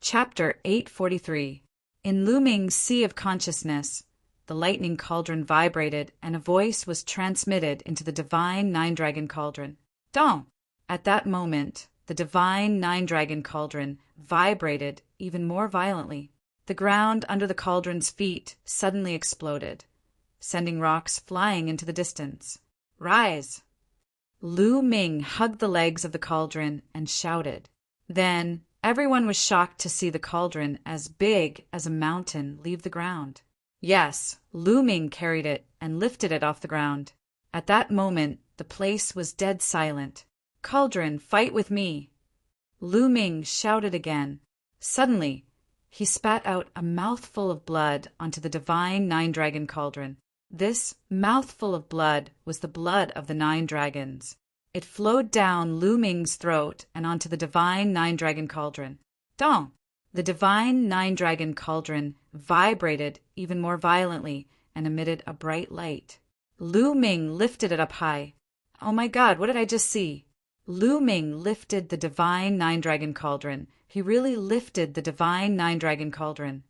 Chapter 843. In looming sea of consciousness, the lightning cauldron vibrated and a voice was transmitted into the divine nine-dragon cauldron. Dong! At that moment, the divine nine-dragon cauldron vibrated even more violently. The ground under the cauldron's feet suddenly exploded, sending rocks flying into the distance. Rise! Lu Ming hugged the legs of the cauldron and shouted. Then everyone was shocked to see the cauldron as big as a mountain leave the ground. Yes, Lu Ming carried it and lifted it off the ground. At that moment, the place was dead silent. Cauldron, fight with me! Lu Ming shouted again. Suddenly, he spat out a mouthful of blood onto the divine nine-dragon cauldron. This mouthful of blood was the blood of the nine dragons. It flowed down Lu Ming's throat and onto the divine nine-dragon cauldron. Dong! The divine nine-dragon cauldron vibrated even more violently and emitted a bright light. Lu Ming lifted it up high. Oh my God, what did I just see? Lu Ming lifted the divine nine-dragon cauldron. He really lifted the divine nine-dragon cauldron.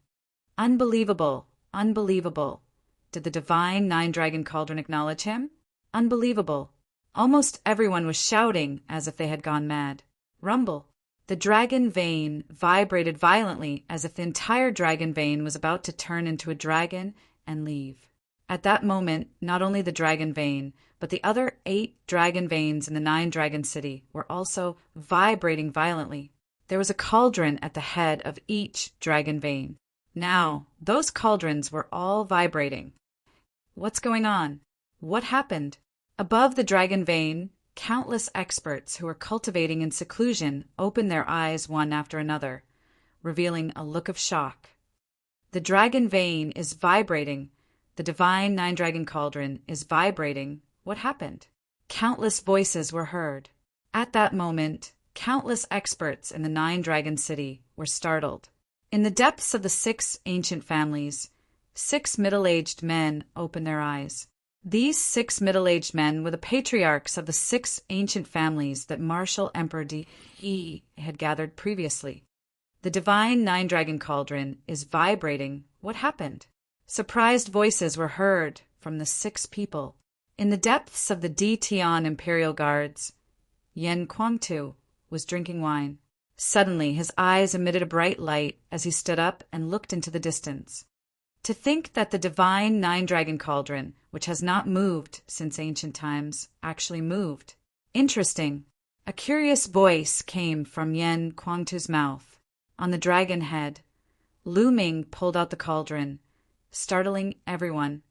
Unbelievable, unbelievable. Did the divine nine-dragon cauldron acknowledge him? Unbelievable. Almost everyone was shouting as if they had gone mad. Rumble. The dragon vein vibrated violently as if the entire dragon vein was about to turn into a dragon and leave. At that moment, not only the dragon vein, but the other 8 dragon veins in the nine-dragon city were also vibrating violently. There was a cauldron at the head of each dragon vein. Now, those cauldrons were all vibrating. What's going on? What happened? Above the dragon vein, countless experts who were cultivating in seclusion opened their eyes one after another, revealing a look of shock. The dragon vein is vibrating. The divine nine-dragon cauldron is vibrating. What happened? Countless voices were heard. At that moment, countless experts in the nine-dragon city were startled. In the depths of the 6 ancient families, 6 middle-aged men opened their eyes. These 6 middle-aged men were the patriarchs of the 6 ancient families that Martial Emperor Di had gathered previously. The divine nine-dragon cauldron is vibrating. What happened? Surprised voices were heard from the 6 people. In the depths of the Di Tian Imperial Guards, Yen Kuangtu was drinking wine. Suddenly, his eyes emitted a bright light as he stood up and looked into the distance. To think that the divine nine-dragon cauldron, which has not moved since ancient times, actually moved. Interesting. A curious voice came from Yen Kuangtu's mouth. On the dragon head, Lu Ming pulled out the cauldron, startling everyone.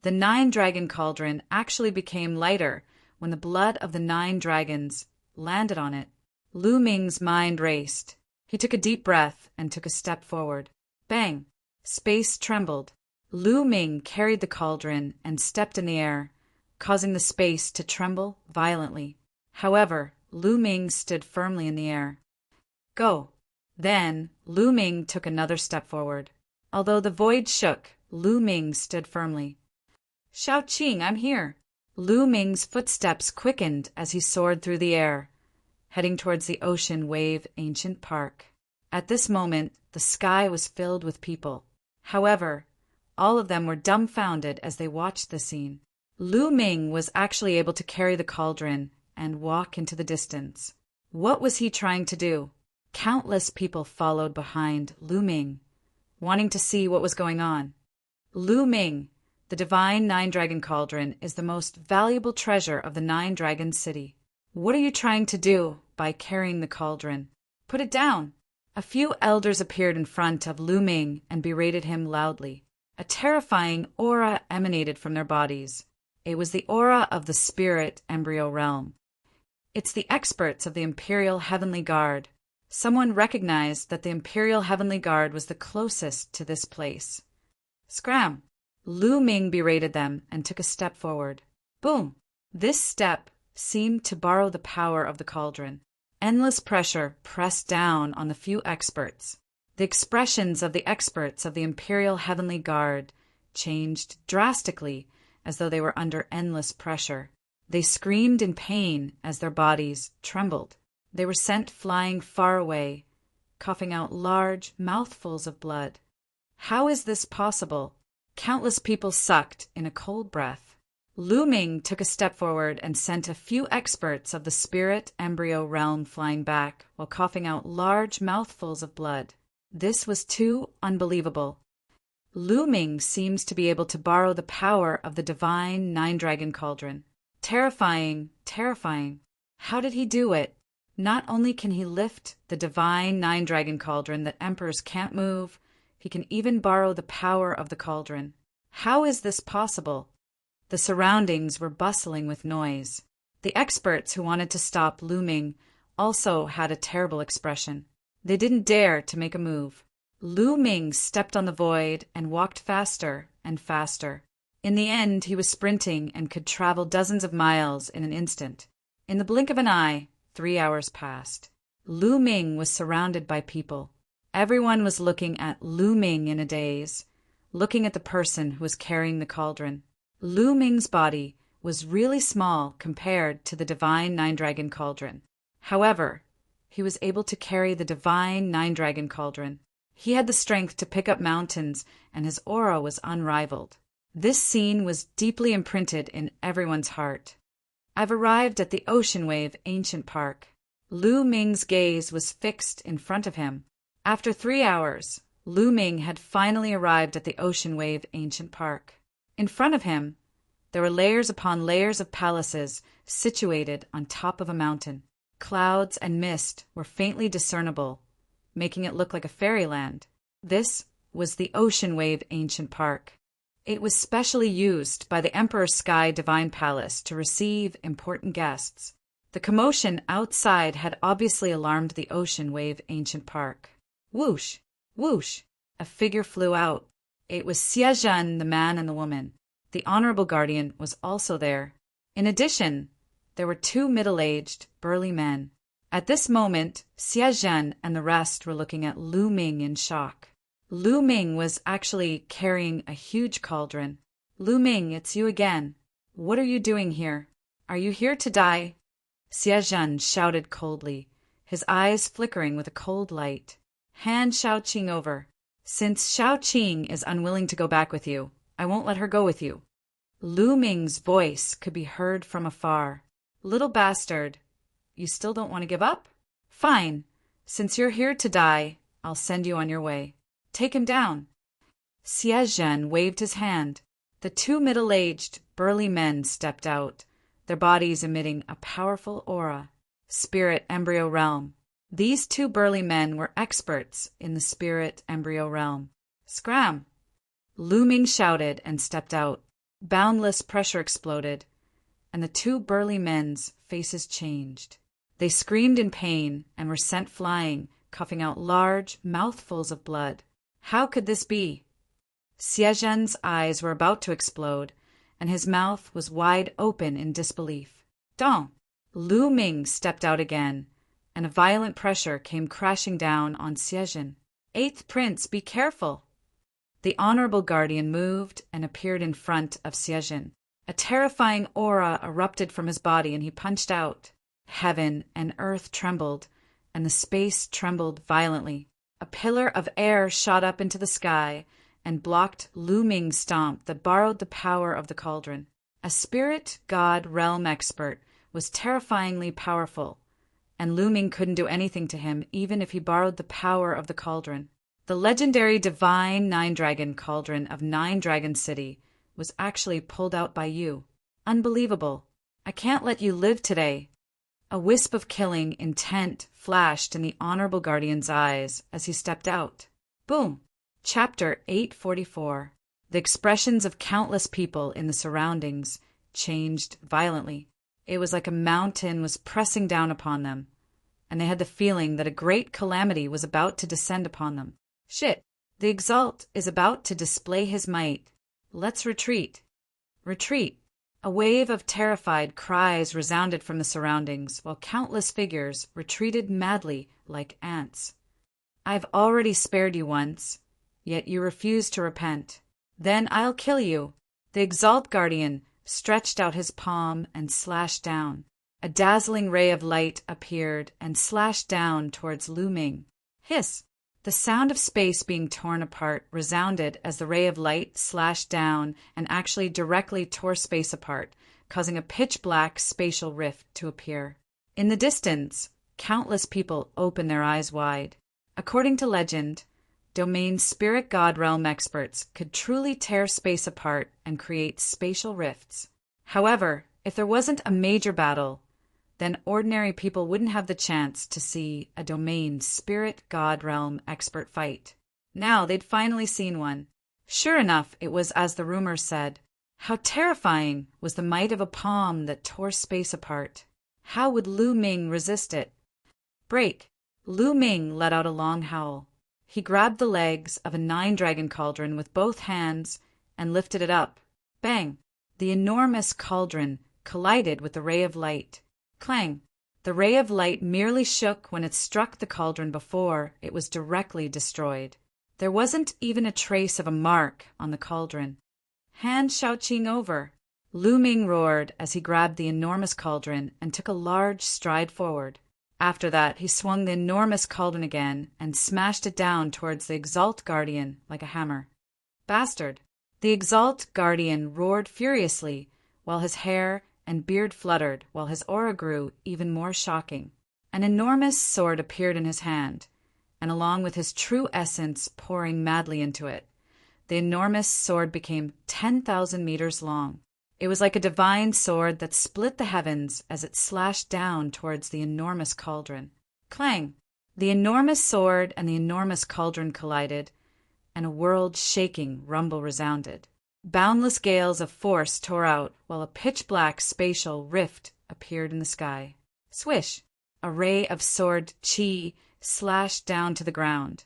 The nine-dragon cauldron actually became lighter when the blood of the 9 dragons landed on it. Lu Ming's mind raced. He took a deep breath and took a step forward. Bang! Space trembled. Lu Ming carried the cauldron and stepped in the air, causing the space to tremble violently. However, Lu Ming stood firmly in the air. Go! Then, Lu Ming took another step forward. Although the void shook, Lu Ming stood firmly. Shao Qing, I'm here! Lu Ming's footsteps quickened as he soared through the air, heading towards the Ocean Wave Ancient Park. At this moment, the sky was filled with people. However, all of them were dumbfounded as they watched the scene. Lu Ming was actually able to carry the cauldron and walk into the distance. What was he trying to do? Countless people followed behind Lu Ming, wanting to see what was going on. Lu Ming, the divine nine-dragon cauldron, is the most valuable treasure of the nine-dragon city. What are you trying to do by carrying the cauldron? Put it down! A few elders appeared in front of Lu Ming and berated him loudly. A terrifying aura emanated from their bodies. It was the aura of the spirit embryo realm. It's the experts of the Imperial Heavenly Guard. Someone recognized that the Imperial Heavenly Guard was the closest to this place. Scram! Lu Ming berated them and took a step forward. Boom! This step seemed to borrow the power of the cauldron. Endless pressure pressed down on the few experts. The expressions of the experts of the Imperial Heavenly Guard changed drastically as though they were under endless pressure. They screamed in pain as their bodies trembled. They were sent flying far away, coughing out large mouthfuls of blood. How is this possible? Countless people sucked in a cold breath. Lu Ming took a step forward and sent a few experts of the spirit embryo realm flying back while coughing out large mouthfuls of blood. This was too unbelievable. Lu Ming seems to be able to borrow the power of the divine nine-dragon cauldron. Terrifying, terrifying. How did he do it? Not only can he lift the divine nine-dragon cauldron that emperors can't move, he can even borrow the power of the cauldron. How is this possible? The surroundings were bustling with noise. The experts who wanted to stop Lu Ming also had a terrible expression. They didn't dare to make a move. Lu Ming stepped on the void and walked faster and faster. In the end, he was sprinting and could travel dozens of miles in an instant. In the blink of an eye, 3 hours passed. Lu Ming was surrounded by people. Everyone was looking at Lu Ming in a daze, looking at the person who was carrying the cauldron. Lu Ming's body was really small compared to the divine nine-dragon cauldron. However, he was able to carry the divine nine-dragon cauldron. He had the strength to pick up mountains, and his aura was unrivaled. This scene was deeply imprinted in everyone's heart. I've arrived at the Ocean Wave Ancient Park. Lu Ming's gaze was fixed in front of him. After 3 hours, Lu Ming had finally arrived at the Ocean Wave Ancient Park. In front of him, there were layers upon layers of palaces situated on top of a mountain. Clouds and mist were faintly discernible, making it look like a fairyland. This was the Ocean Wave Ancient Park. It was specially used by the Emperor's Sky Divine Palace to receive important guests. The commotion outside had obviously alarmed the Ocean Wave Ancient Park. Whoosh! Whoosh! A figure flew out. It was Xie Zhen, the man and the woman. The Honorable Guardian was also there. In addition, there were 2 middle-aged, burly men. At this moment, Xie Zhen and the rest were looking at Lu Ming in shock. Lu Ming was actually carrying a huge cauldron. Lu Ming, it's you again. What are you doing here? Are you here to die? Xie Zhen shouted coldly, his eyes flickering with a cold light. Hand Shaoqing over. Since Shaoqing is unwilling to go back with you, I won't let her go with you. Lu Ming's voice could be heard from afar. Little bastard, you still don't want to give up? Fine. Since you're here to die, I'll send you on your way. Take him down. Xie Zhen waved his hand. The 2 middle-aged, burly men stepped out, their bodies emitting a powerful aura. Spirit embryo realm. These 2 burly men were experts in the spirit embryo realm. Scram! Lu Ming shouted and stepped out. Boundless pressure exploded, and the 2 burly men's faces changed. They screamed in pain and were sent flying, coughing out large mouthfuls of blood. How could this be? Xie Zhen's eyes were about to explode, and his mouth was wide open in disbelief. Dong! Lu Ming stepped out again, and a violent pressure came crashing down on Xie Zhen. 8th Prince, be careful! The Honorable Guardian moved and appeared in front of Xie Zhen. A terrifying aura erupted from his body, and he punched out. Heaven and earth trembled, and the space trembled violently. A pillar of air shot up into the sky and blocked Lu Ming's stomp that borrowed the power of the cauldron. A spirit god realm expert was terrifyingly powerful, and Lu Ming couldn't do anything to him even if he borrowed the power of the cauldron. The legendary divine nine-dragon cauldron of Nine Dragon City was actually pulled out by you. Unbelievable. I can't let you live today. A wisp of killing intent flashed in the Honorable Guardian's eyes as he stepped out. Boom! Chapter 844. The expressions of countless people in the surroundings changed violently. It was like a mountain was pressing down upon them, and they had the feeling that a great calamity was about to descend upon them. Shit! The Exalt is about to display his might. Let's retreat. Retreat! A wave of terrified cries resounded from the surroundings, while countless figures retreated madly like ants. I've already spared you once, yet you refuse to repent. Then I'll kill you. The Exalt Guardian stretched out his palm and slashed down. A dazzling ray of light appeared and slashed down towards Lu Ming. Hiss! The sound of space being torn apart resounded as the ray of light slashed down and actually directly tore space apart, causing a pitch-black spatial rift to appear. In the distance, countless people opened their eyes wide. According to legend, domain spirit god realm experts could truly tear space apart and create spatial rifts. However, if there wasn't a major battle, then ordinary people wouldn't have the chance to see a domain spirit god realm expert fight. Now they'd finally seen one. Sure enough, it was as the rumors said. How terrifying was the might of a palm that tore space apart. How would Lu Ming resist it? Break! Lu Ming let out a long howl. He grabbed the legs of a 9-dragon cauldron with both hands and lifted it up. Bang! The enormous cauldron collided with the ray of light. Clang! The ray of light merely shook when it struck the cauldron before it was directly destroyed. There wasn't even a trace of a mark on the cauldron. Hand Shaoqing over. Lu Ming roared as he grabbed the enormous cauldron and took a large stride forward. After that, he swung the enormous cauldron again and smashed it down towards the Exalt Guardian like a hammer. Bastard! The Exalt Guardian roared furiously, while his hair and beard fluttered, while his aura grew even more shocking. An enormous sword appeared in his hand, and along with his true essence pouring madly into it, the enormous sword became 10,000 meters long. It was like a divine sword that split the heavens as it slashed down towards the enormous cauldron. Clang! The enormous sword and the enormous cauldron collided, and a world-shaking rumble resounded. Boundless gales of force tore out, while a pitch-black spatial rift appeared in the sky. Swish! A ray of sword chi slashed down to the ground,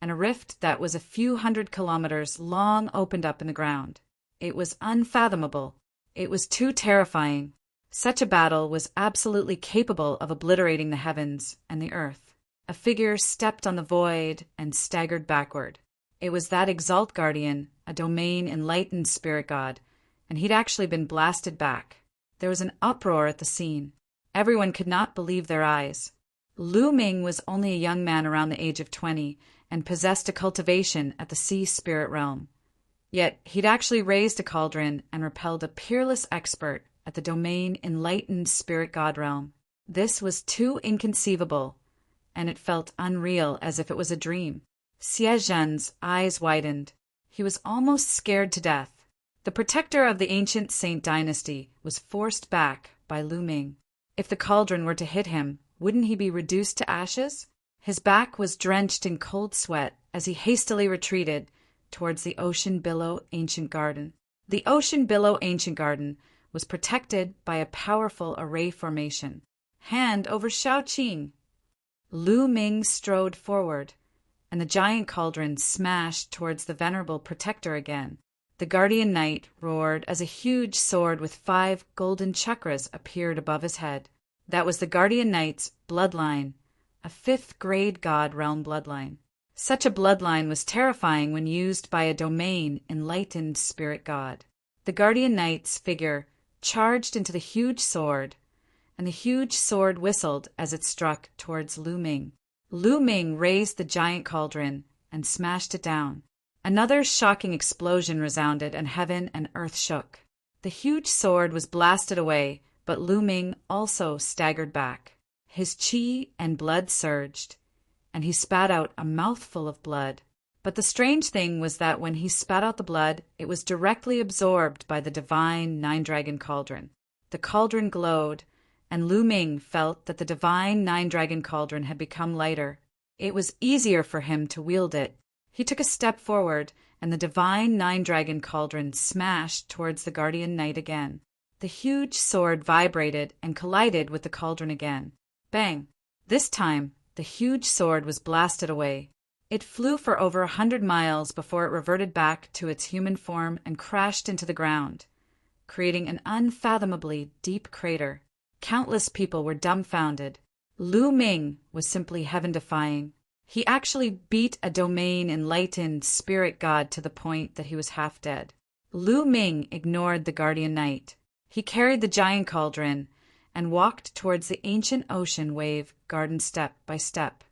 and a rift that was a few hundred kilometers long opened up in the ground. It was unfathomable. It was too terrifying. Such a battle was absolutely capable of obliterating the heavens and the earth. A figure stepped on the void and staggered backward. It was that Exalt Guardian, a domain enlightened spirit god, and he'd actually been blasted back. There was an uproar at the scene. Everyone could not believe their eyes. Lu Ming was only a young man around the age of 20 and possessed a cultivation at the sea spirit realm. Yet he'd actually raised a cauldron and repelled a peerless expert at the domain enlightened spirit god realm. This was too inconceivable, and it felt unreal, as if it was a dream. Xie Zhen's eyes widened. He was almost scared to death. The protector of the ancient Saint dynasty was forced back by Lu Ming. If the cauldron were to hit him, wouldn't he be reduced to ashes? His back was drenched in cold sweat as he hastily retreated towards the Ocean Billow Ancient Garden. The Ocean Billow Ancient Garden was protected by a powerful array formation. Hand over Shaoqing. Lu Ming strode forward, and the giant cauldron smashed towards the venerable protector again. The guardian knight roared as a huge sword with 5 golden chakras appeared above his head. That was the guardian knight's bloodline, a 5th grade god realm bloodline. Such a bloodline was terrifying when used by a domain enlightened spirit god. The guardian knight's figure charged into the huge sword, and the huge sword whistled as it struck towards Lu Ming. Lu Ming raised the giant cauldron and smashed it down. Another shocking explosion resounded, and heaven and earth shook. The huge sword was blasted away, but Lu Ming also staggered back. His chi and blood surged, and he spat out a mouthful of blood. But the strange thing was that when he spat out the blood, it was directly absorbed by the divine 9-dragon cauldron. The cauldron glowed, and Lu Ming felt that the divine 9-dragon cauldron had become lighter. It was easier for him to wield it. He took a step forward, and the divine 9-dragon cauldron smashed towards the guardian knight again. The huge sword vibrated and collided with the cauldron again. Bang! This time, the huge sword was blasted away. It flew for over 100 miles before it reverted back to its human form and crashed into the ground, creating an unfathomably deep crater. Countless people were dumbfounded. Lu Ming was simply heaven-defying. He actually beat a domain enlightened spirit god to the point that he was half dead. Lu Ming ignored the guardian knight. He carried the giant cauldron and walked towards the ancient ocean wave garden step by step.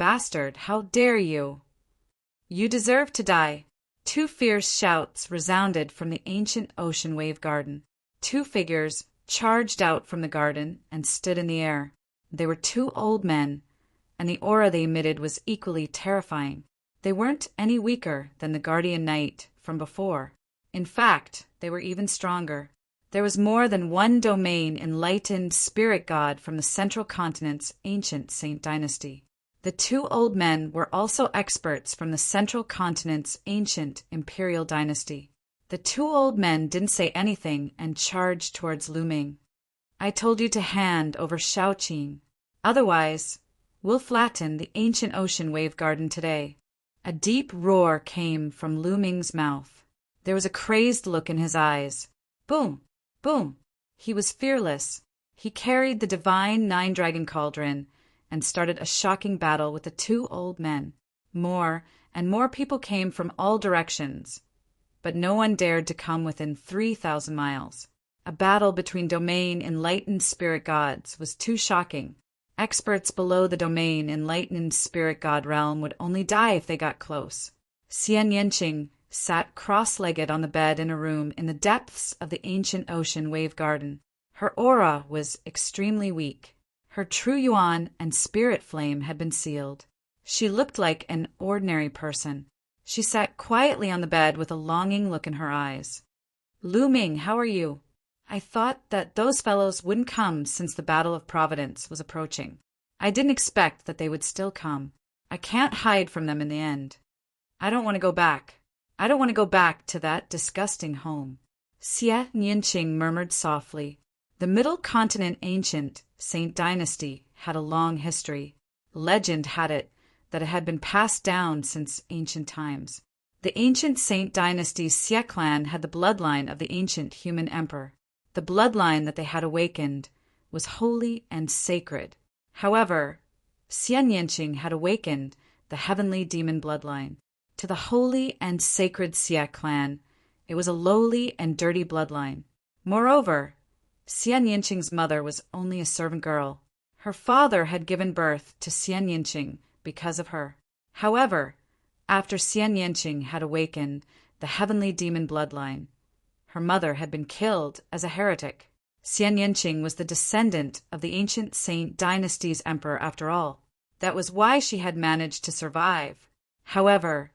bastard, how dare you? You deserve to die. Two fierce shouts resounded from the ancient ocean wave garden. Two figures charged out from the garden and stood in the air. They were two old men, and the aura they emitted was equally terrifying. They weren't any weaker than the guardian knight from before. In fact, they were even stronger. There was more than one domain enlightened spirit god from the central continent's ancient Saint dynasty. The two old men were also experts from the central continent's ancient imperial dynasty. The two old men didn't say anything and charged towards Lu Ming. I told you to hand over Shaoqing. Otherwise, we'll flatten the ancient ocean wave garden today. A deep roar came from Lu Ming's mouth. There was a crazed look in his eyes. Boom! Boom! He was fearless. He carried the divine nine-dragon cauldron and started a shocking battle with the two old men. More and more people came from all directions, but no one dared to come within 3,000 miles. A battle between domain enlightened spirit gods was too shocking. Experts below the domain enlightened spirit god realm would only die if they got close. Xian Yanqing sat cross-legged on the bed in a room in the depths of the ancient ocean wave garden. Her aura was extremely weak. Her true yuan and spirit flame had been sealed. She looked like an ordinary person. She sat quietly on the bed with a longing look in her eyes. Lu Ming, how are you? I thought that those fellows wouldn't come since the Battle of Providence was approaching. I didn't expect that they would still come. I can't hide from them in the end. I don't want to go back. I don't want to go back to that disgusting home. Xie Nianqing murmured softly. The Middle Continent ancient Saint dynasty had a long history. Legend had it that it had been passed down since ancient times. The ancient Saint dynasty's Xie clan had the bloodline of the ancient human emperor. The bloodline that they had awakened was holy and sacred. However, Xian Yanqing had awakened the heavenly demon bloodline. To the holy and sacred Xie clan, it was a lowly and dirty bloodline. Moreover, Xian Yanqing's mother was only a servant girl. Her father had given birth to Xian Yanqing because of her. However, after Xian Yanqing had awakened the heavenly demon bloodline, her mother had been killed as a heretic. Xian Yanqing was the descendant of the ancient Saint dynasty's emperor after all. That was why she had managed to survive. However,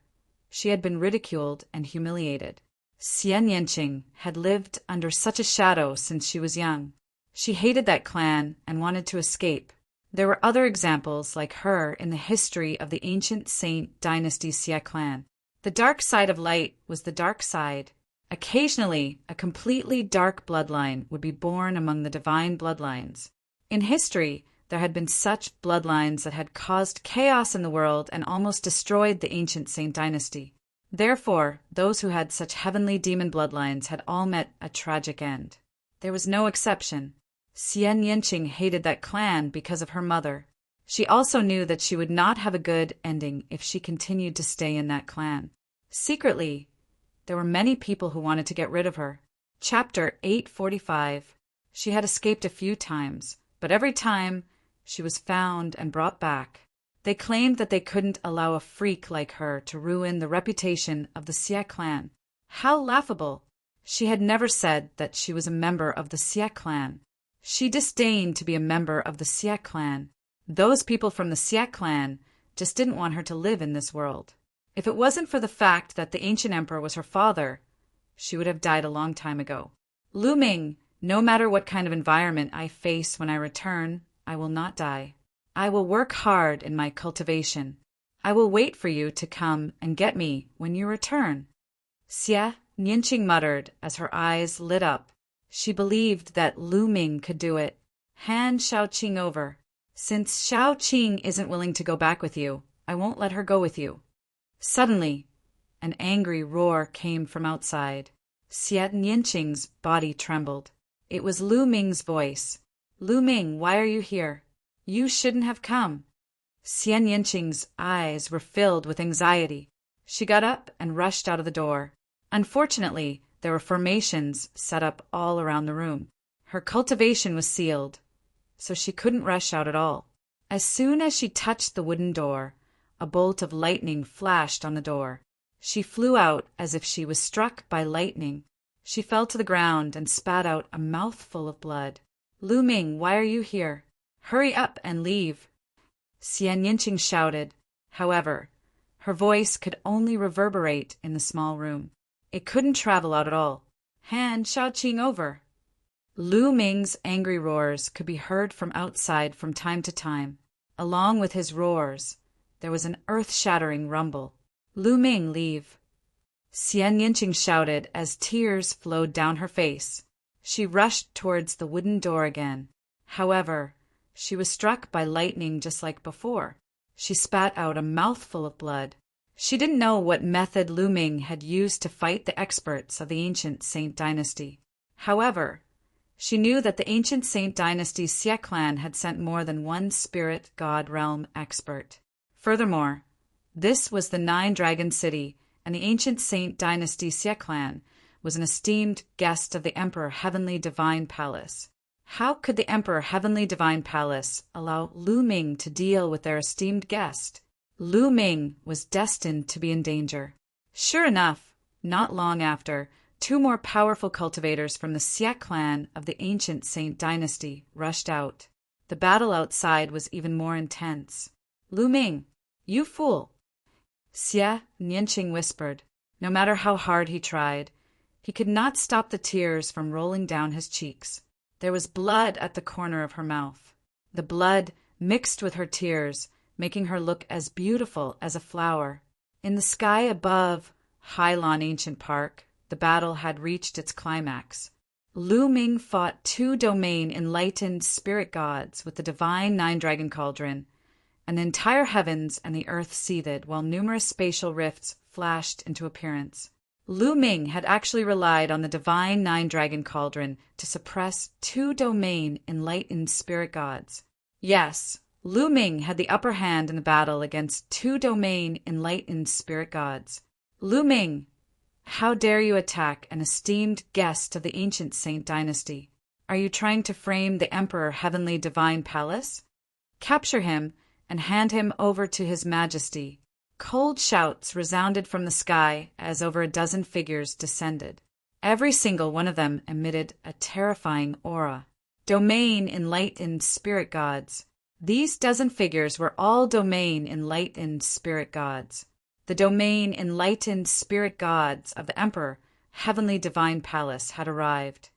she had been ridiculed and humiliated. Xian Yanqing had lived under such a shadow since she was young. She hated that clan and wanted to escape. There were other examples like her in the history of the ancient Saint dynasty Xie clan. The dark side of light was the dark side. Occasionally, a completely dark bloodline would be born among the divine bloodlines. In history, there had been such bloodlines that had caused chaos in the world and almost destroyed the ancient Saint dynasty. Therefore, those who had such heavenly demon bloodlines had all met a tragic end. There was no exception. Xian Yanqing hated that clan because of her mother. She also knew that she would not have a good ending if she continued to stay in that clan. Secretly, there were many people who wanted to get rid of her. Chapter 845. She had escaped a few times, but every time she was found and brought back. They claimed that they couldn't allow a freak like her to ruin the reputation of the Xie clan. How laughable! She had never said that she was a member of the Xie clan. She disdained to be a member of the Xie clan. Those people from the Xie clan just didn't want her to live in this world. If it wasn't for the fact that the ancient emperor was her father, she would have died a long time ago. Lu Ming, no matter what kind of environment I face when I return, I will not die. I will work hard in my cultivation. I will wait for you to come and get me when you return. Xie Nianqing muttered as her eyes lit up. She believed that Lu Ming could do it. Hand Shaoqing over. Since Shaoqing isn't willing to go back with you, I won't let her go with you. Suddenly, an angry roar came from outside. Xian Yanqing's body trembled. It was Lu Ming's voice. Lu Ming, why are you here? You shouldn't have come. Xian Yanqing's eyes were filled with anxiety. She got up and rushed out of the door. Unfortunately, there were formations set up all around the room. Her cultivation was sealed, so she couldn't rush out at all. As soon as she touched the wooden door, a bolt of lightning flashed on the door. She flew out as if she was struck by lightning. She fell to the ground and spat out a mouthful of blood. "Lu Ming, why are you here? Hurry up and leave!" Xian Yinqing shouted. However, her voice could only reverberate in the small room. It couldn't travel out at all. "Hand Shaoqing over." Lu Ming's angry roars could be heard from outside from time to time. Along with his roars, there was an earth-shattering rumble. "Lu Ming, leave." Xian Yinqing shouted as tears flowed down her face. She rushed towards the wooden door again. However, she was struck by lightning just like before. She spat out a mouthful of blood. She didn't know what method Lu Ming had used to fight the experts of the ancient Saint dynasty. However, she knew that the ancient Saint dynasty Xie clan had sent more than one spirit god realm expert. Furthermore, this was the Nine-Dragon City, and the ancient Saint dynasty Xie clan was an esteemed guest of the Emperor Heavenly Divine Palace. How could the Emperor Heavenly Divine Palace allow Lu Ming to deal with their esteemed guest? Lu Ming was destined to be in danger. Sure enough, not long after, two more powerful cultivators from the Xie clan of the ancient Saint dynasty rushed out. The battle outside was even more intense. "Lu Ming, you fool!" Xie Nianqing whispered. No matter how hard he tried, he could not stop the tears from rolling down his cheeks. There was blood at the corner of her mouth. The blood mixed with her tears, making her look as beautiful as a flower. In the sky above Hailon Ancient Park, the battle had reached its climax. Lu Ming fought two domain enlightened spirit gods with the divine nine-dragon cauldron, and the entire heavens and the earth seethed while numerous spatial rifts flashed into appearance. Lu Ming had actually relied on the divine nine-dragon cauldron to suppress two domain enlightened spirit gods. Yes, Lu Ming had the upper hand in the battle against two domain enlightened spirit gods. "Lu Ming, how dare you attack an esteemed guest of the ancient Saint dynasty? Are you trying to frame the Emperor Heavenly Divine Palace? Capture him and hand him over to His Majesty." Cold shouts resounded from the sky as over a dozen figures descended. Every single one of them emitted a terrifying aura. Domain enlightened spirit gods. These dozen figures were all domain enlightened spirit gods. The domain enlightened spirit gods of the Emperor Heavenly Divine Palace had arrived.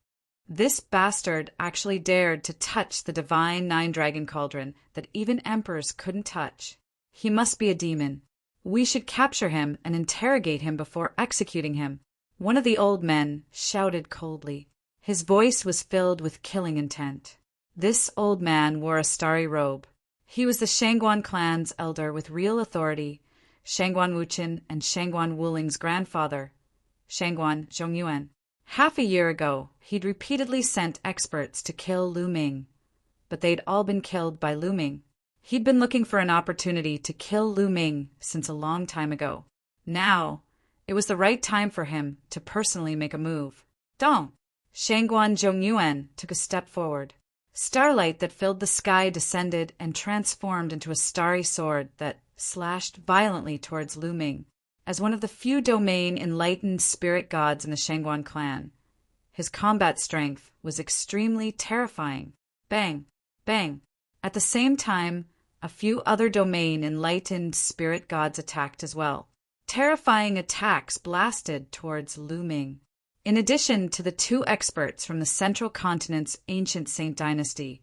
This bastard actually dared to touch the divine nine-dragon cauldron that even emperors couldn't touch. He must be a demon. We should capture him and interrogate him before executing him. One of the old men shouted coldly. His voice was filled with killing intent. This old man wore a starry robe. He was the Shangguan clan's elder with real authority, Shangguan Wuchen and Shangguan Wuling's grandfather, Shangguan Zhongyuan. Half a year ago, he'd repeatedly sent experts to kill Lu Ming, but they'd all been killed by Lu Ming. He'd been looking for an opportunity to kill Lu Ming since a long time ago. Now, it was the right time for him to personally make a move. Dong! Shangguan Zhongyuan took a step forward. Starlight that filled the sky descended and transformed into a starry sword that slashed violently towards Lu Ming. As one of the few domain enlightened spirit gods in the Shangguan clan, his combat strength was extremely terrifying. Bang! Bang! At the same time, a few other domain enlightened spirit gods attacked as well. Terrifying attacks blasted towards Lu Ming. In addition to the two experts from the Central Continent's ancient Saint dynasty,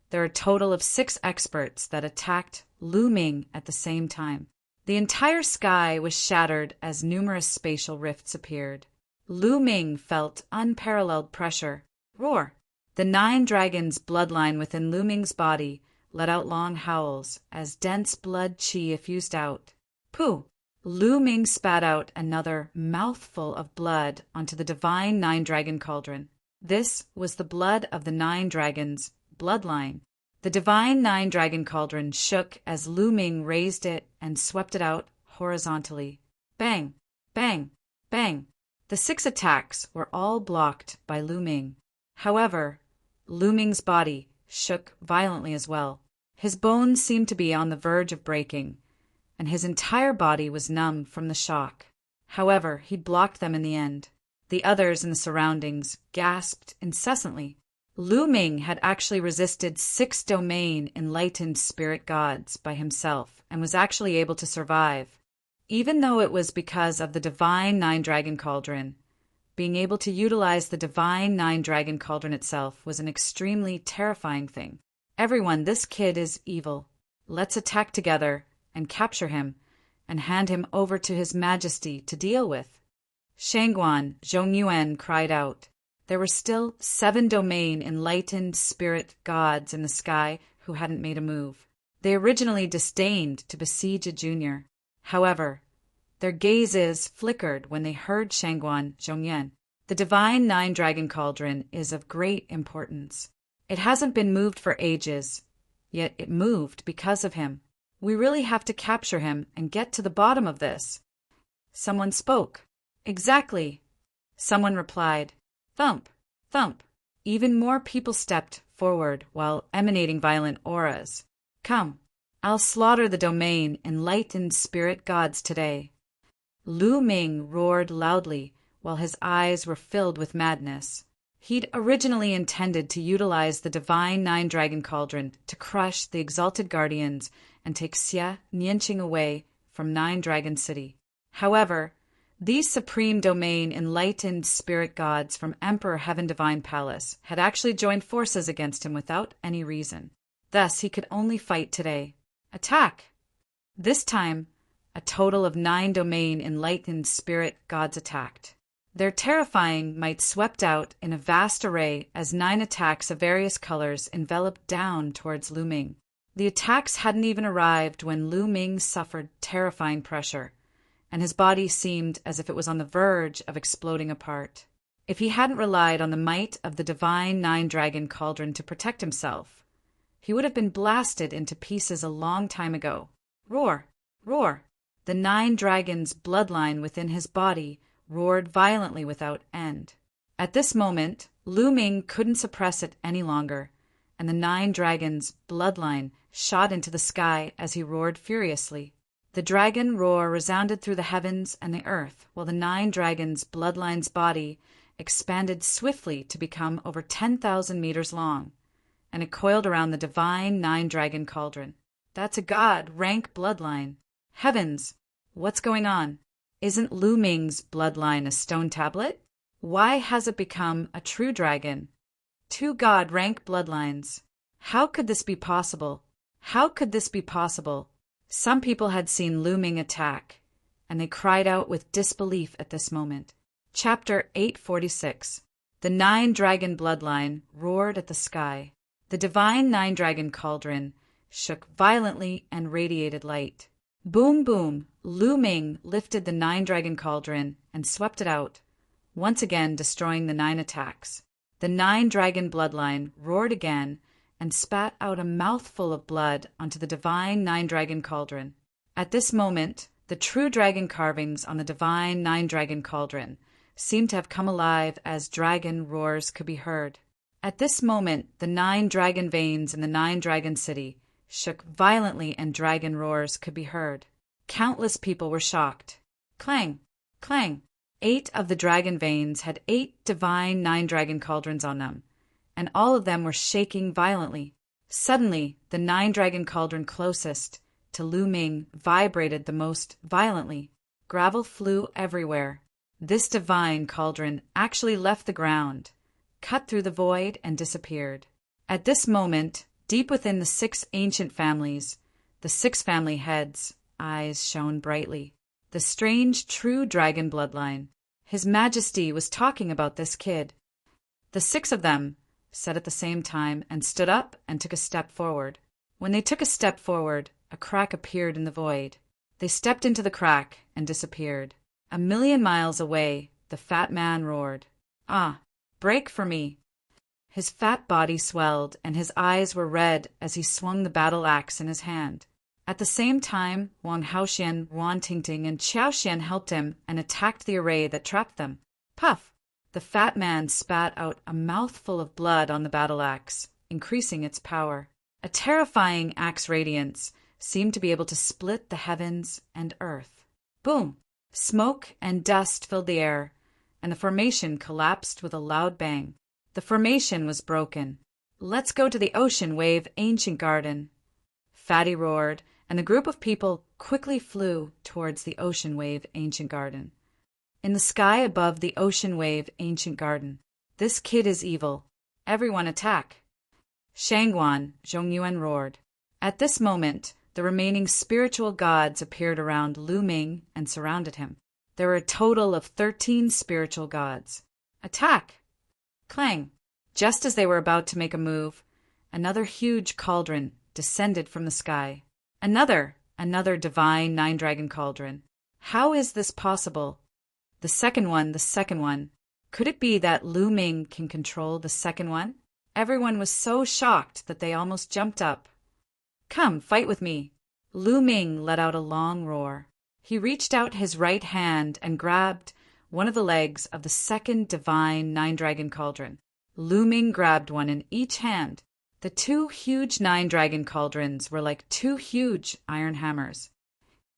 there are a total of 6 experts that attacked Lu Ming at the same time. The entire sky was shattered as numerous spatial rifts appeared. Lu Ming felt unparalleled pressure. Roar! The 9 dragons' bloodline within Lu Ming's body let out long howls as dense blood qi effused out. Pooh! Lu Ming spat out another mouthful of blood onto the divine 9-dragon cauldron. This was the blood of the 9 dragons' bloodline. The divine 9-dragon cauldron shook as Lu Ming raised it and swept it out horizontally. Bang! Bang! Bang! The 6 attacks were all blocked by Lu Ming. However, Lu Ming's body shook violently as well. His bones seemed to be on the verge of breaking, and his entire body was numb from the shock. However, he blocked them in the end. The others in the surroundings gasped incessantly. Lu Ming had actually resisted 6 domain enlightened spirit gods by himself and was actually able to survive. Even though it was because of the divine nine-dragon cauldron, being able to utilize the divine nine-dragon cauldron itself was an extremely terrifying thing. Everyone, this kid is evil. Let's attack together and capture him and hand him over to His Majesty to deal with. Shangguan Zhongyuan cried out. There were still 7 domain enlightened spirit gods in the sky who hadn't made a move. They originally disdained to besiege a junior. However, their gazes flickered when they heard Shangguan Zhongyuan. The divine nine-dragon cauldron is of great importance. It hasn't been moved for ages, yet it moved because of him. We really have to capture him and get to the bottom of this. Someone spoke. Exactly. Someone replied. Thump, thump. Even more people stepped forward while emanating violent auras. Come, I'll slaughter the domain enlightened spirit gods today. Lu Ming roared loudly while his eyes were filled with madness. He'd originally intended to utilize the divine nine-dragon cauldron to crush the exalted guardians and take Xie Nianqing away from Nine Dragon City. However, these supreme domain enlightened spirit gods from Emperor Heaven Divine Palace had actually joined forces against him without any reason. Thus, he could only fight today. Attack! This time, a total of 9 domain enlightened spirit gods attacked. Their terrifying might swept out in a vast array as 9 attacks of various colors enveloped down towards Lu Ming. The attacks hadn't even arrived when Lu Ming suffered terrifying pressure, and his body seemed as if it was on the verge of exploding apart. If he hadn't relied on the might of the divine nine-dragon cauldron to protect himself, he would have been blasted into pieces a long time ago. Roar! Roar! The 9 dragons' bloodline within his body roared violently without end. At this moment, Lu Ming couldn't suppress it any longer, and the 9 dragons' bloodline shot into the sky as he roared furiously. The dragon roar resounded through the heavens and the earth, while the 9 dragons' bloodline's body expanded swiftly to become over 10,000 meters long, and it coiled around the divine nine-dragon cauldron. That's a god rank bloodline. Heavens! What's going on? Isn't Lu Ming's bloodline a stone tablet? Why has it become a true dragon? 2 god rank bloodlines. How could this be possible? How could this be possible? Some people had seen Lu Ming attack, and they cried out with disbelief at this moment. Chapter 846. The 9-dragon bloodline roared at the sky. The divine 9-dragon cauldron shook violently and radiated light. Boom, boom! Lu Ming lifted the 9-dragon cauldron and swept it out, once again destroying the 9 attacks. The 9-dragon bloodline roared again and spat out a mouthful of blood onto the divine 9-dragon cauldron. At this moment, the true dragon carvings on the divine 9-dragon cauldron seemed to have come alive as dragon roars could be heard. At this moment, the 9 dragon veins in the 9 dragon city shook violently and dragon roars could be heard. Countless people were shocked. Clang! Clang! 8 of the dragon veins had 8 divine 9-dragon cauldrons on them, and all of them were shaking violently. Suddenly, the 9-dragon cauldron closest to Lu Ming vibrated the most violently. Gravel flew everywhere. This divine cauldron actually left the ground, cut through the void, and disappeared. At this moment, deep within the 6 ancient families, the 6 family heads' eyes shone brightly. The strange true dragon bloodline. His Majesty was talking about this kid. The 6 of them said at the same time and stood up and took a step forward. When they took a step forward, a crack appeared in the void. They stepped into the crack and disappeared. 1,000,000 miles away, the fat man roared, "Ah, break for me!" His fat body swelled and his eyes were red as he swung the battle axe in his hand. At the same time, Wang Haoxian, Wan Tingting, and Qiao Xian helped him and attacked the array that trapped them. Puff! The fat man spat out a mouthful of blood on the battle axe, increasing its power. A terrifying axe radiance seemed to be able to split the heavens and earth. Boom! Smoke and dust filled the air, and the formation collapsed with a loud bang. The formation was broken. "Let's go to the ocean wave ancient garden," Fatty roared, and the group of people quickly flew towards the ocean wave ancient garden. In the sky above the ocean wave ancient garden, "This kid is evil. Everyone attack!" Shangguan Zhongyuan roared. At this moment, the remaining spiritual gods appeared around Lu Ming and surrounded him. There were a total of 13 spiritual gods. "Attack!" Clang! Just as they were about to make a move, another huge cauldron descended from the sky. Another divine nine-dragon cauldron. How is this possible? The second one. Could it be that Lu Ming can control the second one? Everyone was so shocked that they almost jumped up. "Come, fight with me." Lu Ming let out a long roar. He reached out his right hand and grabbed one of the legs of the second divine nine-dragon cauldron. Lu Ming grabbed one in each hand. The two huge nine-dragon cauldrons were like two huge iron hammers.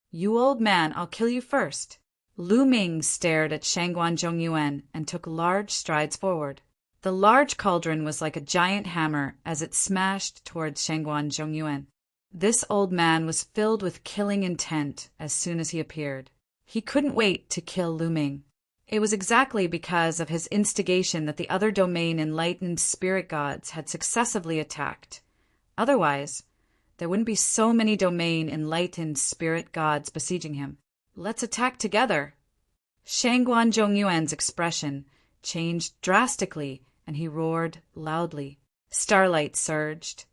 "You old man, I'll kill you first." Lu Ming stared at Shangguan Zhongyuan and took large strides forward. The large cauldron was like a giant hammer as it smashed towards Shangguan Zhongyuan. This old man was filled with killing intent as soon as he appeared. He couldn't wait to kill Lu Ming. It was exactly because of his instigation that the other domain enlightened spirit gods had successively attacked. Otherwise, there wouldn't be so many domain enlightened spirit gods besieging him. "Let's attack together." Shangguan Zhongyuan's expression changed drastically, and he roared loudly. Starlight surged,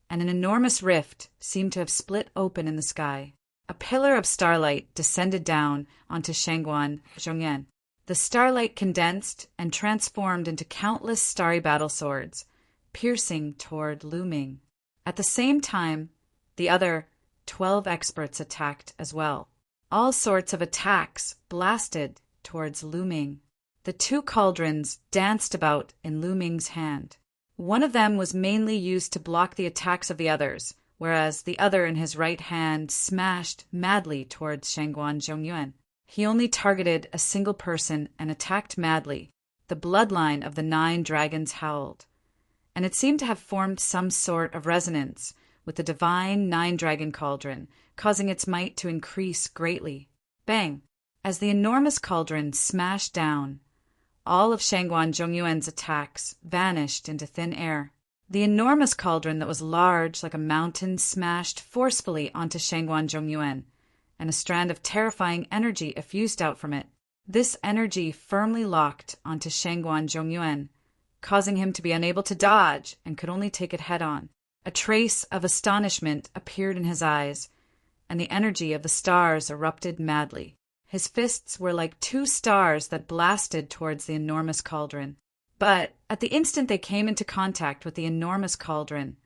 and an enormous rift seemed to have split open in the sky. A pillar of starlight descended down onto Shangguan Zhongyuan. The starlight condensed and transformed into countless starry battle swords, piercing toward Lu Ming. At the same time, the other 12 experts attacked as well. All sorts of attacks blasted towards Lu Ming. The two cauldrons danced about in Lu Ming's hand. One of them was mainly used to block the attacks of the others, whereas the other in his right hand smashed madly towards Shangguan Zhongyuan. He only targeted a single person and attacked madly. The bloodline of the 9 dragons howled, and it seemed to have formed some sort of resonance with the divine 9-dragon cauldron, causing its might to increase greatly. Bang! As the enormous cauldron smashed down, all of Shangguan Zhongyuan's attacks vanished into thin air. The enormous cauldron that was large like a mountain smashed forcefully onto Shangguan Zhongyuan, and a strand of terrifying energy effused out from it. This energy firmly locked onto Shangguan Zhongyuan, causing him to be unable to dodge and could only take it head-on. A trace of astonishment appeared in his eyes, and the energy of the stars erupted madly. His fists were like 2 stars that blasted towards the enormous cauldron. But at the instant they came into contact with the enormous cauldron,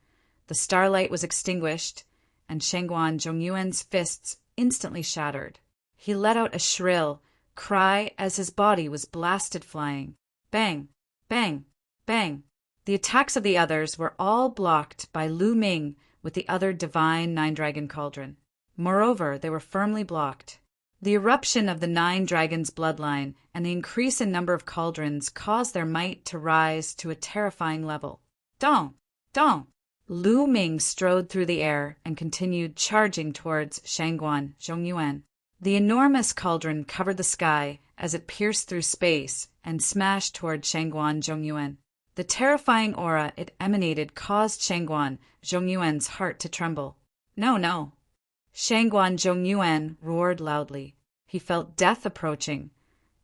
the starlight was extinguished, and Shangguan Zhongyuan's fists instantly shattered. He let out a shrill cry as his body was blasted flying. Bang! Bang! Bang! The attacks of the others were all blocked by Lu Ming with the other divine 9-dragon cauldron. Moreover, they were firmly blocked. The eruption of the 9 dragons' bloodline and the increase in number of cauldrons caused their might to rise to a terrifying level. Dong! Dong! Lu Ming strode through the air and continued charging towards Shangguan Zhongyuan. The enormous cauldron covered the sky as it pierced through space and smashed toward Shangguan Zhongyuan. The terrifying aura it emanated caused Shangguan Zhongyuan's heart to tremble. No, no! Shangguan Zhongyuan roared loudly. He felt death approaching,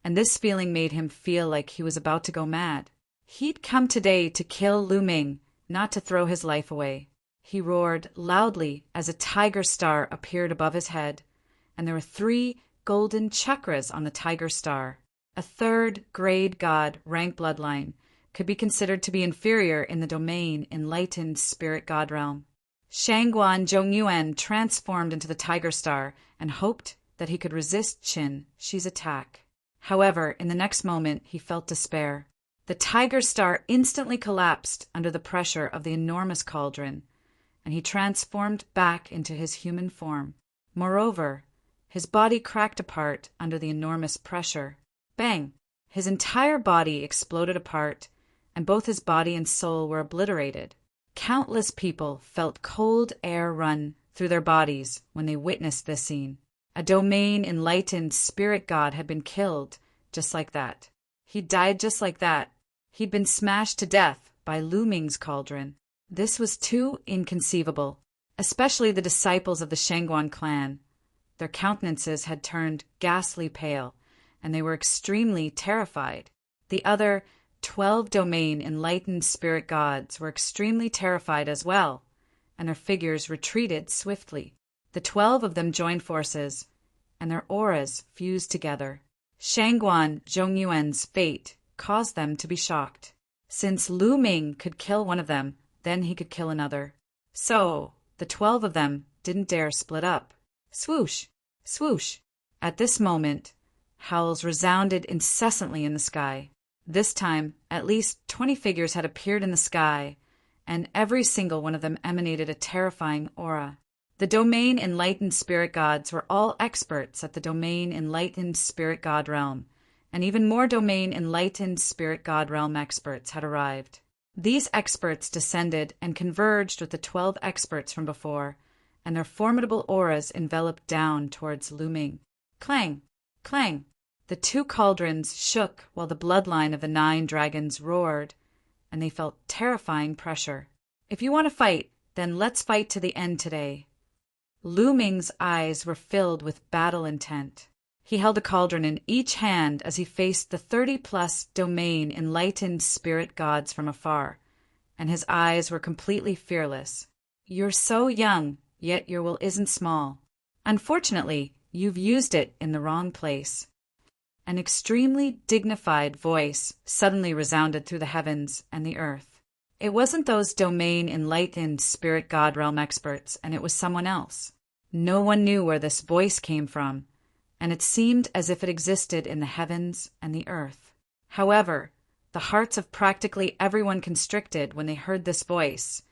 and this feeling made him feel like he was about to go mad. He'd come today to kill Lu Ming, not to throw his life away. He roared loudly as a tiger star appeared above his head, and there were 3 golden chakras on the tiger star. A 3rd grade god rank bloodline could be considered to be inferior in the domain enlightened spirit god realm. Shangguan Zhongyuan transformed into the tiger star and hoped that he could resist Shi's attack. However, in the next moment he felt despair. The tiger star instantly collapsed under the pressure of the enormous cauldron, and he transformed back into his human form. Moreover, his body cracked apart under the enormous pressure. Bang! His entire body exploded apart, and both his body and soul were obliterated. Countless people felt cold air run through their bodies when they witnessed this scene. A domain enlightened spirit god had been killed just like that. He died just like that. He'd been smashed to death by Lu Ming's cauldron. This was too inconceivable, especially the disciples of the Shangguan clan. Their countenances had turned ghastly pale, and they were extremely terrified. The other 12 domain enlightened spirit gods were extremely terrified as well, and their figures retreated swiftly. The 12 of them joined forces, and their auras fused together. Shangguan Zhongyuan's fate caused them to be shocked. Since Lu Ming could kill one of them, then he could kill another. So, the 12 of them didn't dare split up. Swoosh! Swoosh! At this moment, howls resounded incessantly in the sky. This time, at least 20 figures had appeared in the sky, and every single one of them emanated a terrifying aura. The domain enlightened spirit gods were all experts at the domain enlightened spirit god realm, and even more domain enlightened spirit god realm experts had arrived. These experts descended and converged with the 12 experts from before, and their formidable auras enveloped down towards Lu Ming. Clang! Clang! The 2 cauldrons shook while the bloodline of the 9 dragons roared, and they felt terrifying pressure. If you want to fight, then let's fight to the end today. Lu Ming's eyes were filled with battle intent. He held a cauldron in each hand as he faced the 30-plus domain enlightened spirit gods from afar, and his eyes were completely fearless. You're so young, yet your will isn't small. Unfortunately, you've used it in the wrong place. An extremely dignified voice suddenly resounded through the heavens and the earth. It wasn't those domain enlightened spirit god realm experts, and it was someone else. No one knew where this voice came from, and it seemed as if it existed in the heavens and the earth. However, the hearts of practically everyone constricted when they heard this voice,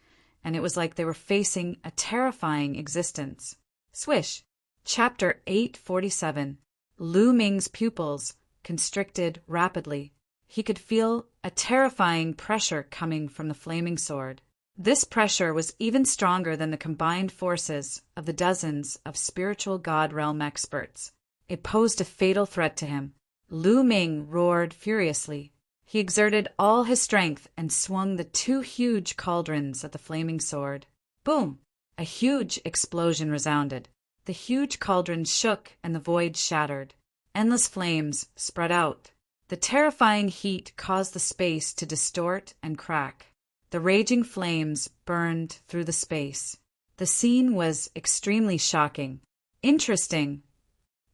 and it was like they were facing a terrifying existence. Swish! Chapter 847. Lu Ming's pupils constricted rapidly. He could feel a terrifying pressure coming from the flaming sword. This pressure was even stronger than the combined forces of the dozens of spiritual god realm experts. It posed a fatal threat to him. Lu Ming roared furiously. He exerted all his strength and swung the 2 huge cauldrons at the flaming sword. Boom! A huge explosion resounded. The huge cauldrons shook and the void shattered. Endless flames spread out. The terrifying heat caused the space to distort and crack. The raging flames burned through the space. The scene was extremely shocking. Interesting.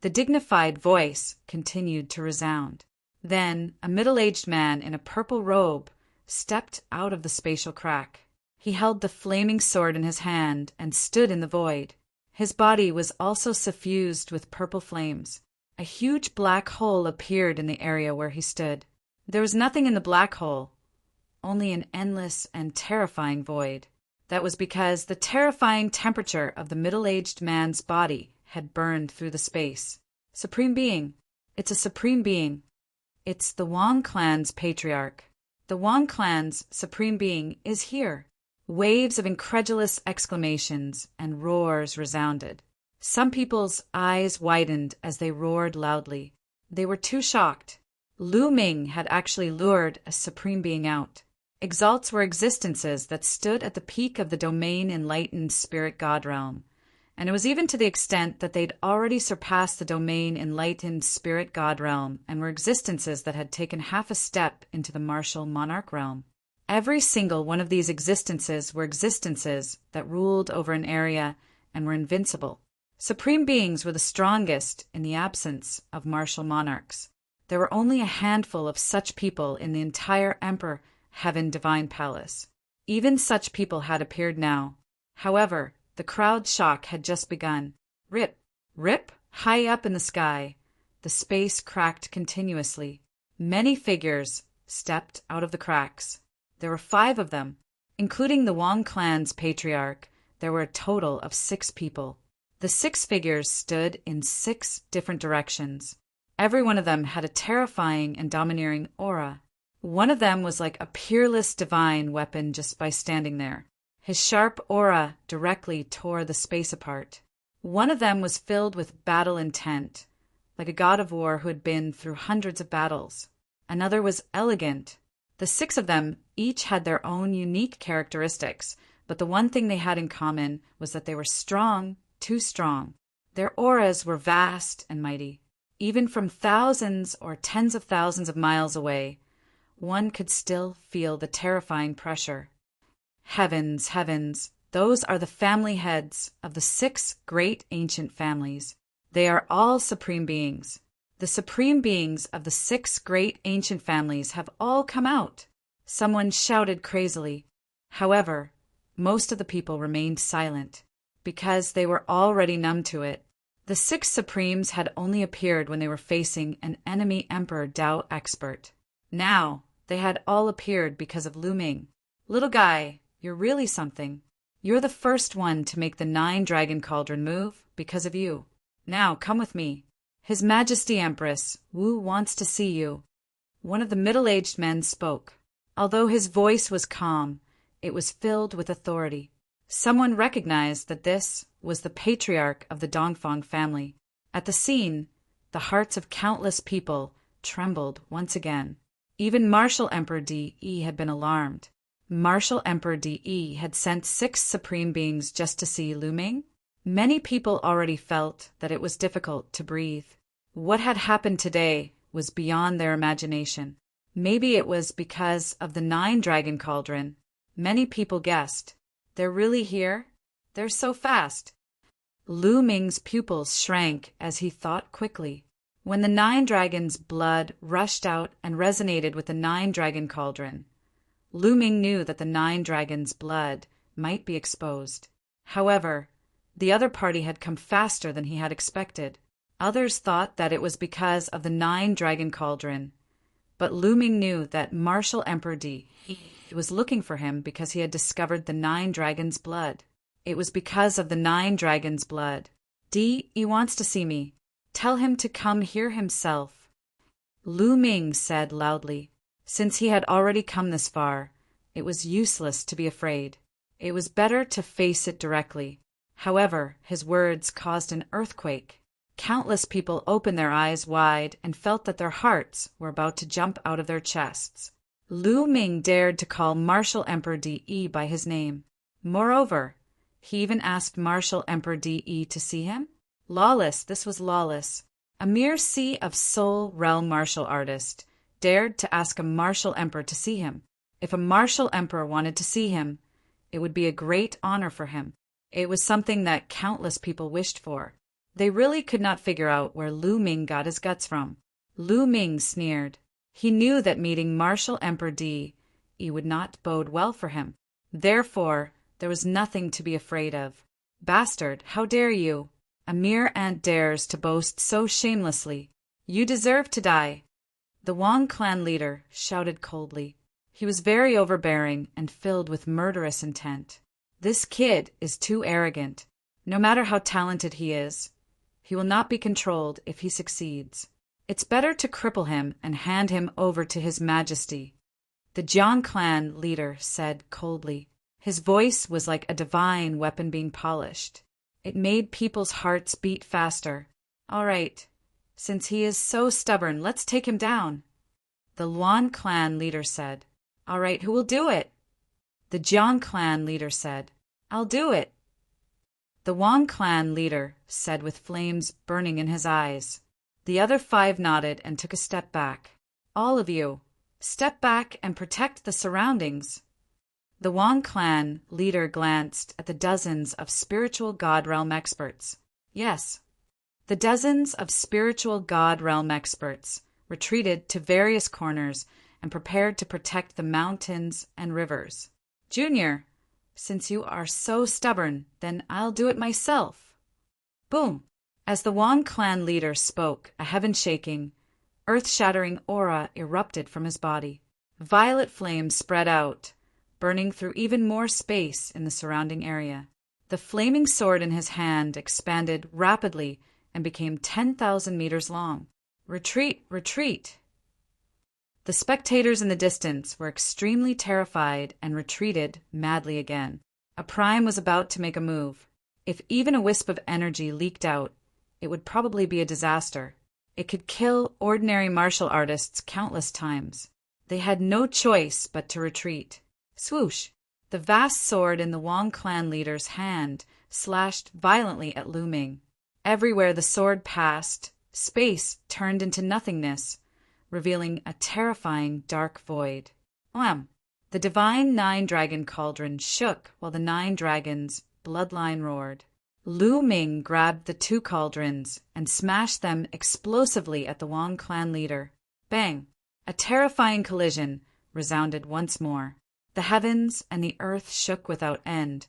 The dignified voice continued to resound. Then a middle-aged man in a purple robe stepped out of the spatial crack. He held the flaming sword in his hand and stood in the void. His body was also suffused with purple flames. A huge black hole appeared in the area where he stood. There was nothing in the black hole, only an endless and terrifying void. That was because the terrifying temperature of the middle-aged man's body had burned through the space. Supreme Being. It's a Supreme Being. It's the Wang clan's patriarch. The Wang clan's Supreme Being is here. Waves of incredulous exclamations and roars resounded. Some people's eyes widened as they roared loudly. They were too shocked. Lu Ming had actually lured a Supreme Being out. Exalts were existences that stood at the peak of the domain enlightened spirit god realm, and it was even to the extent that they'd already surpassed the domain enlightened spirit god realm and were existences that had taken half a step into the martial monarch realm. Every single one of these existences were existences that ruled over an area and were invincible. Supreme beings were the strongest in the absence of martial monarchs. There were only a handful of such people in the entire Emperor Heaven Divine Palace. Even such people had appeared now. However, the crowd shock had just begun. Rip, rip, high up in the sky. The space cracked continuously. Many figures stepped out of the cracks. There were 5 of them, including the Wang clan's patriarch, there were a total of 6 people. The 6 figures stood in 6 different directions. Every one of them had a terrifying and domineering aura. One of them was like a peerless divine weapon just by standing there. His sharp aura directly tore the space apart. One of them was filled with battle intent, like a god of war who had been through hundreds of battles. Another was elegant. The 6 of them each had their own unique characteristics, but the one thing they had in common was that they were strong, too strong. Their auras were vast and mighty. Even from thousands or tens of thousands of miles away, one could still feel the terrifying pressure. Heavens, heavens, those are the family heads of the 6 great ancient families. They are all supreme beings. The supreme beings of the 6 great ancient families have all come out. Someone shouted crazily. However, most of the people remained silent, because they were already numb to it. The 6 supremes had only appeared when they were facing an enemy Emperor Dao expert. Now, they had all appeared because of Lu Ming. Little guy, you're really something. You're the first one to make the 9-dragon cauldron move because of you. Now, come with me. His Majesty Empress Wu wants to see you. One of the middle-aged men spoke. Although his voice was calm, it was filled with authority. Someone recognized that this was the patriarch of the Dongfang family. At the scene, the hearts of countless people trembled once again. Even Martial Emperor Di had been alarmed. Martial Emperor Di had sent 6 supreme beings just to see Lu Ming. Many people already felt that it was difficult to breathe. What had happened today was beyond their imagination. Maybe it was because of the 9-dragon cauldron. Many people guessed. They're really here? They're so fast. Lu Ming's pupils shrank as he thought quickly. When the 9 dragons' blood rushed out and resonated with the 9-dragon cauldron, Lu Ming knew that the 9 dragons' blood might be exposed. However, the other party had come faster than he had expected. Others thought that it was because of the 9-dragon cauldron, but Lu Ming knew that Martial Emperor Di was looking for him because he had discovered the 9 dragons' blood. It was because of the 9 dragons' blood. Di wants to see me. Tell him to come here himself. Lu Ming said loudly. Since he had already come this far, it was useless to be afraid. It was better to face it directly. However, his words caused an earthquake. Countless people opened their eyes wide and felt that their hearts were about to jump out of their chests. Lu Ming dared to call Martial Emperor Di by his name. Moreover, he even asked Martial Emperor Di to see him. Lawless, this was lawless. A mere Sea of Soul realm martial artist dared to ask a martial emperor to see him. If a martial emperor wanted to see him, it would be a great honor for him. It was something that countless people wished for. They really could not figure out where Lu Ming got his guts from. Lu Ming sneered. He knew that meeting Martial Emperor Di would not bode well for him. Therefore, there was nothing to be afraid of. Bastard, how dare you? A mere ant dares to boast so shamelessly. You deserve to die. The Wang clan leader shouted coldly. He was very overbearing and filled with murderous intent. This kid is too arrogant. No matter how talented he is, he will not be controlled if he succeeds. It's better to cripple him and hand him over to His Majesty. The Jiang clan leader said coldly. His voice was like a divine weapon being polished. It made people's hearts beat faster. All right, since he is so stubborn, let's take him down. The Luan clan leader said. All right, who will do it? The Jiang clan leader said. I'll do it. The Wang clan leader said with flames burning in his eyes. The other 5 nodded and took a step back. All of you, step back and protect the surroundings. The Wang clan leader glanced at the dozens of spiritual God realm experts. Yes, the dozens of spiritual God realm experts retreated to various corners and prepared to protect the mountains and rivers. Junior, since you are so stubborn, then I'll do it myself. Boom! As the Wang clan leader spoke, a heaven-shaking, earth-shattering aura erupted from his body. Violet flames spread out, burning through even more space in the surrounding area. The flaming sword in his hand expanded rapidly and became 10,000 meters long. Retreat! Retreat! The spectators in the distance were extremely terrified and retreated madly again. A prime was about to make a move. If even a wisp of energy leaked out, it would probably be a disaster. It could kill ordinary martial artists countless times. They had no choice but to retreat. Swoosh! The vast sword in the Wong clan leader's hand slashed violently at Lu Ming. Everywhere the sword passed, space turned into nothingness, revealing a terrifying dark void. Wham! The divine nine-dragon cauldron shook while the 9 dragons' bloodline roared. Lu Ming grabbed the 2 cauldrons and smashed them explosively at the Wong clan leader. Bang! A terrifying collision resounded once more. The heavens and the earth shook without end,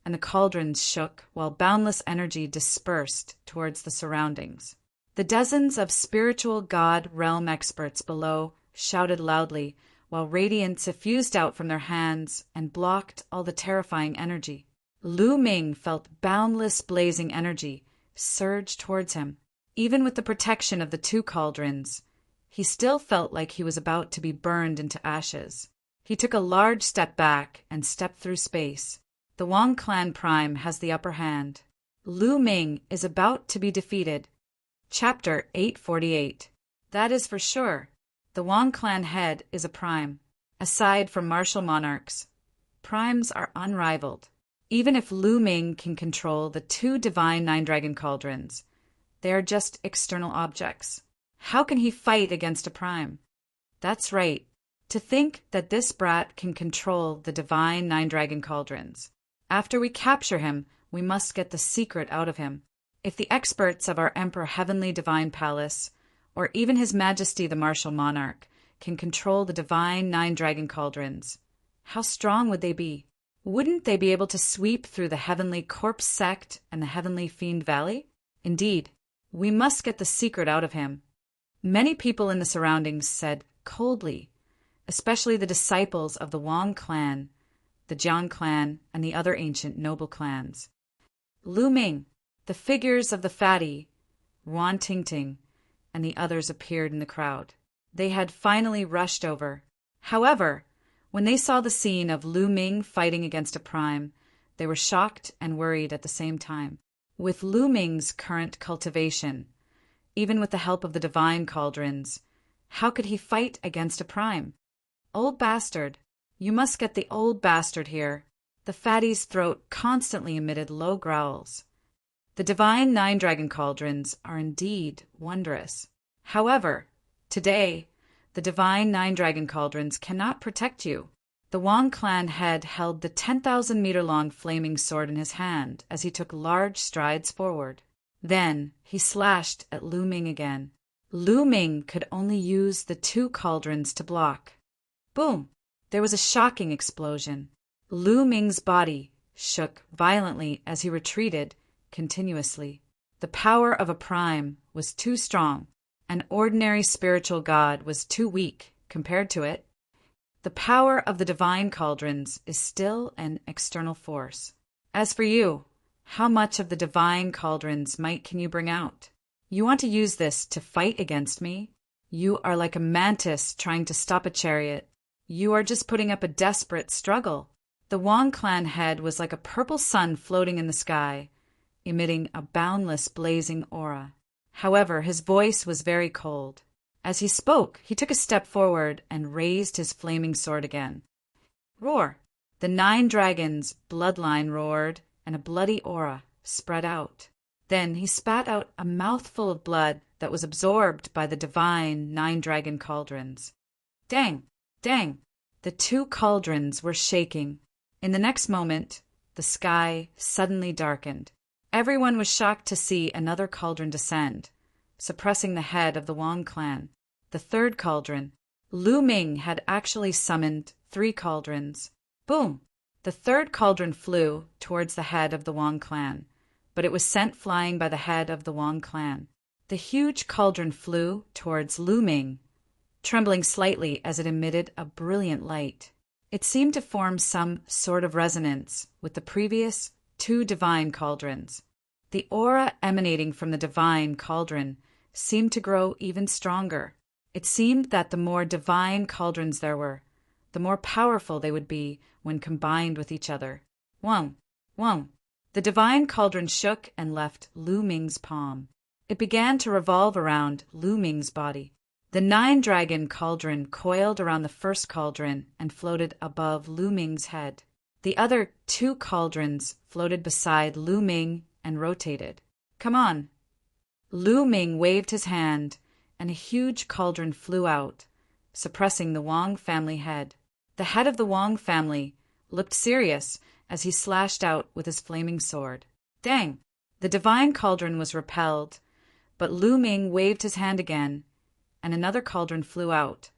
and the cauldrons shook while boundless energy dispersed towards the surroundings. The dozens of spiritual god realm experts below shouted loudly, while radiance effused out from their hands and blocked all the terrifying energy. Lu Ming felt boundless blazing energy surge towards him. Even with the protection of the 2 cauldrons, he still felt like he was about to be burned into ashes. He took a large step back and stepped through space. The Wong clan prime has the upper hand. Lu Ming is about to be defeated. Chapter 848. That is for sure. The Wong clan head is a prime. Aside from martial monarchs, primes are unrivaled. Even if Lu Ming can control the 2 divine 9-dragon cauldrons, they are just external objects. How can he fight against a prime? That's right. To think that this brat can control the divine 9-dragon cauldrons. After we capture him, we must get the secret out of him. If the experts of our Emperor Heavenly Divine Palace, or even His Majesty the Martial Monarch, can control the divine 9-dragon cauldrons, how strong would they be? Wouldn't they be able to sweep through the Heavenly Corpse Sect and the Heavenly Fiend Valley? Indeed, we must get the secret out of him. Many people in the surroundings said coldly, especially the disciples of the Wong clan, the Jiang clan, and the other ancient noble clans. Lu Ming, the figures of the fatty, Wan Tingting, and the others appeared in the crowd. They had finally rushed over. However, when they saw the scene of Lu Ming fighting against a prime, they were shocked and worried at the same time. With Lu Ming's current cultivation, even with the help of the divine cauldrons, how could he fight against a prime? Old bastard, you must get the old bastard here. The fatty's throat constantly emitted low growls. The divine 9-dragon cauldrons are indeed wondrous. However, today, the divine 9-dragon cauldrons cannot protect you. The Wong clan head held the 10,000-meter-long flaming sword in his hand as he took large strides forward. Then he slashed at Lu Ming again. Lu Ming could only use the 2 cauldrons to block. Boom! There was a shocking explosion. Lu Ming's body shook violently as he retreated continuously. The power of a prime was too strong. An ordinary spiritual god was too weak compared to it. The power of the divine cauldrons is still an external force. As for you, how much of the divine cauldrons' might can you bring out? You want to use this to fight against me? You are like a mantis trying to stop a chariot. You are just putting up a desperate struggle. The Wong clan head was like a purple sun floating in the sky, emitting a boundless blazing aura. However, his voice was very cold. As he spoke, he took a step forward and raised his flaming sword again. Roar! The 9 dragons' bloodline roared, and a bloody aura spread out. Then he spat out a mouthful of blood that was absorbed by the divine 9-dragon cauldrons. Dang! Dang! The 2 cauldrons were shaking. In the next moment, the sky suddenly darkened. Everyone was shocked to see another cauldron descend, suppressing the head of the Wong clan. The 3rd cauldron. Lu Ming had actually summoned 3 cauldrons. Boom! The 3rd cauldron flew towards the head of the Wong clan, but it was sent flying by the head of the Wong clan. The huge cauldron flew towards Lu Ming, trembling slightly as it emitted a brilliant light. It seemed to form some sort of resonance with the previous 2 divine cauldrons. The aura emanating from the divine cauldron seemed to grow even stronger. It seemed that the more divine cauldrons there were, the more powerful they would be when combined with each other. Wong, wong. The divine cauldron shook and left Lu Ming's palm. It began to revolve around Lu Ming's body. The 9-dragon cauldron coiled around the first cauldron and floated above Lu Ming's head. The other 2 cauldrons floated beside Lu Ming and rotated. Come on. Lu Ming waved his hand, and a huge cauldron flew out, suppressing the Wang family head. The head of the Wang family looked serious as he slashed out with his flaming sword. Dang! The divine cauldron was repelled, but Lu Ming waved his hand again, and another cauldron flew out,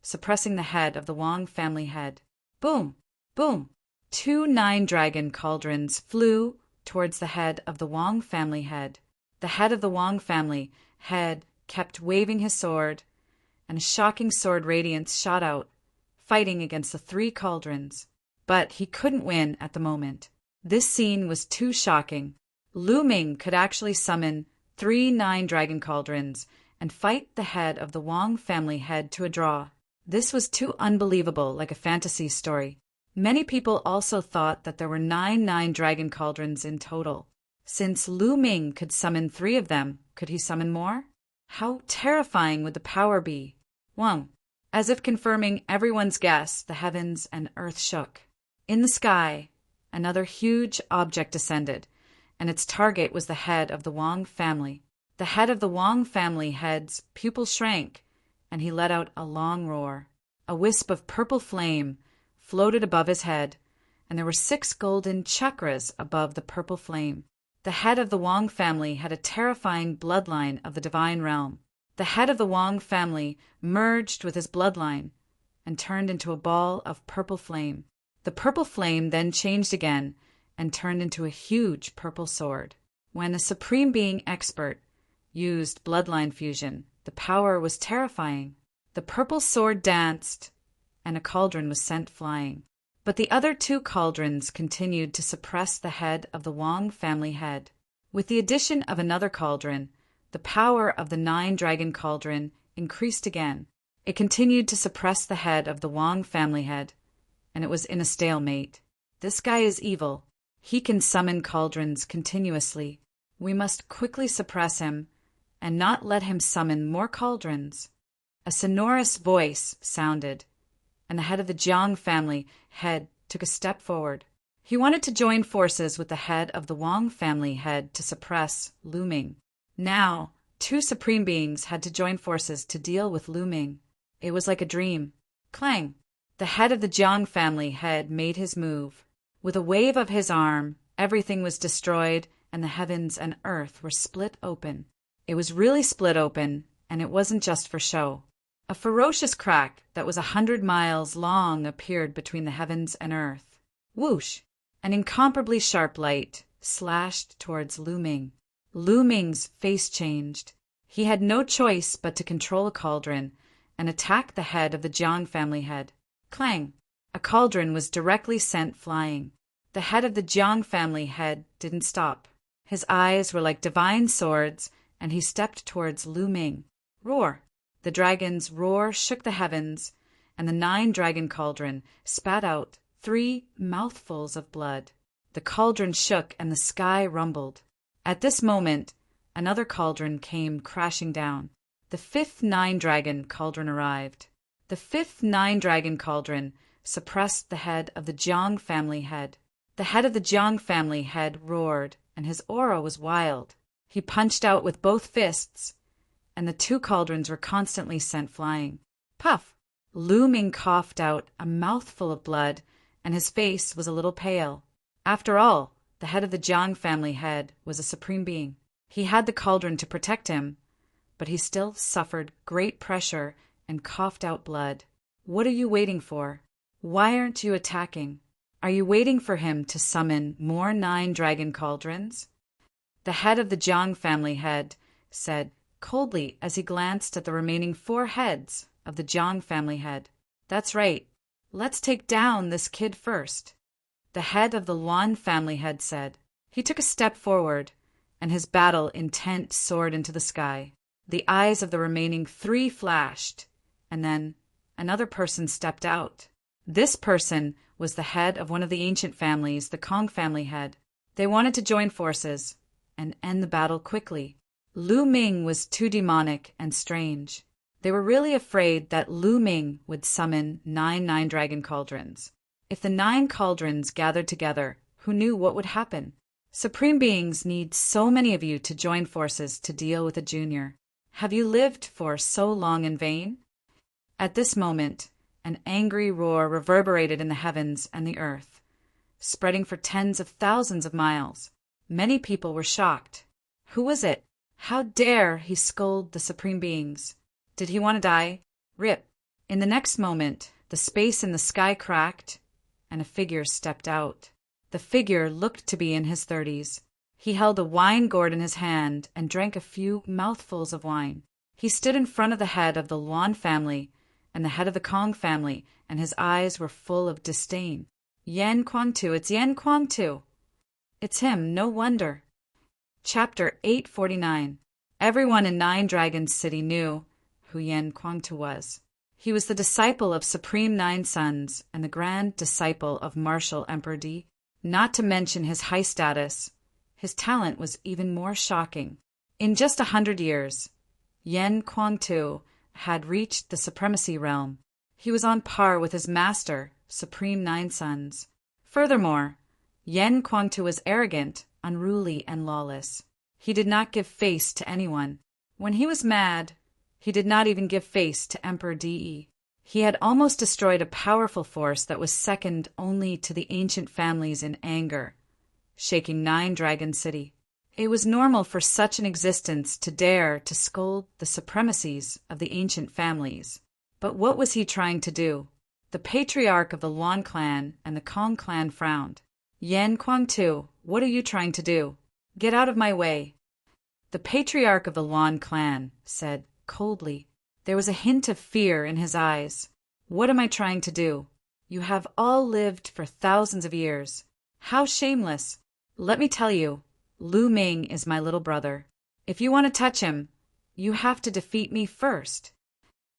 suppressing the head of the Wang family head. Boom! Boom! 2 9-dragon cauldrons flew towards the head of the Wang family head. The head of the Wang family head kept waving his sword, and a shocking sword radiance shot out, fighting against the 3 cauldrons. But he couldn't win at the moment. This scene was too shocking. Lu Ming could actually summon 3 9-dragon cauldrons and fight the head of the Wang family head to a draw. This was too unbelievable, like a fantasy story. Many people also thought that there were 9 9-dragon cauldrons in total. Since Lu Ming could summon 3 of them, could he summon more? How terrifying would the power be? Wang. As if confirming everyone's guess, the heavens and earth shook. In the sky, another huge object descended, and its target was the head of the Wang family. The head of the Wang family head's pupils shrank, and he let out a long roar. A wisp of purple flame floated above his head, and there were 6 golden chakras above the purple flame. The head of the Wang family had a terrifying bloodline of the divine realm. The head of the Wang family merged with his bloodline and turned into a ball of purple flame. The purple flame then changed again and turned into a huge purple sword. When a supreme being expert used bloodline fusion, the power was terrifying. The purple sword danced, and a cauldron was sent flying. But the other 2 cauldrons continued to suppress the head of the Wang family head. With the addition of another cauldron, the power of the 9-dragon cauldron increased again. It continued to suppress the head of the Wang family head, and it was in a stalemate. This guy is evil. He can summon cauldrons continuously. We must quickly suppress him and not let him summon more cauldrons. A sonorous voice sounded, and the head of the Jiang family head took a step forward. He wanted to join forces with the head of the Wang family head to suppress Lu Ming. Now, 2 supreme beings had to join forces to deal with Lu Ming. It was like a dream. Clang! The head of the Jiang family head made his move. With a wave of his arm, everything was destroyed, and the heavens and earth were split open. It was really split open, and it wasn't just for show. A ferocious crack that was 100 miles long appeared between the heavens and earth. Whoosh! An incomparably sharp light slashed towards Lu Ming. Lu Ming's face changed. He had no choice but to control a cauldron and attack the head of the Jiang family head. Clang! A cauldron was directly sent flying. The head of the Jiang family head didn't stop. His eyes were like divine swords, and he stepped towards Lu Ming. Roar! The dragon's roar shook the heavens, and the 9-dragon cauldron spat out 3 mouthfuls of blood. The cauldron shook and the sky rumbled. At this moment, another cauldron came crashing down. The 5th 9-dragon cauldron arrived. The 5th 9-dragon cauldron suppressed the head of the Jiang family head. The head of the Jiang family head roared, and his aura was wild. He punched out with both fists, and the 2 cauldrons were constantly sent flying. Puff! Lu Ming coughed out a mouthful of blood, and his face was a little pale. After all, the head of the Jiang family head was a supreme being. He had the cauldron to protect him, but he still suffered great pressure and coughed out blood. What are you waiting for? Why aren't you attacking? Are you waiting for him to summon more 9-dragon cauldrons? The head of the Jiang family head said coldly as he glanced at the remaining 4 heads of the Jiang family head. That's right. Let's take down this kid first. The head of the Luan family head said. He took a step forward, and his battle intent soared into the sky. The eyes of the remaining three flashed, and then another person stepped out. This person was the head of one of the ancient families, the Kong family head. They wanted to join forces and end the battle quickly. Lu Ming was too demonic and strange. They were really afraid that Lu Ming would summon 9 dragon cauldrons. If the 9 cauldrons gathered together, who knew what would happen? Supreme beings need so many of you to join forces to deal with a junior. Have you lived for so long in vain? At this moment, an angry roar reverberated in the heavens and the earth, spreading for tens of thousands of miles. Many people were shocked. Who was it? How dare he scold the supreme beings? Did he want to die? Rip. In the next moment, the space in the sky cracked, and a figure stepped out. The figure looked to be in his 30s. He held a wine gourd in his hand and drank a few mouthfuls of wine. He stood in front of the head of the Luan family and the head of the Kong family, and his eyes were full of disdain. Yan Kuangtu, it's Yan Kuangtu. It's him, no wonder. Chapter 849. Everyone in 9 Dragons City knew who Yan Kuangtu was. He was the disciple of Supreme 9 Sons and the grand disciple of Martial Emperor Di. Not to mention his high status, his talent was even more shocking. In just 100 years, Yan Kuangtu had reached the supremacy realm. He was on par with his master, Supreme 9 Sons. Furthermore, Yan Kuangtu was arrogant, unruly, and lawless. He did not give face to anyone. When he was mad, he did not even give face to Emperor Di. He had almost destroyed a powerful force that was second only to the ancient families in anger, shaking 9 Dragon City. It was normal for such an existence to dare to scold the supremacies of the ancient families. But what was he trying to do? The patriarch of the Luan clan and the Kong clan frowned. Yan Kuangtu, what are you trying to do? Get out of my way. The patriarch of the Luan clan said coldly. There was a hint of fear in his eyes. What am I trying to do? You have all lived for thousands of years. How shameless! Let me tell you, Lu Ming is my little brother. If you want to touch him, you have to defeat me first.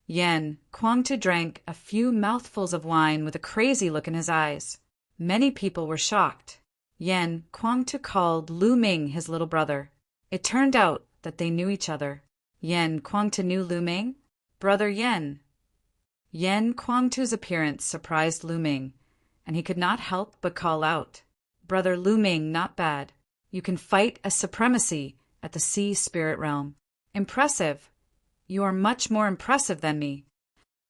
Yan Kuangtu drank a few mouthfuls of wine with a crazy look in his eyes. Many people were shocked. Yan Kuangtu called Lu Ming his little brother. It turned out that they knew each other. Yan Kuangtu knew Lu Ming? Brother Yan. Yan Kuangtu's appearance surprised Lu Ming, and he could not help but call out, Brother Lu Ming, not bad. You can fight a supremacy at the sea spirit realm. Impressive. You are much more impressive than me.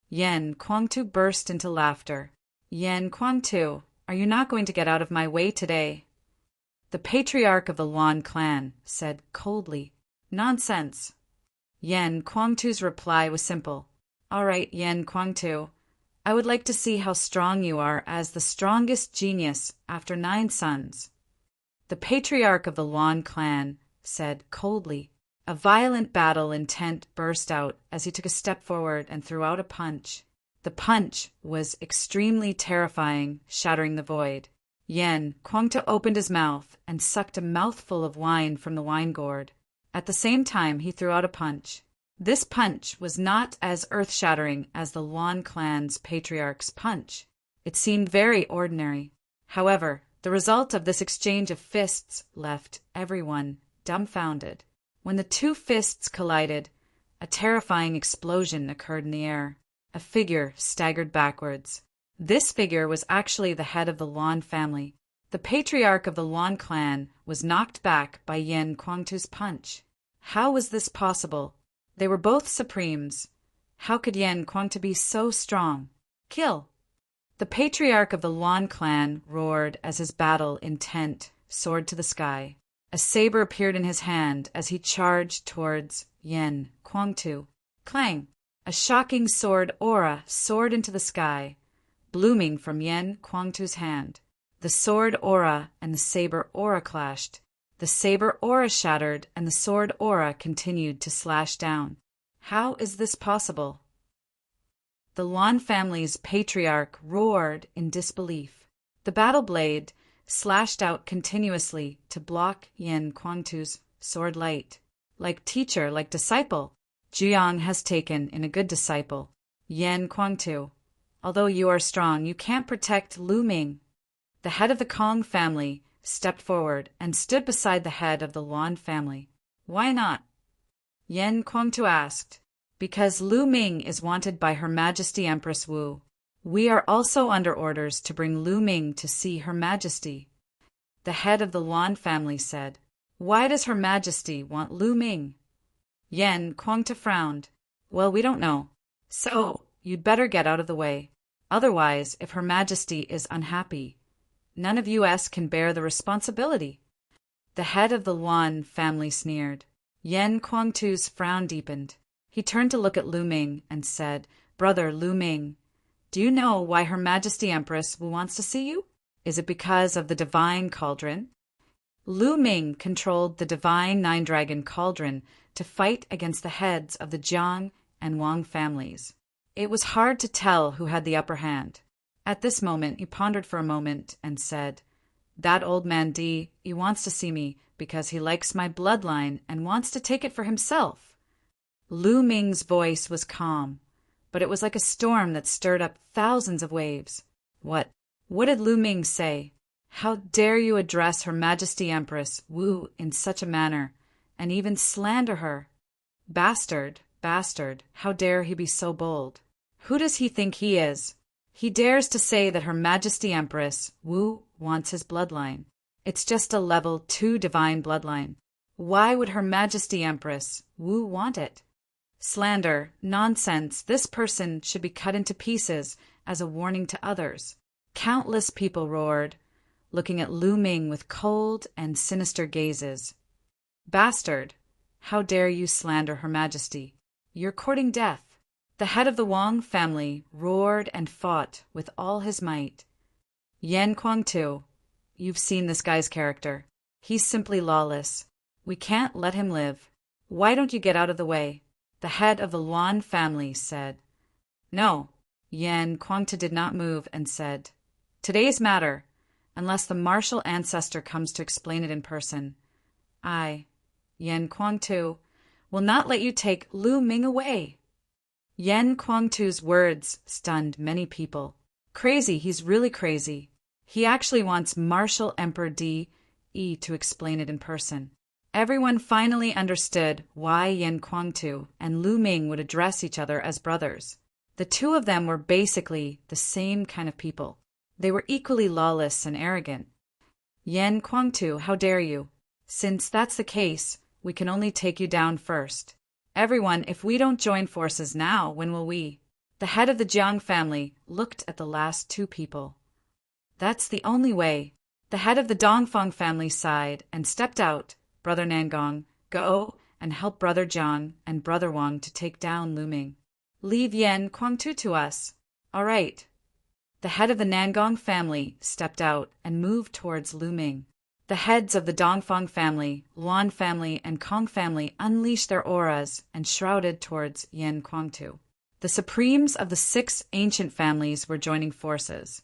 Yan Kuangtu burst into laughter. Yan Kuangtu, are you not going to get out of my way today? The patriarch of the Luan clan said coldly, Nonsense. Yan Kuangtu's reply was simple. All right, Yan Kuangtu. I would like to see how strong you are as the strongest genius after 9 sons. The patriarch of the Luan clan said coldly. A violent battle intent burst out as he took a step forward and threw out a punch. The punch was extremely terrifying, shattering the void. Yan Kuangtu opened his mouth and sucked a mouthful of wine from the wine gourd. At the same time, he threw out a punch. This punch was not as earth-shattering as the Luan clan's patriarch's punch. It seemed very ordinary. However, the result of this exchange of fists left everyone dumbfounded. When the 2 fists collided, a terrifying explosion occurred in the air. A figure staggered backwards. This figure was actually the head of the Luan family. The patriarch of the Luan clan was knocked back by Yan Kuangtu's punch. How was this possible? They were both supremes. How could Yan Kuangtu be so strong? Kill! The patriarch of the Luan clan roared as his battle intent soared to the sky. A saber appeared in his hand as he charged towards Yan Kuangtu. Clang! A shocking sword aura soared into the sky, blooming from Yan Kuangtu's hand. The sword aura and the saber aura clashed. The saber aura shattered and the sword aura continued to slash down. How is this possible? The Luan family's patriarch roared in disbelief. The battle blade slashed out continuously to block Yen Kuangtu's sword light. Like teacher, like disciple, Jiang has taken in a good disciple, Yen Kuangtu. Although you are strong, you can't protect Lu Ming. The head of the Kong family stepped forward and stood beside the head of the Luan family. Why not? Yen Kuangtu asked. Because Lu Ming is wanted by Her Majesty Empress Wu. We are also under orders to bring Lu Ming to see Her Majesty. The head of the Luan family said. Why does Her Majesty want Lu Ming? Yen Kuangtu frowned. Well, we don't know. So, you'd better get out of the way. Otherwise, if Her Majesty is unhappy, none of us can bear the responsibility. The head of the Luan family sneered. Yen Kuangtu's frown deepened. He turned to look at Lu Ming and said, Brother Lu Ming, do you know why Her Majesty Empress wants to see you? Is it because of the divine cauldron? Lu Ming controlled the divine nine-dragon cauldron to fight against the heads of the Jiang and Wang families. It was hard to tell who had the upper hand. At this moment, he pondered for a moment and said, That old man Di, he wants to see me because he likes my bloodline and wants to take it for himself. Lu Ming's voice was calm, but it was like a storm that stirred up thousands of waves. What did Lu Ming say? How dare you address Her Majesty Empress Wu in such a manner, and even slander her? Bastard, how dare he be so bold? Who does he think he is? He dares to say that Her Majesty Empress Wu wants his bloodline. It's just a level 2 divine bloodline. Why would Her Majesty Empress Wu want it? Slander, nonsense, this person should be cut into pieces as a warning to others. Countless people roared, looking at Lu Ming with cold and sinister gazes. Bastard, how dare you slander Her Majesty? You're courting death. The head of the Wang family roared and fought with all his might. Yen Kuangtu, you've seen this guy's character. He's simply lawless. We can't let him live. Why don't you get out of the way? The head of the Luan family said. No. Yen Kuangtu did not move and said, Today's matter, unless the martial ancestor comes to explain it in person. I, Yen Kuangtu, will not let you take Lu Ming away. Yen Kuangtu's words stunned many people. Crazy, he's really crazy. He actually wants Martial Emperor Di to explain it in person. Everyone finally understood why Yen Kuangtu and Lu Ming would address each other as brothers. The two of them were basically the same kind of people. They were equally lawless and arrogant. Yen Kuangtu, how dare you? Since that's the case, we can only take you down first. Everyone, if we don't join forces now, when will we? The head of the Jiang family looked at the last two people. That's the only way. The head of the Dongfang family sighed and stepped out. Brother Nangong, go and help Brother Jiang and Brother Wang to take down Lu Ming. Leave Yen Kuangtu to us. All right. The head of the Nangong family stepped out and moved towards Lu Ming. The heads of the Dongfang family, Luan family, and Kong family unleashed their auras and shrouded towards Yen Kuangtu. The supremes of the 6 ancient families were joining forces.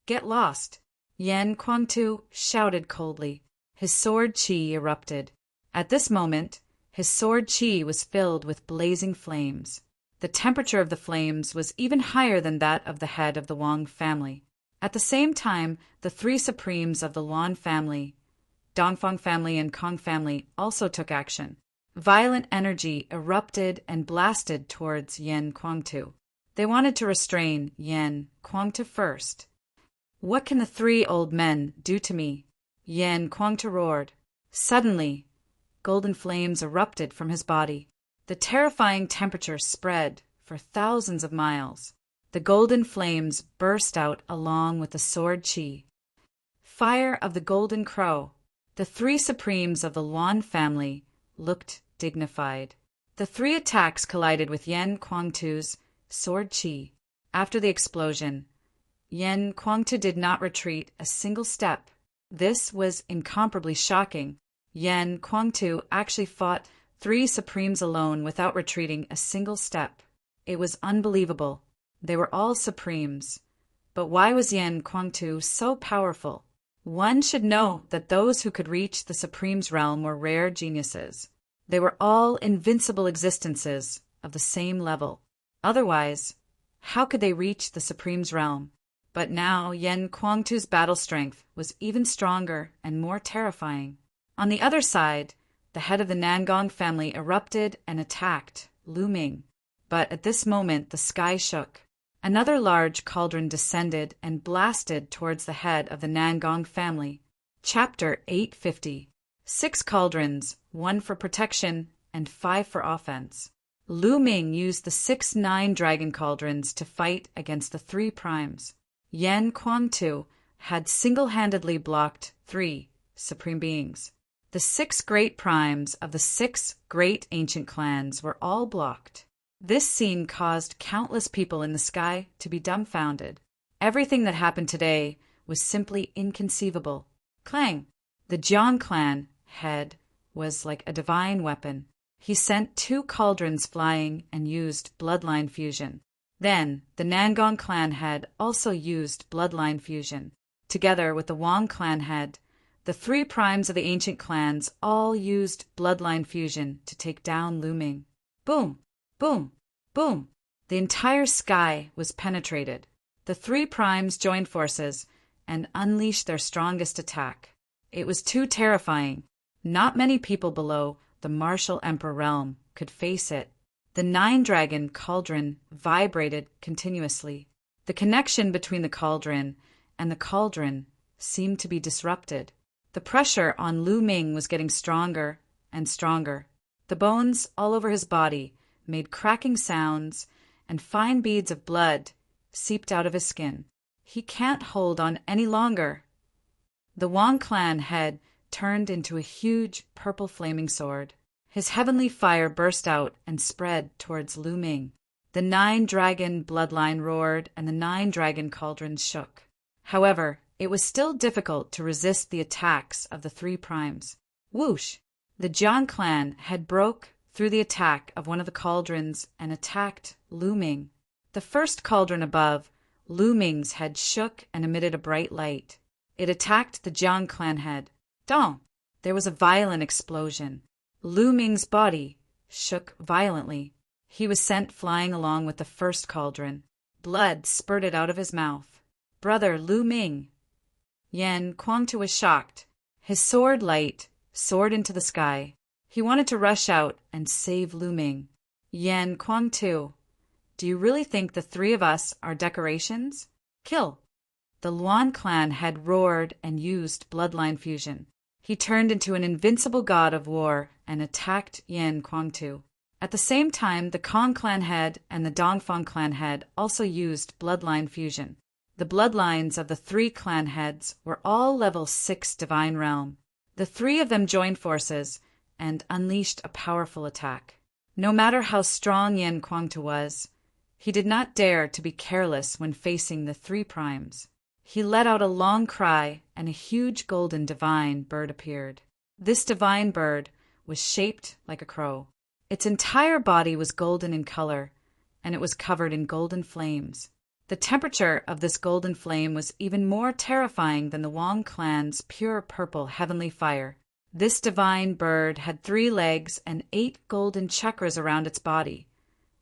Get lost! Yen Kuangtu shouted coldly. His sword qi erupted. At this moment, his sword qi was filled with blazing flames. The temperature of the flames was even higher than that of the head of the Wang family. At the same time, the 3 supremes of the Luan family, Dongfang family, and Kong family also took action. Violent energy erupted and blasted towards Yen Kuangtu. They wanted to restrain Yen Kuangtu first. What can the 3 old men do to me? Yen Kuangtu roared. Suddenly, golden flames erupted from his body. The terrifying temperature spread for thousands of miles. The golden flames burst out along with the sword qi. Fire of the Golden Crow. The 3 supremes of the Luan family looked dignified. The 3 attacks collided with Yen Kuangtu's sword qi. After the explosion, Yen Kuangtu did not retreat a single step. This was incomparably shocking. Yen Kuangtu actually fought 3 supremes alone without retreating a single step. It was unbelievable. They were all supremes. But why was Yen Kuangtu so powerful? One should know that those who could reach the Supreme's realm were rare geniuses. They were all invincible existences of the same level. Otherwise, how could they reach the Supreme's realm? But now Yen Kuangtu's battle strength was even stronger and more terrifying. On the other side, the head of the Nangong family erupted and attacked Lu Ming. But at this moment the sky shook. Another large cauldron descended and blasted towards the head of the Nangong family. Chapter 850. 6 cauldrons, 1 for protection and 5 for offense. Lu Ming used the 6 9-dragon cauldrons to fight against the 3 primes. Yen Kuangtu had single-handedly blocked 3 supreme beings. The 6 great primes of the 6 great ancient clans were all blocked. This scene caused countless people in the sky to be dumbfounded. Everything that happened today was simply inconceivable. Clang! The Jiang clan head was like a divine weapon. He sent 2 cauldrons flying and used bloodline fusion. Then, the Nangong clan head also used bloodline fusion. Together with the Wang clan head, the 3 primes of the ancient clans all used bloodline fusion to take down Lu Ming. Boom! Boom! Boom! The entire sky was penetrated. The 3 primes joined forces and unleashed their strongest attack. It was too terrifying. Not many people below the martial emperor realm could face it. The 9-dragon cauldron vibrated continuously. The connection between the cauldron and the cauldron seemed to be disrupted. The pressure on Lu Ming was getting stronger and stronger. The bones all over his body made cracking sounds, and fine beads of blood seeped out of his skin. He can't hold on any longer. The Wang clan head turned into a huge purple flaming sword. His heavenly fire burst out and spread towards Lu Ming. The 9-dragon bloodline roared and the 9-dragon cauldrons shook. However, it was still difficult to resist the attacks of the 3 primes. Whoosh! The Jiang clan head broke through the attack of one of the cauldrons and attacked Lu Ming. The first cauldron above, Lu Ming's head shook and emitted a bright light. It attacked the Jiang clan head. Dong! There was a violent explosion. Lu Ming's body shook violently. He was sent flying along with the first cauldron. Blood spurted out of his mouth. Brother Lu Ming! Yen Kuangtu was shocked. His sword light soared into the sky. He wanted to rush out and save Lu Ming. Yen Kuangtu, do you really think the 3 of us are decorations? Kill! The Luan clan had roared and used bloodline fusion. He turned into an invincible god of war and attacked Yen Kuangtu. At the same time, the Kong clan head and the Dongfang clan head also used bloodline fusion. The bloodlines of the 3 clan heads were all level 6 divine realm. The 3 of them joined forces and unleashed a powerful attack. No matter how strong Yen Kuangtu was, he did not dare to be careless when facing the 3 primes. He let out a long cry, and a huge golden divine bird appeared. This divine bird was shaped like a crow. Its entire body was golden in color, and it was covered in golden flames. The temperature of this golden flame was even more terrifying than the Wang clan's pure purple heavenly fire. This divine bird had 3 legs and 8 golden chakras around its body,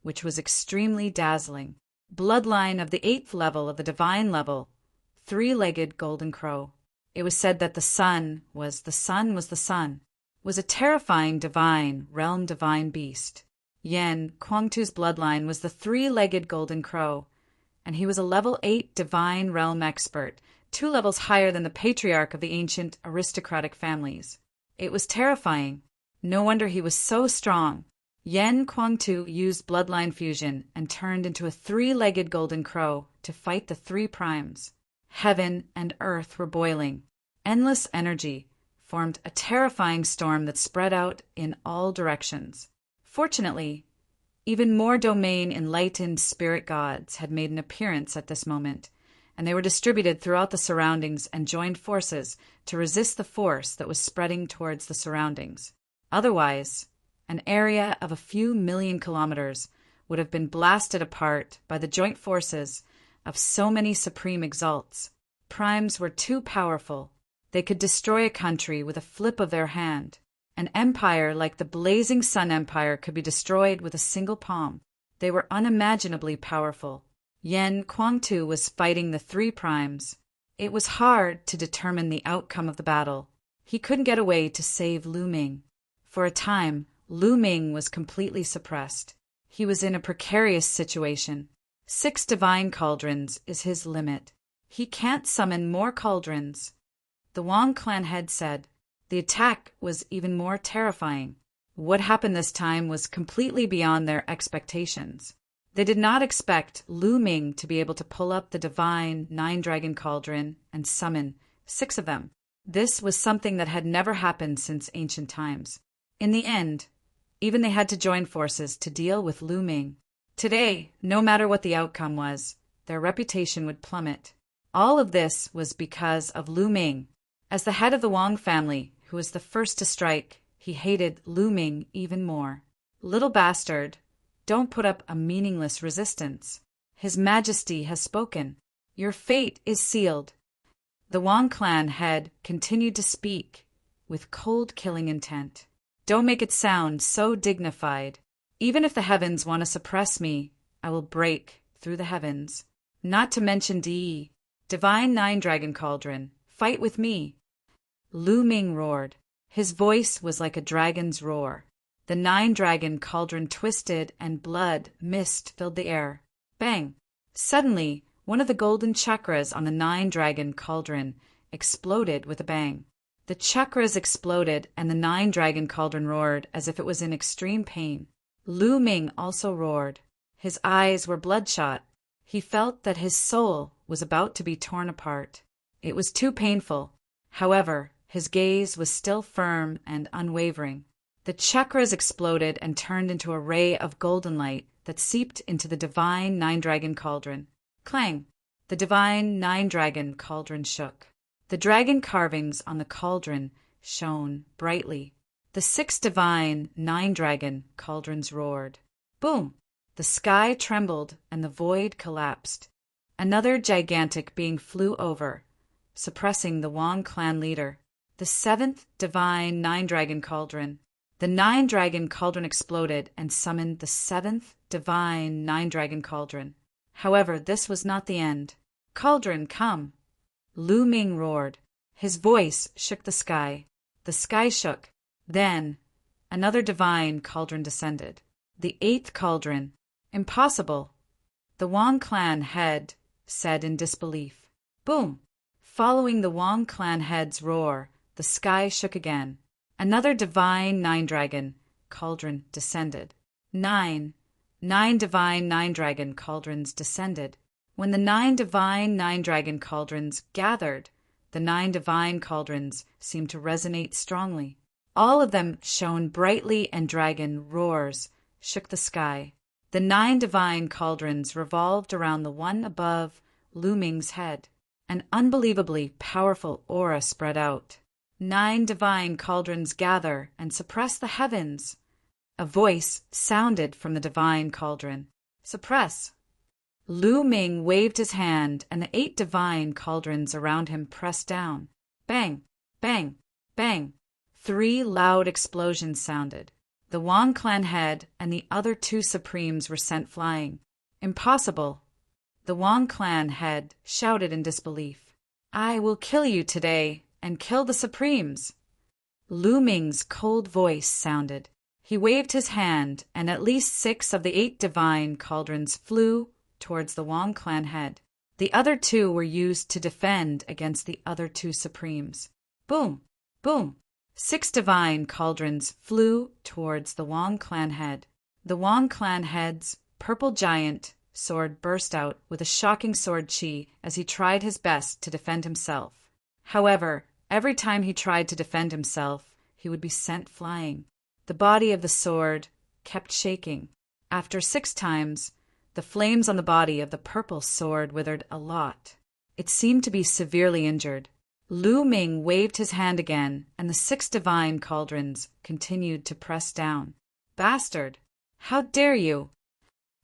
which was extremely dazzling. Bloodline of the 8th level of the divine level, 3-legged golden crow. It was said that the sun was the sun, was a terrifying divine, realm divine beast. Yen Kuangtu's bloodline was the 3-legged golden crow, and he was a level 8 divine realm expert, 2 levels higher than the patriarch of the ancient aristocratic families. It was terrifying. No wonder he was so strong. Yen Kuangtu used bloodline fusion and turned into a 3-legged golden crow to fight the 3 primes. Heaven and earth were boiling. Endless energy formed a terrifying storm that spread out in all directions. Fortunately, even more domain enlightened spirit gods had made an appearance at this moment, and they were distributed throughout the surroundings and joined forces to resist the force that was spreading towards the surroundings. Otherwise, an area of a few million kilometers would have been blasted apart by the joint forces of so many supreme exalts. Primes were too powerful. They could destroy a country with a flip of their hand. An empire like the Blazing Sun Empire could be destroyed with a single palm. They were unimaginably powerful. Yen Kuangtu was fighting the three primes. It was hard to determine the outcome of the battle. He couldn't get away to save Lu Ming. For a time, Lu Ming was completely suppressed. He was in a precarious situation. 6 divine cauldrons is his limit. He can't summon more cauldrons. The Wang clan head said. The attack was even more terrifying. What happened this time was completely beyond their expectations. They did not expect Lu Ming to be able to pull up the divine 9-dragon cauldron and summon 6 of them. This was something that had never happened since ancient times. In the end, even they had to join forces to deal with Lu Ming. Today, no matter what the outcome was, their reputation would plummet. All of this was because of Lu Ming. As the head of the Wang family, who was the first to strike, he hated Lu Ming even more. Little bastard, don't put up a meaningless resistance. His Majesty has spoken. Your fate is sealed. The Wang clan head continued to speak with cold killing intent. Don't make it sound so dignified. Even if the heavens want to suppress me, I will break through the heavens. Not to mention Divine 9-dragon cauldron, fight with me. Lu Ming roared. His voice was like a dragon's roar. The 9-dragon cauldron twisted and blood mist filled the air. Bang! Suddenly, one of the golden chakras on the 9-dragon cauldron exploded with a bang. The chakras exploded and the 9-dragon cauldron roared as if it was in extreme pain. Lu Ming also roared. His eyes were bloodshot. He felt that his soul was about to be torn apart. It was too painful. However, his gaze was still firm and unwavering. The chakras exploded and turned into a ray of golden light that seeped into the divine 9-dragon cauldron. Clang! The divine 9-dragon cauldron shook. The dragon carvings on the cauldron shone brightly. The 6 divine 9-dragon cauldrons roared. Boom! The sky trembled and the void collapsed. Another gigantic being flew over, suppressing the Wang clan leader. The 7th divine 9-dragon cauldron. The 9-dragon cauldron exploded and summoned the 7th divine 9-dragon cauldron. However, this was not the end. Cauldron, come! Lu Ming roared. His voice shook the sky. The sky shook. Then, another divine cauldron descended. The 8th cauldron. Impossible! The Wang clan head said in disbelief. Boom! Following the Wang clan head's roar, the sky shook again. Another divine 9-dragon cauldron descended. 9 divine 9-dragon cauldrons descended. When the 9 divine 9-dragon cauldrons gathered, the 9 divine cauldrons seemed to resonate strongly. All of them shone brightly and dragon roars shook the sky. The 9 divine cauldrons revolved around the one above Lu Ming's head. An unbelievably powerful aura spread out. 9 divine cauldrons gather and suppress the heavens. A voice sounded from the divine cauldron. Suppress! Lu Ming waved his hand and the 8 divine cauldrons around him pressed down. Bang! Bang! Bang! 3 loud explosions sounded. The Wang clan head and the other 2 supremes were sent flying. Impossible! The Wang clan head shouted in disbelief. I will kill you today and kill the supremes. Lu Ming's cold voice sounded. He waved his hand and at least 6 of the 8 divine cauldrons flew towards the Wang clan head. The other 2 were used to defend against the other 2 supremes. Boom! Boom! 6 divine cauldrons flew towards the Wang clan head. The Wang clan head's purple giant sword burst out with a shocking sword chi as he tried his best to defend himself. However, every time he tried to defend himself, he would be sent flying. The body of the sword kept shaking. After 6 times, the flames on the body of the purple sword withered a lot. It seemed to be severely injured. Lu Ming waved his hand again, and the 6 divine cauldrons continued to press down. Bastard! How dare you!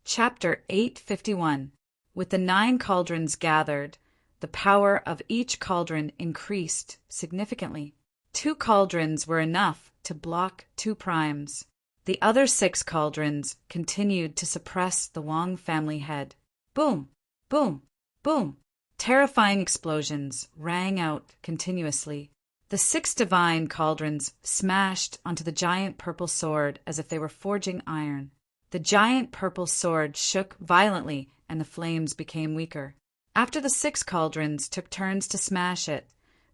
Chapter 851. With the 9 cauldrons gathered, the power of each cauldron increased significantly. 2 cauldrons were enough to block 2 primes. The other 6 cauldrons continued to suppress the Wang family head. Boom! Boom! Boom! Terrifying explosions rang out continuously. The 6 divine cauldrons smashed onto the giant purple sword as if they were forging iron. The giant purple sword shook violently and the flames became weaker. After the 6 cauldrons took turns to smash it,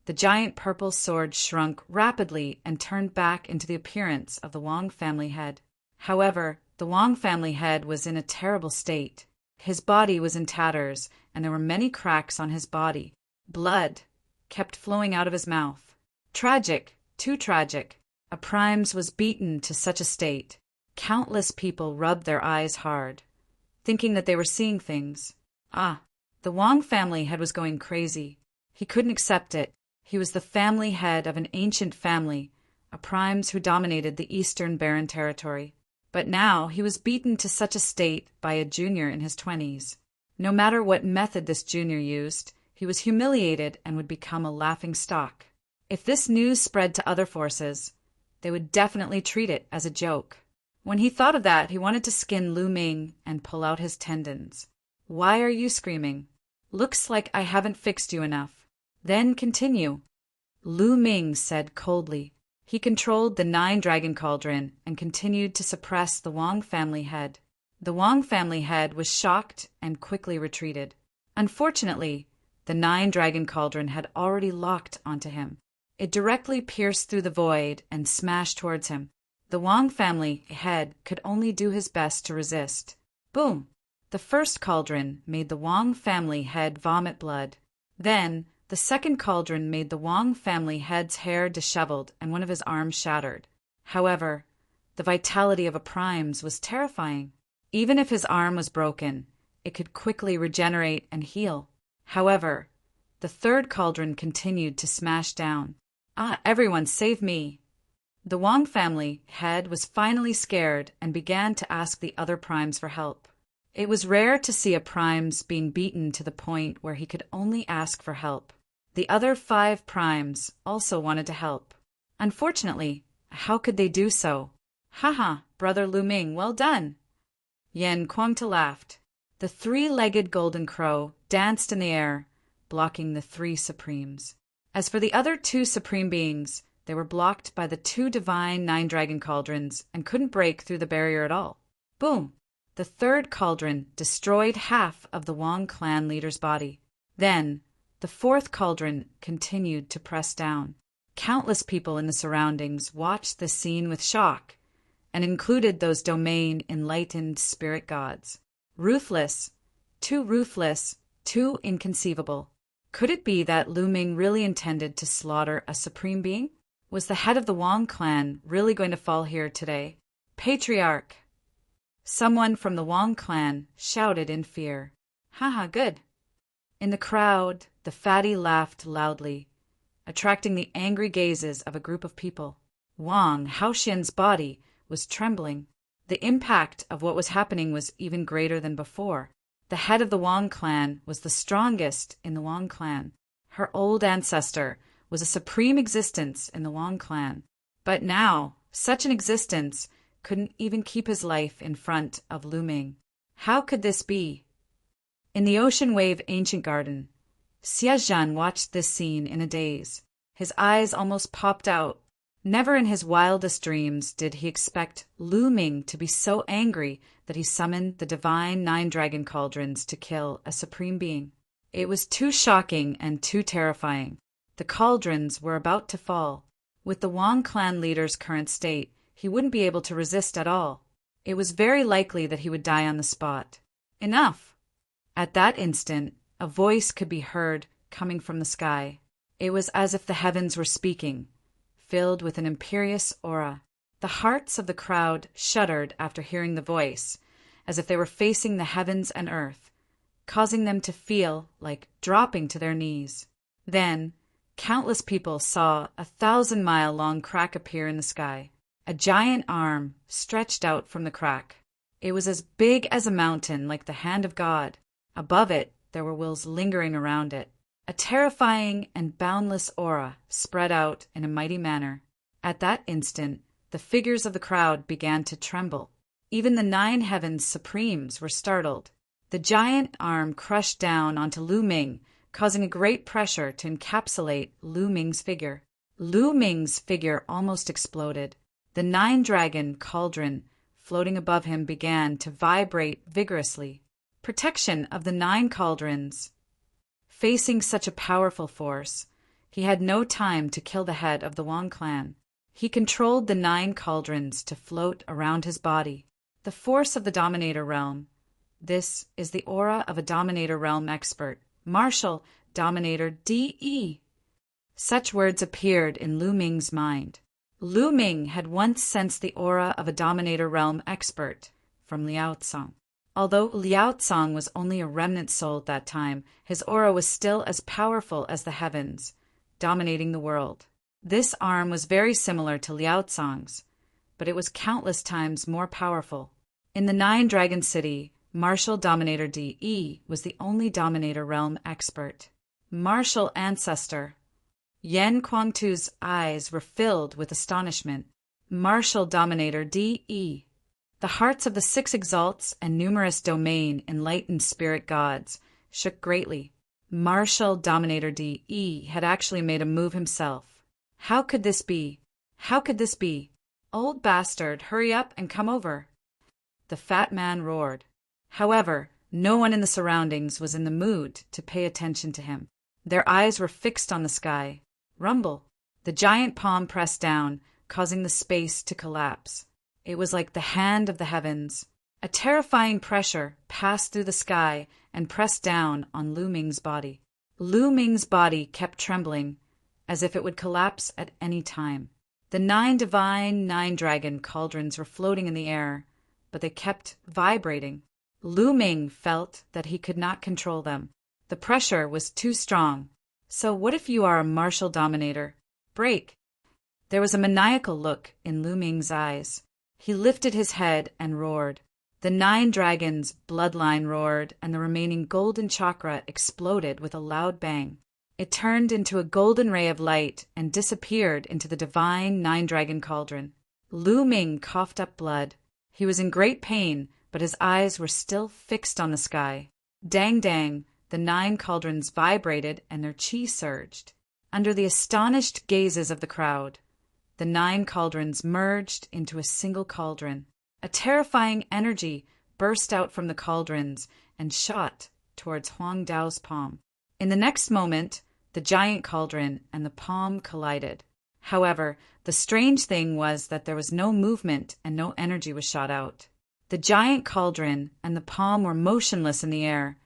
the giant purple sword shrunk rapidly and turned back into the appearance of the Wang family head. However, the Wang family head was in a terrible state. His body was in tatters, and there were many cracks on his body. Blood kept flowing out of his mouth. Tragic, too tragic. A primes was beaten to such a state. Countless people rubbed their eyes hard, thinking that they were seeing things. The Wang family head was going crazy. He couldn't accept it. He was the family head of an ancient family, a primes who dominated the Eastern Barren Territory. But now he was beaten to such a state by a junior in his 20s. No matter what method this junior used, he was humiliated and would become a laughing stock. If this news spread to other forces, they would definitely treat it as a joke. When he thought of that, he wanted to skin Lu Ming and pull out his tendons. Why are you screaming? Looks like I haven't fixed you enough. Then continue. Lu Ming said coldly. He controlled the 9 dragon cauldron and continued to suppress the Wang family head. The Wang family head was shocked and quickly retreated. Unfortunately, the 9 dragon cauldron had already locked onto him. It directly pierced through the void and smashed towards him. The Wang family head could only do his best to resist. Boom! The first cauldron made the Wang family head vomit blood. Then, the second cauldron made the Wang family head's hair disheveled and one of his arms shattered. However, the vitality of a primes was terrifying. Even if his arm was broken, it could quickly regenerate and heal. However, the third cauldron continued to smash down. Everyone, save me! The Wang family head was finally scared and began to ask the other primes for help. It was rare to see a primes being beaten to the point where he could only ask for help. The other 5 primes also wanted to help. Unfortunately, how could they do so? Haha, Brother Lu Ming, well done! Yan Kuangta laughed. The 3-legged golden crow danced in the air, blocking the 3 supremes. As for the other 2 supreme beings, they were blocked by the 2 divine 9 dragon cauldrons and couldn't break through the barrier at all. Boom! The 3rd cauldron destroyed half of the Wang clan leader's body. Then, the 4th cauldron continued to press down. Countless people in the surroundings watched this scene with shock, and included those domain enlightened spirit gods. Ruthless, too inconceivable. Could it be that Lu Ming really intended to slaughter a supreme being? Was the head of the Wang clan really going to fall here today? Patriarch! Someone from the Wang clan shouted in fear. Haha, good. In the crowd, the fatty laughed loudly, attracting the angry gazes of a group of people. Wang Haoxian's body was trembling. The impact of what was happening was even greater than before. The head of the Wang clan was the strongest in the Wang clan. Her old ancestor was a supreme existence in the Wang clan. But now, such an existence couldn't even keep his life in front of Lu Ming. How could this be? In the Ocean Wave Ancient Garden, Xiazhan watched this scene in a daze. His eyes almost popped out. Never in his wildest dreams did he expect Lu Ming to be so angry that he summoned the divine 9 dragon cauldrons to kill a supreme being. It was too shocking and too terrifying. The cauldrons were about to fall. With the Wang clan leader's current state, he wouldn't be able to resist at all. It was very likely that he would die on the spot. Enough! At that instant, a voice could be heard coming from the sky. It was as if the heavens were speaking, filled with an imperious aura. The hearts of the crowd shuddered after hearing the voice, as if they were facing the heavens and earth, causing them to feel like dropping to their knees. Then, countless people saw a 1,000-mile-long crack appear in the sky. A giant arm stretched out from the crack. It was as big as a mountain, like the hand of God. Above it, there were wills lingering around it. A terrifying and boundless aura spread out in a mighty manner. At that instant, the figures of the crowd began to tremble. Even the 9 heavens supremes were startled. The giant arm crushed down onto Lu Ming, causing a great pressure to encapsulate Lu Ming's figure. Lu Ming's figure almost exploded. The 9-dragon cauldron floating above him began to vibrate vigorously. Protection of the 9 cauldrons. Facing such a powerful force, he had no time to kill the head of the Wang clan. He controlled the 9 cauldrons to float around his body. The force of the Dominator Realm. This is the aura of a Dominator Realm expert. Martial Dominator DE. Such words appeared in Lu Ming's mind. Lu Ming had once sensed the aura of a Dominator Realm expert from Liao Tsang. Although Liao Tsang was only a remnant soul at that time, his aura was still as powerful as the heavens, dominating the world. This arm was very similar to Liao Tsang's, but it was countless times more powerful. In the 9-dragon city, Martial Dominator DE was the only Dominator Realm expert. Martial Ancestor. Yan Kuangtu's eyes were filled with astonishment. Martial Dominator DE. The hearts of the 6 exalts and numerous domain enlightened spirit gods shook greatly. Martial Dominator DE had actually made a move himself. How could this be? How could this be? Old bastard, hurry up and come over. The fat man roared. However, no one in the surroundings was in the mood to pay attention to him. Their eyes were fixed on the sky. Rumble. The giant palm pressed down, causing the space to collapse. It was like the hand of the heavens. A terrifying pressure passed through the sky and pressed down on Lu Ming's body. Lu Ming's body kept trembling, as if it would collapse at any time. The 9 divine 9-dragon cauldrons were floating in the air, but they kept vibrating. Lu Ming felt that he could not control them. The pressure was too strong. So what if you are a martial dominator? Break. There was a maniacal look in Lu Ming's eyes. He lifted his head and roared. The 9 dragons' bloodline roared, and the remaining golden chakra exploded with a loud bang. It turned into a golden ray of light and disappeared into the divine 9-dragon cauldron. Lu Ming coughed up blood. He was in great pain, but his eyes were still fixed on the sky. Dang dang, the 9 cauldrons vibrated and their chi surged. Under the astonished gazes of the crowd, the 9 cauldrons merged into a single cauldron. A terrifying energy burst out from the cauldrons and shot towards Huang Dao's palm. In the next moment, the giant cauldron and the palm collided. However, the strange thing was that there was no movement and no energy was shot out. The giant cauldron and the palm were motionless in the air,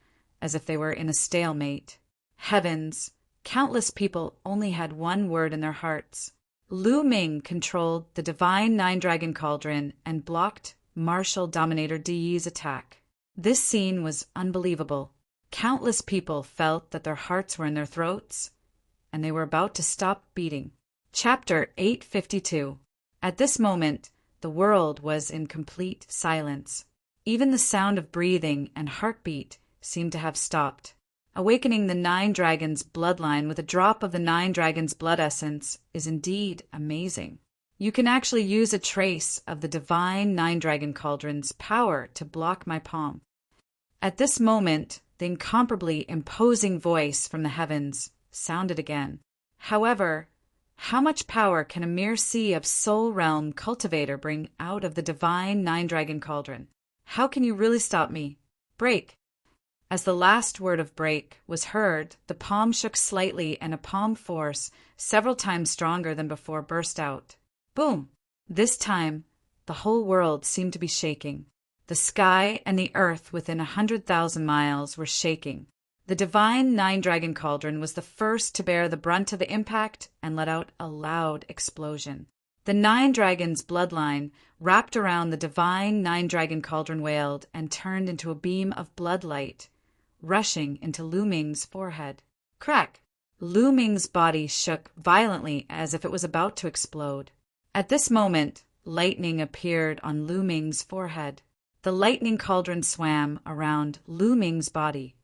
as if they were in a stalemate. Heavens, countless people only had one word in their hearts. Lu Ming controlled the divine 9-dragon cauldron and blocked Martial Dominator DE's attack. This scene was unbelievable. Countless people felt that their hearts were in their throats, and they were about to stop beating. Chapter 852. At this moment, the world was in complete silence. Even the sound of breathing and heartbeat seemed to have stopped. Awakening the 9 dragons' bloodline with a drop of the 9 dragons' blood essence is indeed amazing. You can actually use a trace of the divine 9-dragon cauldron's power to block my palm. At this moment, the incomparably imposing voice from the heavens sounded again. However, how much power can a mere sea of soul realm cultivator bring out of the divine 9-dragon cauldron? How can you really stop me? Break. As the last word of break was heard, the palm shook slightly and a palm force several times stronger than before burst out. Boom! This time, the whole world seemed to be shaking. The sky and the earth within 100,000 miles were shaking. The divine 9-dragon cauldron was the first to bear the brunt of the impact and let out a loud explosion. The 9 dragons' bloodline wrapped around the divine 9-dragon cauldron wailed and turned into a beam of bloodlight, rushing into Lu Ming's forehead. Crack! Lu Ming's body shook violently as if it was about to explode. At this moment, lightning appeared on Lu Ming's forehead. The lightning cauldron swam around Lu Ming's body,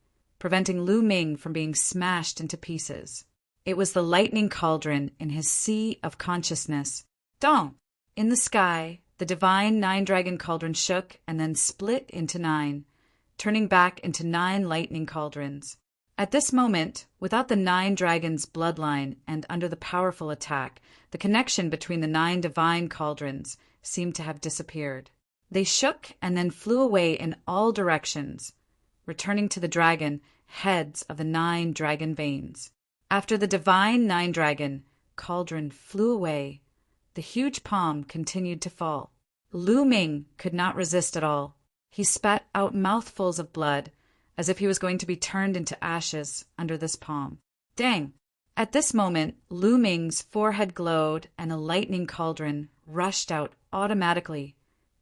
preventing Lu Ming from being smashed into pieces. It was the lightning cauldron in his sea of consciousness. Dong! In the sky, the divine nine-dragon cauldron shook and then split into 9, turning back into 9 lightning cauldrons. At this moment, without the 9 dragons' bloodline and under the powerful attack, the connection between the 9 divine cauldrons seemed to have disappeared. They shook and then flew away in all directions, returning to the dragon heads of the 9 dragon veins. After the divine 9 dragon cauldron flew away, the huge palm continued to fall. Lu Ming could not resist at all. He spat out mouthfuls of blood, as if he was going to be turned into ashes under this palm. Dang! At this moment, Lu Ming's forehead glowed and a lightning cauldron rushed out automatically,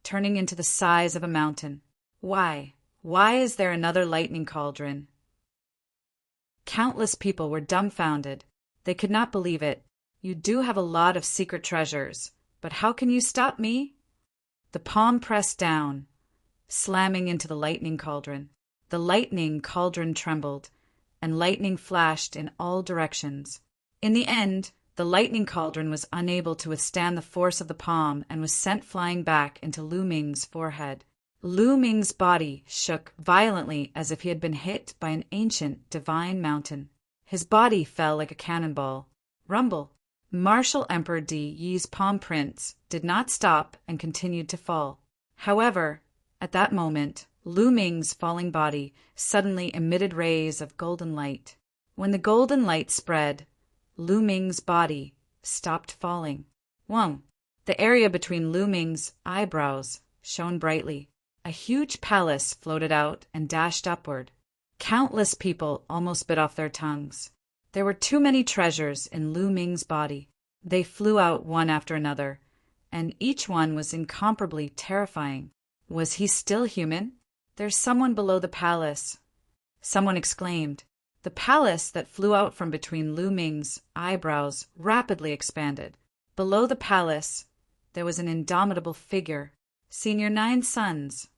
turning into the size of a mountain. Why? Why is there another lightning cauldron? Countless people were dumbfounded. They could not believe it. You do have a lot of secret treasures, but how can you stop me? The palm pressed down, slamming into the lightning cauldron. The lightning cauldron trembled, and lightning flashed in all directions. In the end, the lightning cauldron was unable to withstand the force of the palm and was sent flying back into Lu Ming's forehead. Lu Ming's body shook violently as if he had been hit by an ancient divine mountain. His body fell like a cannonball. Rumble! Martial Emperor Di Yi's palm prints did not stop and continued to fall. However, at that moment, Lu Ming's falling body suddenly emitted rays of golden light. When the golden light spread, Lu Ming's body stopped falling. Whoa! The area between Lu Ming's eyebrows shone brightly. A huge palace floated out and dashed upward. Countless people almost bit off their tongues. There were too many treasures in Lu Ming's body. They flew out one after another, and each one was incomparably terrifying. Was he still human? There's someone below the palace. Someone exclaimed. The palace that flew out from between Lu Ming's eyebrows rapidly expanded. Below the palace, there was an indomitable figure. Senior 9 sons.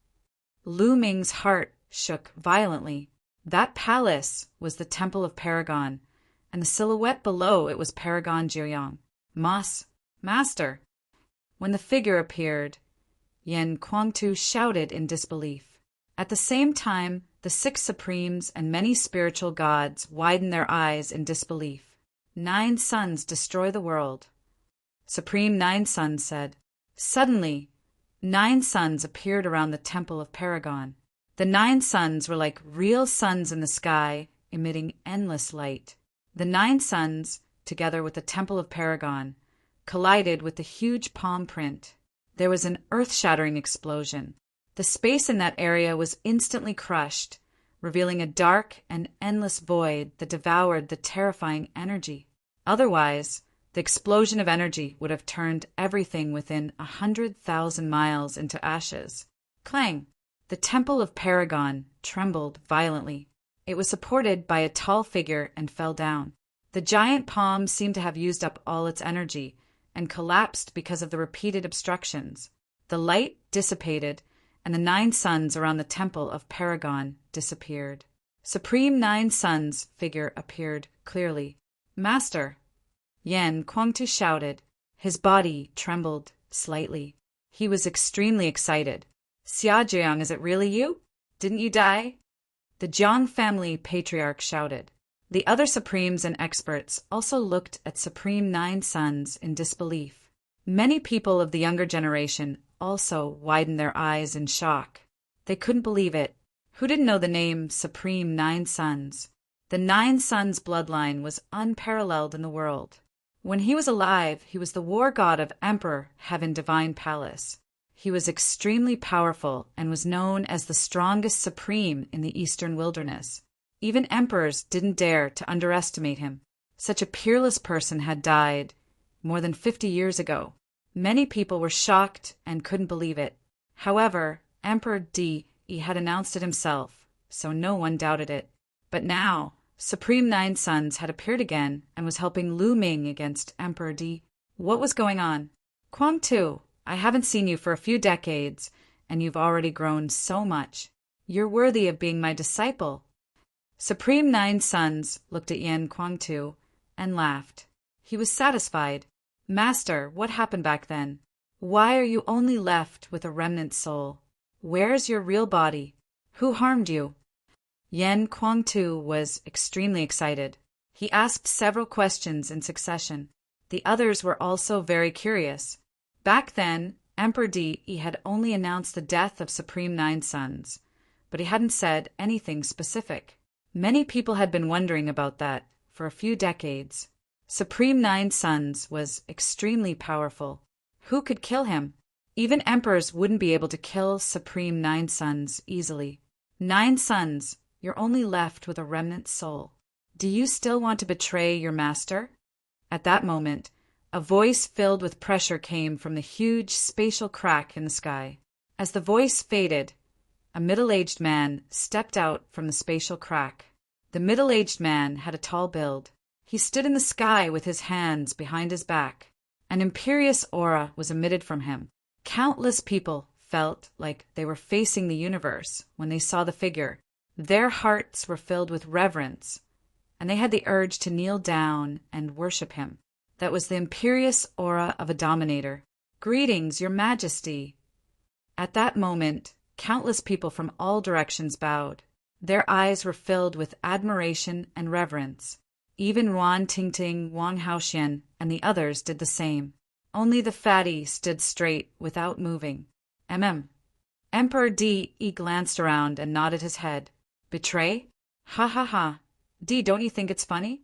Lu Ming's heart shook violently. That palace was the Temple of Paragon, and the silhouette below it was Paragon Jiuyang. Master! When the figure appeared, Yen Kuangtu shouted in disbelief. At the same time, the 6 supremes and many spiritual gods widened their eyes in disbelief. 9 sons destroy the world. Supreme 9 sons said. Suddenly, 9 suns appeared around the Temple of Paragon. The 9 suns were like real suns in the sky, emitting endless light. The 9 suns, together with the Temple of Paragon, collided with the huge palm print. There was an earth-shattering explosion. The space in that area was instantly crushed, revealing a dark and endless void that devoured the terrifying energy. Otherwise, the explosion of energy would have turned everything within 100,000 miles into ashes. Clang! The Temple of Paragon trembled violently. It was supported by a tall figure and fell down. The giant palm seemed to have used up all its energy and collapsed because of the repeated obstructions. The light dissipated, and the 9 suns around the Temple of Paragon disappeared. Supreme 9 Sons figure appeared clearly. Master! Yen Kuangtu shouted. His body trembled slightly. He was extremely excited. Xia Jiang, is it really you? Didn't you die? The Jiang family patriarch shouted. The other supremes and experts also looked at Supreme 9 Sons in disbelief. Many people of the younger generation also widened their eyes in shock. They couldn't believe it. Who didn't know the name Supreme 9 Sons? The 9 Sons bloodline was unparalleled in the world. When he was alive, he was the war god of Emperor Heaven Divine Palace. He was extremely powerful and was known as the strongest supreme in the eastern wilderness. Even emperors didn't dare to underestimate him. Such a peerless person had died more than 50 years ago. Many people were shocked and couldn't believe it. However, Emperor Di had announced it himself, so no one doubted it. But now, Supreme 9 Sons had appeared again and was helping Lu Ming against Emperor Di. What was going on? Kuangtu, I haven't seen you for a few decades, and you've already grown so much. You're worthy of being my disciple. Supreme Nine Sons looked at Yan Kuang-tu and laughed. He was satisfied. Master, what happened back then? Why are you only left with a remnant soul? Where's your real body? Who harmed you? Yan Kuang-tu was extremely excited. He asked several questions in succession. The others were also very curious. Back then, Emperor Di had only announced the death of Supreme Nine Sons, but he hadn't said anything specific. Many people had been wondering about that for a few decades. Supreme Nine Sons was extremely powerful. Who could kill him? Even emperors wouldn't be able to kill Supreme Nine Sons easily. 9 sons, you're only left with a remnant soul. Do you still want to betray your master? At that moment, a voice filled with pressure came from the huge spatial crack in the sky. As the voice faded, a middle-aged man stepped out from the spatial crack. The middle-aged man had a tall build. He stood in the sky with his hands behind his back. An imperious aura was emitted from him. Countless people felt like they were facing the universe when they saw the figure. Their hearts were filled with reverence, and they had the urge to kneel down and worship him. That was the imperious aura of a dominator. Greetings, your majesty. At that moment, countless people from all directions bowed. Their eyes were filled with admiration and reverence. Even Ruan Tingting, Wang Haoxian, and the others did the same. Only the fatty stood straight without moving. Emperor Di glanced around and nodded his head. Betray? Ha ha ha. Di, don't you think it's funny?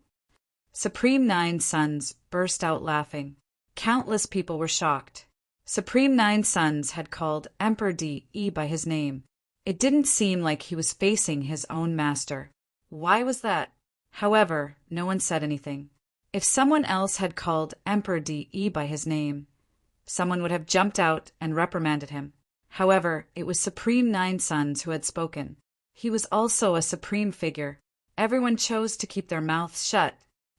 Supreme Nine Sons burst out laughing. Countless people were shocked. Supreme Nine Sons had called Emperor Di by his name. It didn't seem like he was facing his own master. Why was that? However, no one said anything. If someone else had called Emperor Di by his name, someone would have jumped out and reprimanded him. However, it was Supreme Nine Sons who had spoken. He was also a supreme figure. Everyone chose to keep their mouths shut.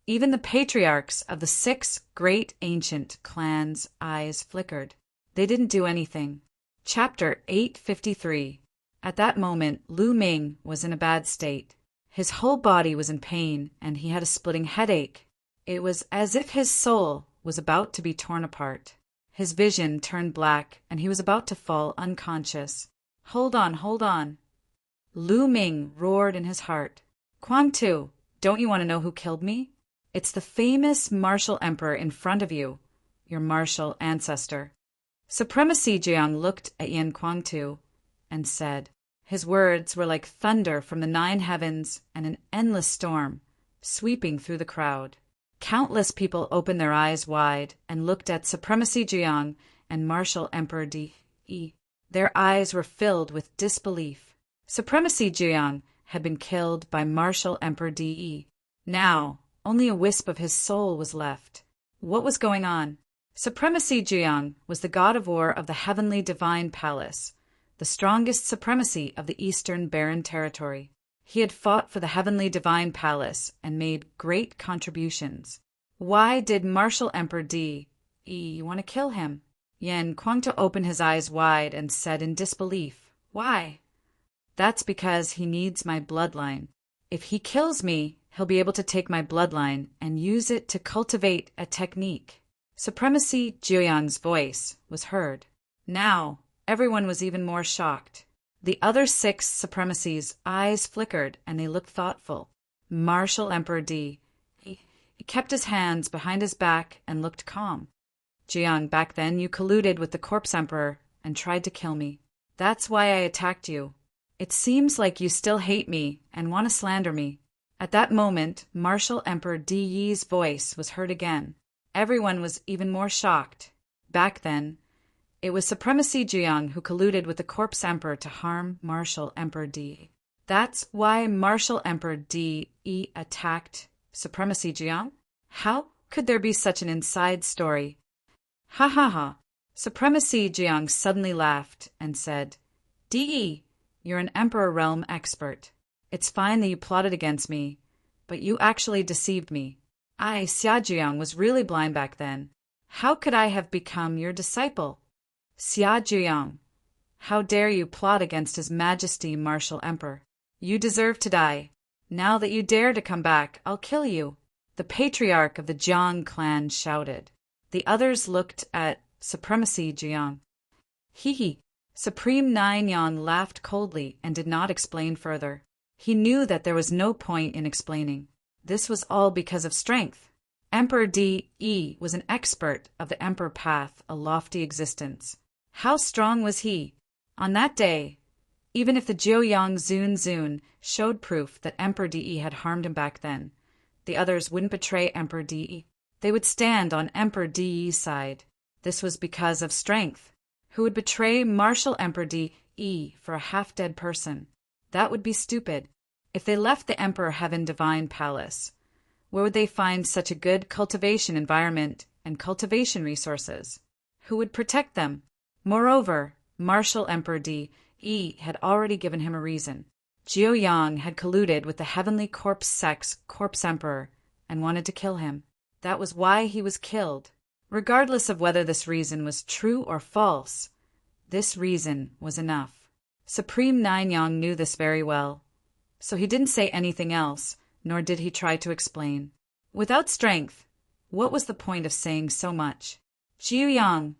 Even the patriarchs of the 6 great ancient clans' eyes flickered. They didn't do anything. Chapter 853. At that moment, Lu Ming was in a bad state. His whole body was in pain, and he had a splitting headache. It was as if his soul was about to be torn apart. His vision turned black, and he was about to fall unconscious. Hold on. Lu Ming roared in his heart. Kuang-tu, don't you want to know who killed me? It's the famous martial emperor in front of you, your martial ancestor. Supremacy Jiang looked at Yan Kuang-tu and said. His words were like thunder from the 9 heavens and an endless storm, sweeping through the crowd. Countless people opened their eyes wide and looked at Supremacy Jiang and Martial Emperor Di. Their eyes were filled with disbelief. Supremacy Jiang had been killed by Martial Emperor Di. Now, only a wisp of his soul was left. What was going on? Supremacy Jiang was the god of war of the Heavenly Divine Palace, the strongest supremacy of the Eastern Barren Territory. He had fought for the Heavenly Divine Palace and made great contributions. Why did Martial Emperor Di want to kill him? Yan Kuang-tu opened his eyes wide and said in disbelief, Why? That's because he needs my bloodline. If he kills me, he'll be able to take my bloodline and use it to cultivate a technique. Supremacy Jiang's voice was heard. Now, everyone was even more shocked. The other 6 supremacies' eyes flickered and they looked thoughtful. Martial Emperor Di. He kept his hands behind his back and looked calm. Jiang, back then you colluded with the Corpse Emperor and tried to kill me. That's why I attacked you. It seems like you still hate me and want to slander me. At that moment, Martial Emperor Di Yi's voice was heard again. Everyone was even more shocked. Back then, it was Supremacy Jiang who colluded with the Corpse Emperor to harm Martial Emperor Di. That's why Martial Emperor Di attacked Supremacy Jiang? How could there be such an inside story? Ha ha ha. Supremacy Jiang suddenly laughed and said, Di, you're an Emperor Realm expert. It's fine that you plotted against me, but you actually deceived me. Xia Jiang was really blind back then. How could I have become your disciple? Xia Jiang, how dare you plot against His Majesty Martial Emperor? You deserve to die. Now that you dare to come back, I'll kill you. The patriarch of the Jiang clan shouted. The others looked at Supremacy Jiang. Hee. Supreme Nine Yang laughed coldly and did not explain further. He knew that there was no point in explaining. This was all because of strength. Emperor Di was an expert of the Emperor Path, a lofty existence. How strong was he? On that day, even if the Jiuyang Zun showed proof that Emperor Di had harmed him back then, the others wouldn't betray Emperor Di. They would stand on Emperor Di's side. This was because of strength. Who would betray Martial Emperor Di for a half-dead person? That would be stupid. If they left the Emperor Heaven Divine Palace, where would they find such a good cultivation environment and cultivation resources? Who would protect them? Moreover, Martial Emperor Di had already given him a reason. Jiuyang had colluded with the Heavenly Corpse Sect's Corpse Emperor and wanted to kill him. That was why he was killed. Regardless of whether this reason was true or false, this reason was enough. Supreme Nine Yang knew this very well, so he didn't say anything else, nor did he try to explain. Without strength, what was the point of saying so much? Jiuyang,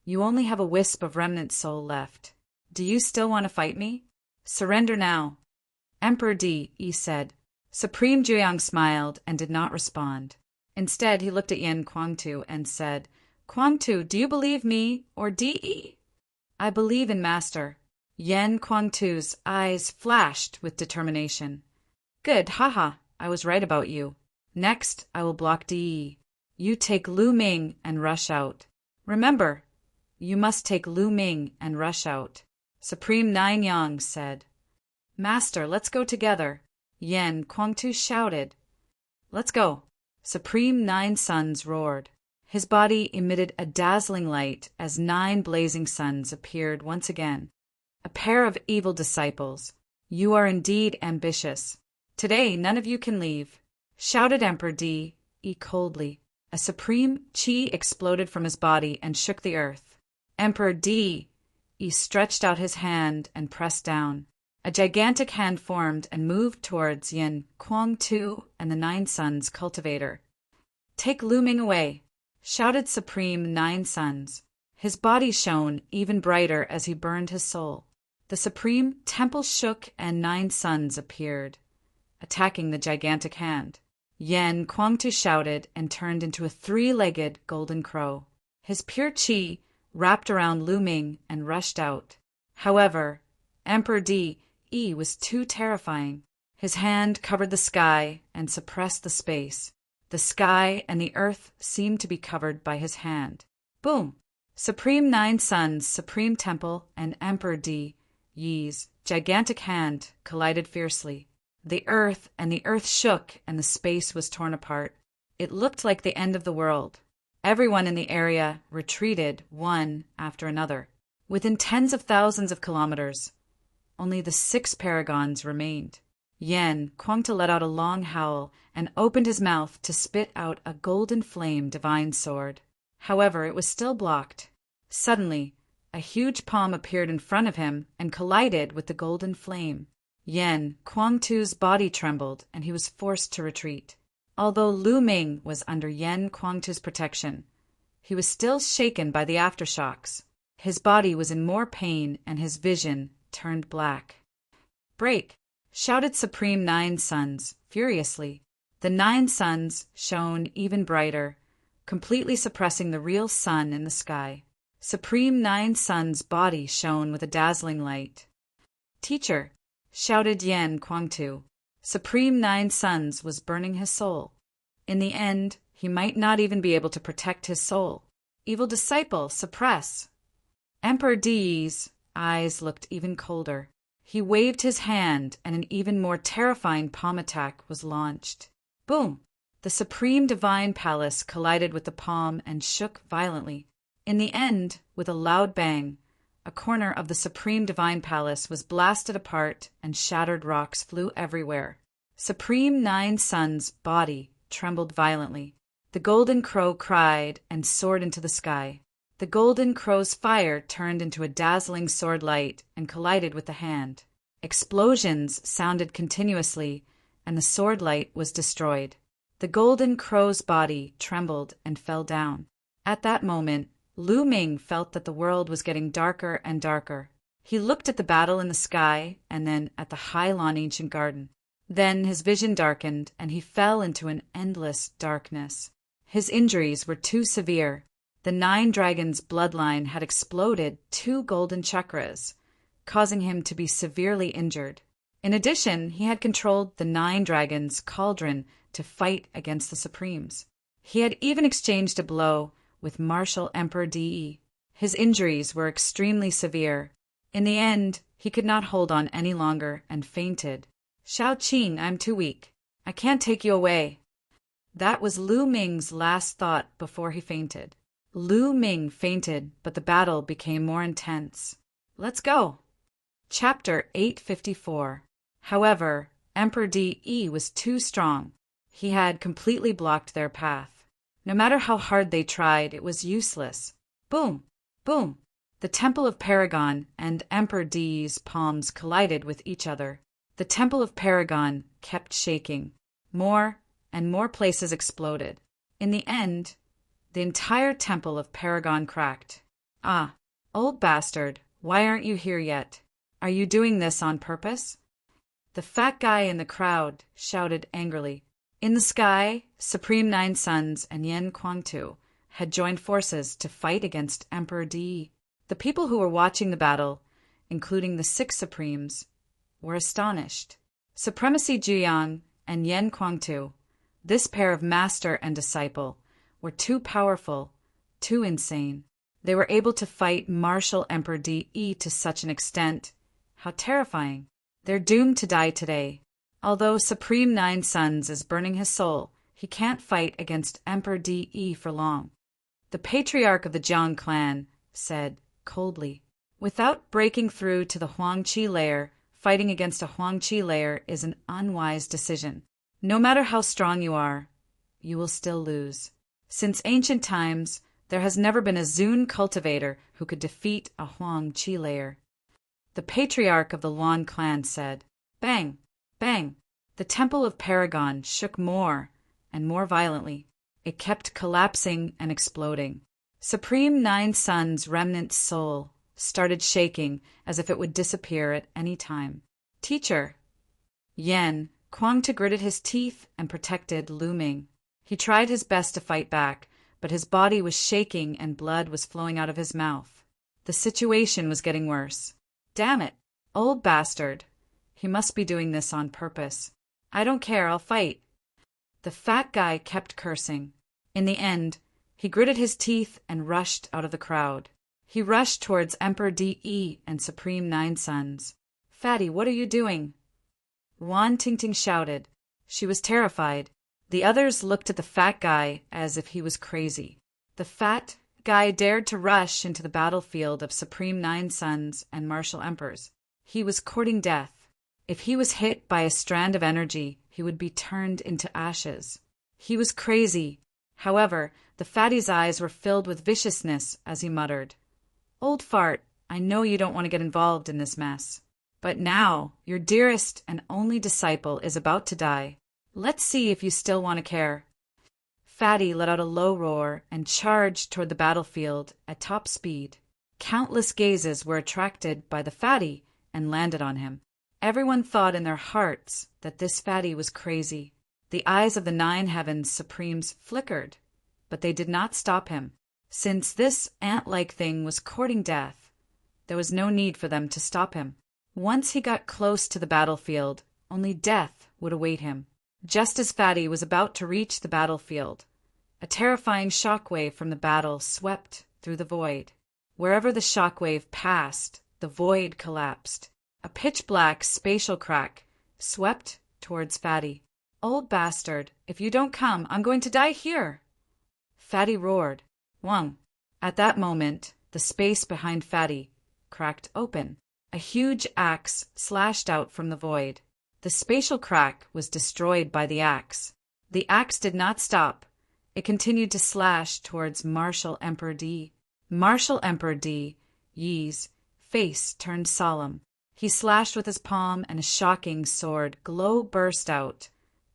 you only have a wisp of remnant soul left. Do you still want to fight me? Surrender now. Emperor Di said. Supreme Jiuyang smiled and did not respond. Instead, he looked at Yen Kuangtu and said, Kuangtu, do you believe me or Di? I believe in Master. Yen Kuangtu's eyes flashed with determination. Good, haha, I was right about you. Next, I will block Di. You take Lu Ming and rush out. Remember, you must take Lu Ming and rush out. Supreme Nine Yang said. Master, let's go together. Yen Kuangtu shouted. Let's go. Supreme Nine Suns roared. His body emitted a dazzling light as 9 blazing suns appeared once again. A pair of evil disciples. You are indeed ambitious. Today none of you can leave, shouted Emperor Di coldly. A supreme chi exploded from his body and shook the earth. Emperor Di stretched out his hand and pressed down. A gigantic hand formed and moved towards Yen Kuangtu and the 9 Suns cultivator. Take Lu Ming away, shouted Supreme Nine Suns. His body shone even brighter as he burned his soul. The supreme temple shook and 9 Suns appeared, attacking the gigantic hand. Yen Kuangtu shouted and turned into a 3-legged golden crow. His pure chi wrapped around Lu Ming and rushed out. However, Emperor Di was too terrifying. His hand covered the sky and suppressed the space. The sky and the earth seemed to be covered by his hand. Boom! Supreme Nine Suns, Supreme Temple, and Emperor Di's gigantic hand collided fiercely. The earth shook and the space was torn apart. It looked like the end of the world. Everyone in the area retreated one after another. Within tens of thousands of kilometers, only the 6 paragons remained. Yen Kuangtu let out a long howl and opened his mouth to spit out a golden flame divine sword. However, it was still blocked. Suddenly, a huge palm appeared in front of him and collided with the golden flame. Yen Kuangtu's body trembled and he was forced to retreat. Although Lu Ming was under Yen Kuangtu's protection, he was still shaken by the aftershocks. His body was in more pain and his vision turned black. Break! Shouted Supreme Nine Suns furiously. The 9 Suns shone even brighter, completely suppressing the real sun in the sky. Supreme Nine Suns' body shone with a dazzling light. Teacher! Shouted Yen Kuangtu. Supreme Nine Suns was burning his soul. In the end, he might not even be able to protect his soul. Evil disciple, suppress! Emperor Di's eyes looked even colder. He waved his hand and an even more terrifying palm attack was launched. Boom! The Supreme Divine Palace collided with the palm and shook violently. In the end, with a loud bang, a corner of the Supreme Divine Palace was blasted apart and shattered rocks flew everywhere. Supreme Nine Suns' body trembled violently. The golden crow cried and soared into the sky. The golden crow's fire turned into a dazzling sword light and collided with the hand. Explosions sounded continuously and the sword light was destroyed. The golden crow's body trembled and fell down. At that moment, Lu Ming felt that the world was getting darker and darker. He looked at the battle in the sky and then at the high lawn ancient garden. Then his vision darkened and he fell into an endless darkness. His injuries were too severe. The 9 dragons' bloodline had exploded 2 golden chakras, causing him to be severely injured. In addition, he had controlled the 9 dragons' cauldron to fight against the Supremes. He had even exchanged a blow with Martial Emperor Di. His injuries were extremely severe. In the end, he could not hold on any longer and fainted. "Shao Qing, I'm too weak. I can't take you away." That was Lu Ming's last thought before he fainted. Lu Ming fainted, but the battle became more intense. Let's go. Chapter 854. However, Emperor Di was too strong. He had completely blocked their path. No matter how hard they tried, it was useless. Boom! Boom! The Temple of Paragon and Emperor Di's palms collided with each other. The Temple of Paragon kept shaking. More and more places exploded. In the end, the entire Temple of Paragon cracked. "Ah, old bastard, why aren't you here yet? Are you doing this on purpose?" The fat guy in the crowd shouted angrily. In the sky, Supreme 9 Sons and Yen Kuangtu had joined forces to fight against Emperor Di. The people who were watching the battle, including the 6 Supremes, were astonished. Supremacy Juyang and Yen Kuangtu, this pair of master and disciple, were too powerful, too insane. They were able to fight Martial Emperor Di to such an extent. How terrifying. They're doomed to die today. Although Supreme 9 Sons is burning his soul, he can't fight against Emperor Di for long. The patriarch of the Jiang clan said coldly, "Without breaking through to the Huangqi layer, fighting against a Huangqi layer is an unwise decision. No matter how strong you are, you will still lose. Since ancient times, there has never been a Zun cultivator who could defeat a Huangqi layer." The patriarch of the Luan clan said, "Bang! Bang!" The Temple of Paragon shook more and more violently. It kept collapsing and exploding. Supreme 9 Sons' remnant soul started shaking as if it would disappear at any time. "Teacher." Yen Kuangtu gritted his teeth and protected Lu Ming. He tried his best to fight back, but his body was shaking and blood was flowing out of his mouth. The situation was getting worse. "Damn it, old bastard. He must be doing this on purpose. I don't care, I'll fight." The fat guy kept cursing. In the end, he gritted his teeth and rushed out of the crowd. He rushed towards Emperor Di and Supreme 9 Sons. "Fatty, what are you doing?" Wan Tingting shouted. She was terrified. The others looked at the fat guy as if he was crazy. The fat guy dared to rush into the battlefield of Supreme 9 Sons and Martial Emperors. He was courting death. If he was hit by a strand of energy, he would be turned into ashes. He was crazy. However, the fatty's eyes were filled with viciousness as he muttered, "Old fart, I know you don't want to get involved in this mess. But now, your dearest and only disciple is about to die. Let's see if you still want to care." Fatty let out a low roar and charged toward the battlefield at top speed. Countless gazes were attracted by the fatty and landed on him. Everyone thought in their hearts that this fatty was crazy. The eyes of the 9 Heavens Supremes flickered, but they did not stop him. Since this ant-like thing was courting death, there was no need for them to stop him. Once he got close to the battlefield, only death would await him. Just as Fatty was about to reach the battlefield, a terrifying shockwave from the battle swept through the void. Wherever the shockwave passed, the void collapsed. A pitch-black spatial crack swept towards Fatty. "Old bastard, if you don't come, I'm going to die here!" Fatty roared. Wang. At that moment, the space behind Fatty cracked open. A huge axe slashed out from the void. The spatial crack was destroyed by the axe. The axe did not stop. It continued to slash towards Martial Emperor Di. Martial Emperor Di's face turned solemn. He slashed with his palm and a shocking sword glow burst out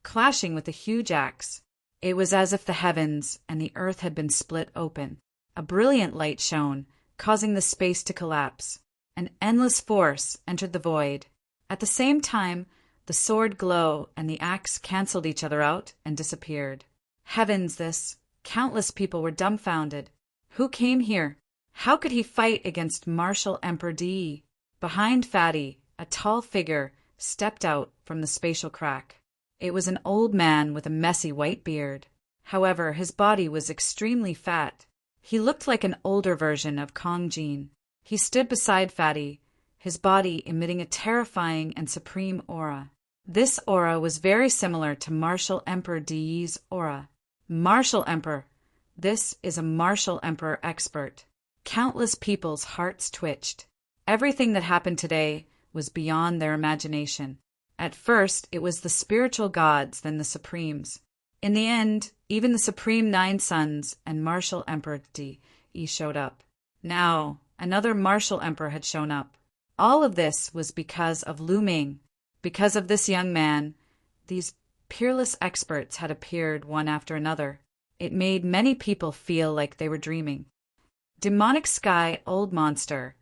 clashing with the huge axe. It was as if the heavens and the earth had been split open. A brilliant light shone, causing the space to collapse. An endless force entered the void. At the same time, the sword glow and the axe canceled each other out and disappeared. Heavens, this! Countless people were dumbfounded. Who came here? How could he fight against Martial Emperor Di? Behind Fatty, a tall figure stepped out from the spatial crack. It was an old man with a messy white beard. However, his body was extremely fat. He looked like an older version of Kong Jin. He stood beside Fatty, his body emitting a terrifying and supreme aura. This aura was very similar to Martial Emperor Di's aura. Martial Emperor! This is a Martial Emperor expert. Countless people's hearts twitched. Everything that happened today was beyond their imagination. At first, it was the spiritual gods, then the supremes. In the end, even the Supreme Nine Sons and Martial Emperor Di showed up. Now, another Martial Emperor had shown up. All of this was because of Lu Ming. Because of this young man, these peerless experts had appeared one after another. It made many people feel like they were dreaming. Demonic Sky, old monster.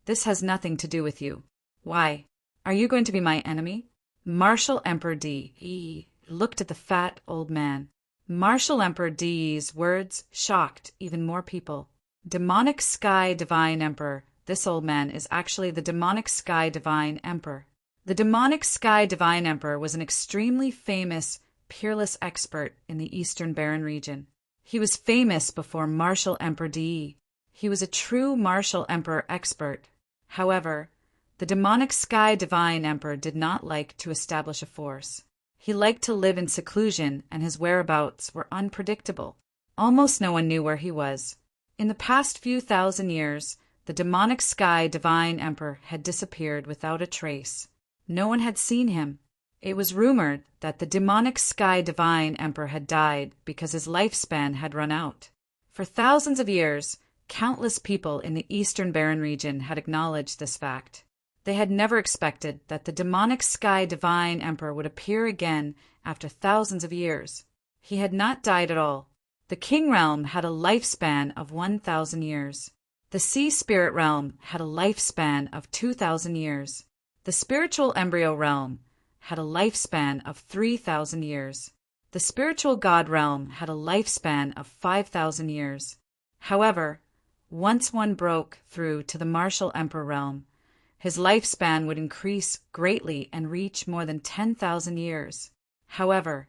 This has nothing to do with you. Why? Are you going to be my enemy? Martial Emperor Di looked at the fat old man. Martial Emperor Di's words shocked even more people. Demonic Sky Divine Emperor. This old man is actually the Demonic Sky Divine Emperor. The Demonic Sky Divine Emperor was an extremely famous, peerless expert in the Eastern Barren region. He was famous before Martial Emperor Di. He was a true Martial Emperor expert. However, the Demonic Sky Divine Emperor did not like to establish a force. He liked to live in seclusion, and his whereabouts were unpredictable. Almost no one knew where he was. In the past few thousand years, the Demonic Sky Divine Emperor had disappeared without a trace. No one had seen him. It was rumored that the Demonic Sky Divine Emperor had died because his lifespan had run out. For thousands of years, countless people in the Eastern Barren region had acknowledged this fact. They had never expected that the Demonic Sky Divine Emperor would appear again after thousands of years. He had not died at all. The King Realm had a lifespan of 1,000 years. The Sea Spirit Realm had a lifespan of 2,000 years. The Spiritual Embryo Realm had a lifespan of 3,000 years. The Spiritual God Realm had a lifespan of 5,000 years. However, once one broke through to the Martial Emperor Realm, his lifespan would increase greatly and reach more than 10,000 years. However,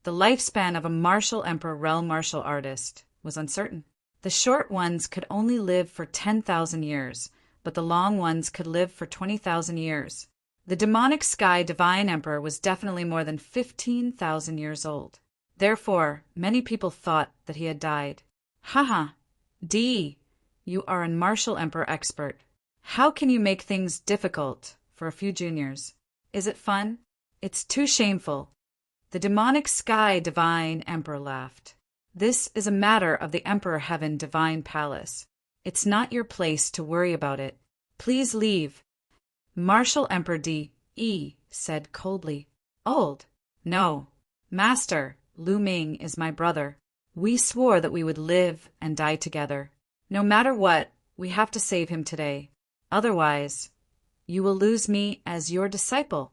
the lifespan of a Martial Emperor Realm martial artist was uncertain. The short ones could only live for 10,000 years, but the long ones could live for 20,000 years. The Demonic Sky Divine Emperor was definitely more than 15,000 years old. Therefore, many people thought that he had died. Haha, Di, you are a Martial Emperor expert. How can you make things difficult for a few juniors? Is it fun? It's too shameful. The Demonic Sky Divine Emperor laughed. This is a matter of the Emperor Heaven Divine Palace. It's not your place to worry about it. Please leave. Martial Emperor Di said coldly. Old? No. Master, Lu Ming is my brother. We swore that we would live and die together. No matter what, we have to save him today. Otherwise, you will lose me as your disciple.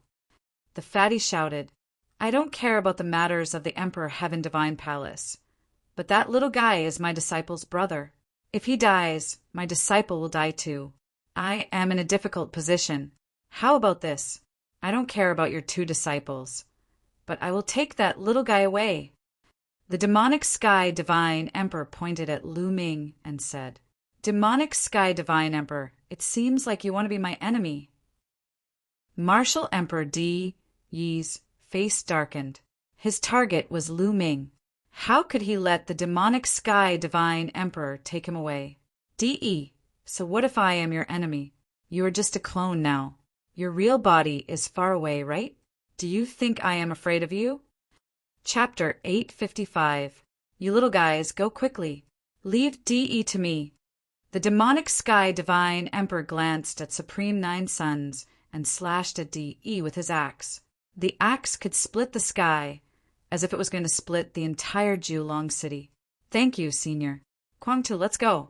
The fatty shouted, I don't care about the matters of the Emperor Heaven Divine Palace, but that little guy is my disciple's brother. If he dies, my disciple will die too. I am in a difficult position. How about this? I don't care about your two disciples, but I will take that little guy away. The Demonic Sky Divine Emperor pointed at Lu Ming and said, Demonic Sky Divine Emperor, it seems like you want to be my enemy. Martial Emperor Di's face darkened. His target was Lu Ming. How could he let the Demonic Sky Divine Emperor take him away? So what if I am your enemy? You are just a clone now. Your real body is far away, right? Do you think I am afraid of you? Chapter 855. You little guys, go quickly. Leave DE to me. The Demonic Sky Divine Emperor glanced at Supreme Nine Sons and slashed at DE with his axe. The axe could split the sky, as if it was going to split the entire Jiulong city. Thank you, Senior. Kwangtu, let's go.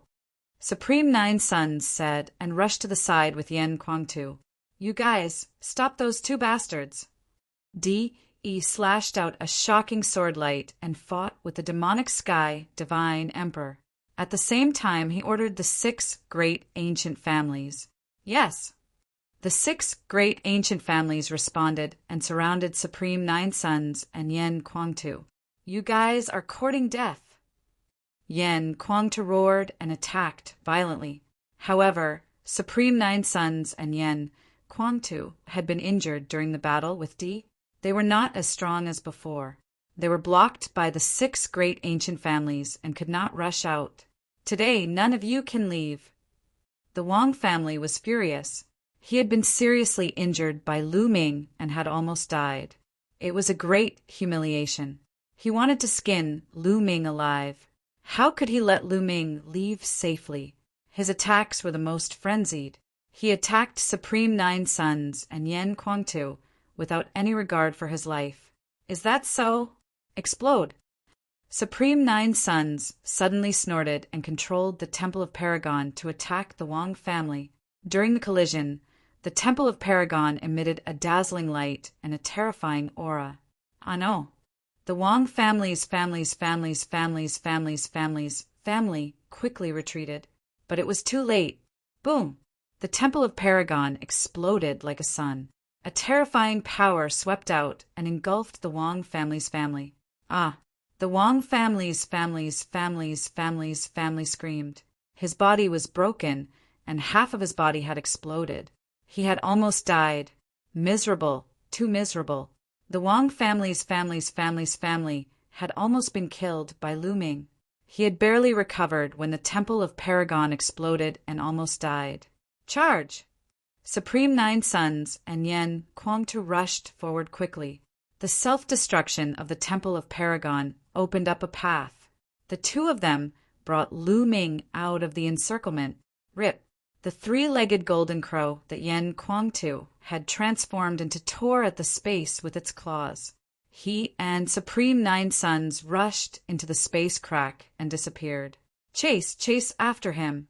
Supreme Nine Sons said and rushed to the side with Yen Kwangtu. You guys, stop those two bastards. D.E. slashed out a shocking sword light and fought with the demonic sky divine emperor. At the same time, he ordered the 6 great ancient families. Yes. The 6 great ancient families responded and surrounded Supreme Nine Sons and Yen Kwangtu. You guys are courting death. Yen Kwangtu roared and attacked violently. However, Supreme Nine Sons and Yen Kwangtu had been injured during the battle with D. They were not as strong as before. They were blocked by the 6 great ancient families and could not rush out. Today, none of you can leave. The Wang family was furious. He had been seriously injured by Lu Ming and had almost died. It was a great humiliation. He wanted to skin Lu Ming alive. How could he let Lu Ming leave safely? His attacks were the most frenzied. He attacked Supreme Nine Sons and Yen Kwangtu without any regard for his life. Is that so? Explode! Supreme Nine Sons suddenly snorted and controlled the Temple of Paragon to attack the Wang family. During the collision, the Temple of Paragon emitted a dazzling light and a terrifying aura. Ah no! The Wang family quickly retreated. But it was too late. Boom! The Temple of Paragon exploded like a sun. A terrifying power swept out and engulfed the Wang family's family. Ah! The Wang family's family screamed. His body was broken, and half of his body had exploded. He had almost died. Miserable, too miserable. The Wang family's family had almost been killed by Lu Ming. He had barely recovered when the Temple of Paragon exploded and almost died. Charge! Supreme Nine Sons and Yen Kwangtu rushed forward quickly. The self-destruction of the Temple of Paragon opened up a path. The two of them brought Lu Ming out of the encirclement. Rip! The 3-legged golden crow that Yen Kwangtu had transformed into tore at the space with its claws. He and Supreme Nine Sons rushed into the space crack and disappeared. Chase after him!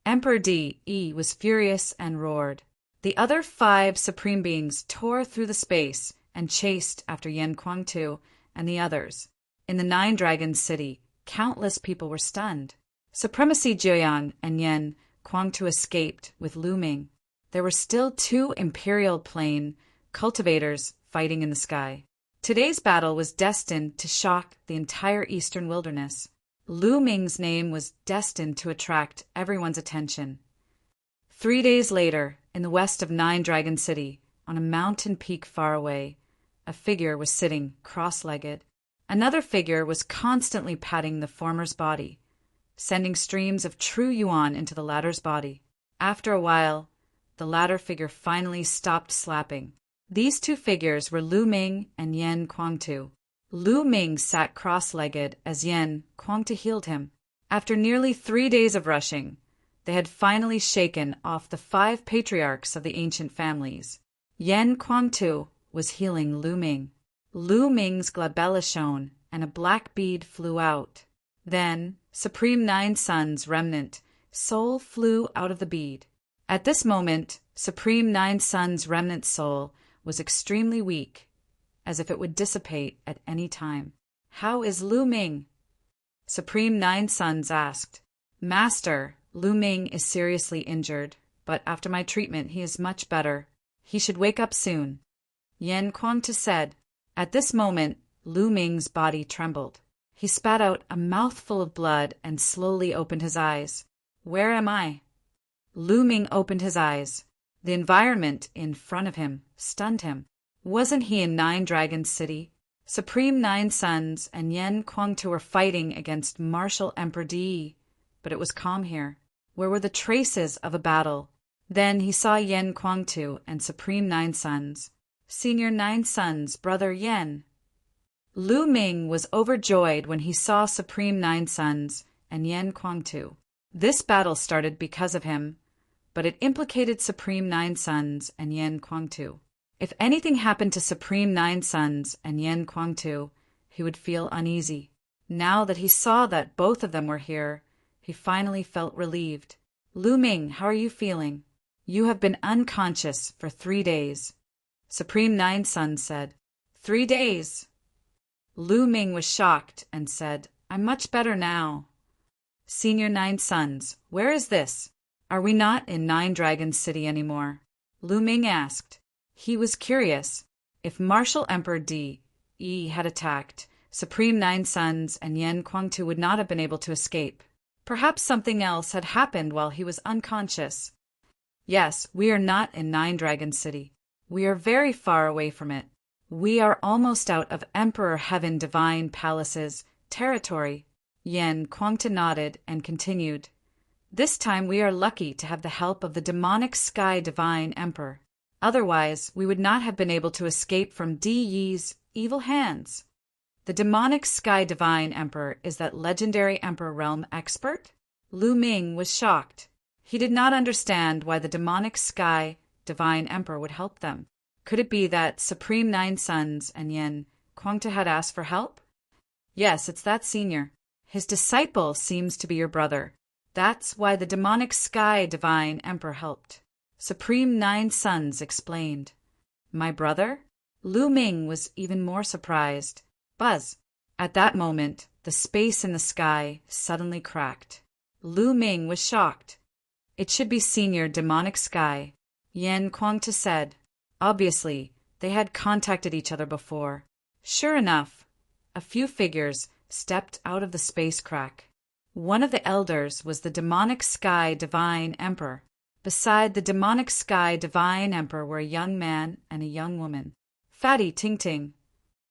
Emperor D.E. was furious and roared. The other 5 supreme beings tore through the space and chased after Yen Kwangtu and the others. In the 9 Dragons city, countless people were stunned. Supremacy Jiuyang and Yen Kwangtu escaped with Lu Ming. There were still 2 Imperial Plane cultivators fighting in the sky. Today's battle was destined to shock the entire eastern wilderness. Lu Ming's name was destined to attract everyone's attention. 3 days later, in the west of 9 Dragon City, on a mountain peak far away, a figure was sitting cross-legged. Another figure was constantly patting the former's body, sending streams of true yuan into the latter's body. After a while, the latter figure finally stopped slapping. These 2 figures were Lu Ming and Yen Kwangtu. Lu Ming sat cross-legged as Yen Kwangtu healed him. After nearly 3 days of rushing, they had finally shaken off the 5 patriarchs of the ancient families. Yen Kwangtu was healing Lu Ming. Lu Ming's glabella shone, and a black bead flew out. Then, Supreme Nine Sons' remnant soul flew out of the bead. At this moment, Supreme Nine Sons' remnant soul was extremely weak, as if it would dissipate at any time. How is Lu Ming? Supreme Nine Sons asked. Master, Lu Ming is seriously injured, but after my treatment he is much better. He should wake up soon. Yen Kwangtu said. At this moment, Lu Ming's body trembled. He spat out a mouthful of blood and slowly opened his eyes. Where am I? Lu Ming opened his eyes. The environment in front of him stunned him. Wasn't he in 9 Dragons City? Supreme Nine Sons and Yen Kwangtu were fighting against Martial Emperor Di, but it was calm here. Where were the traces of a battle? Then he saw Yen Kwangtu and Supreme Nine Sons. Senior Nine Sons, Brother Yen. Lu Ming was overjoyed when he saw Supreme Nine Sons and Yen Kwangtu. This battle started because of him, but it implicated Supreme Nine Sons and Yen Kwangtu. If anything happened to Supreme Nine Sons and Yen Kwangtu, he would feel uneasy. Now that he saw that both of them were here, he finally felt relieved. Lu Ming, how are you feeling? You have been unconscious for 3 days. Supreme Nine Suns said. 3 days? Lu Ming was shocked and said, I'm much better now. Senior Nine Suns, where is this? Are we not in Nine Dragons City anymore? Lu Ming asked. He was curious. If Martial Emperor Di had attacked, Supreme Nine Suns and Yen Kuangtu would not have been able to escape. Perhaps something else had happened while he was unconscious. Yes, we are not in Nine Dragons City. We are very far away from it. We are almost out of Emperor Heaven Divine Palace's territory. Yen Kuangtu nodded and continued. This time we are lucky to have the help of the demonic Sky Divine Emperor. Otherwise, we would not have been able to escape from Di Yi's evil hands. The demonic Sky Divine Emperor is that legendary Emperor Realm expert? Lu Ming was shocked. He did not understand why the demonic Sky Divine Emperor would help them. Could it be that Supreme Nine Suns and Yen Kuangtu had asked for help? Yes, it's that senior. His disciple seems to be your brother. That's why the demonic Sky Divine Emperor helped. Supreme Nine Suns explained. My brother? Lu Ming was even more surprised. Buzz. At that moment, the space in the sky suddenly cracked. Lu Ming was shocked. It should be Senior Demonic Sky, Yen Kuangtu said. Obviously, they had contacted each other before. Sure enough, a few figures stepped out of the space crack. One of the elders was the Demonic Sky Divine Emperor. Beside the Demonic Sky Divine Emperor were a young man and a young woman. Fatty Ting Ting.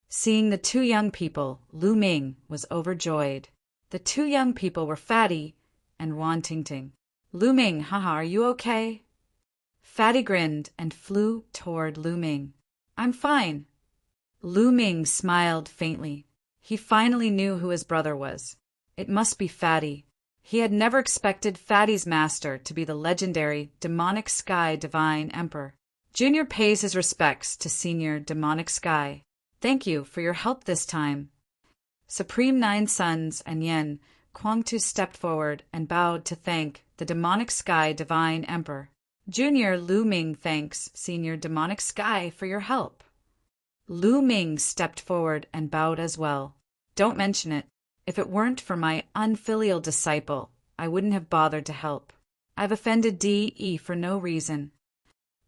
Seeing the two young people, Lu Ming was overjoyed. The two young people were Fatty and Wan Ting Ting. Lu Ming, haha, are you okay? Fatty grinned and flew toward Lu Ming. I'm fine. Lu Ming smiled faintly. He finally knew who his brother was. It must be Fatty. He had never expected Fatty's master to be the legendary Demonic Sky Divine Emperor. Junior pays his respects to Senior Demonic Sky. Thank you for your help this time. Supreme Nine Suns and Yen Kuangtu stepped forward and bowed to thank the Demonic Sky Divine Emperor. Junior Lu Ming thanks Senior Demonic Sky for your help. Lu Ming stepped forward and bowed as well. Don't mention it. If it weren't for my unfilial disciple, I wouldn't have bothered to help. I've offended Di for no reason.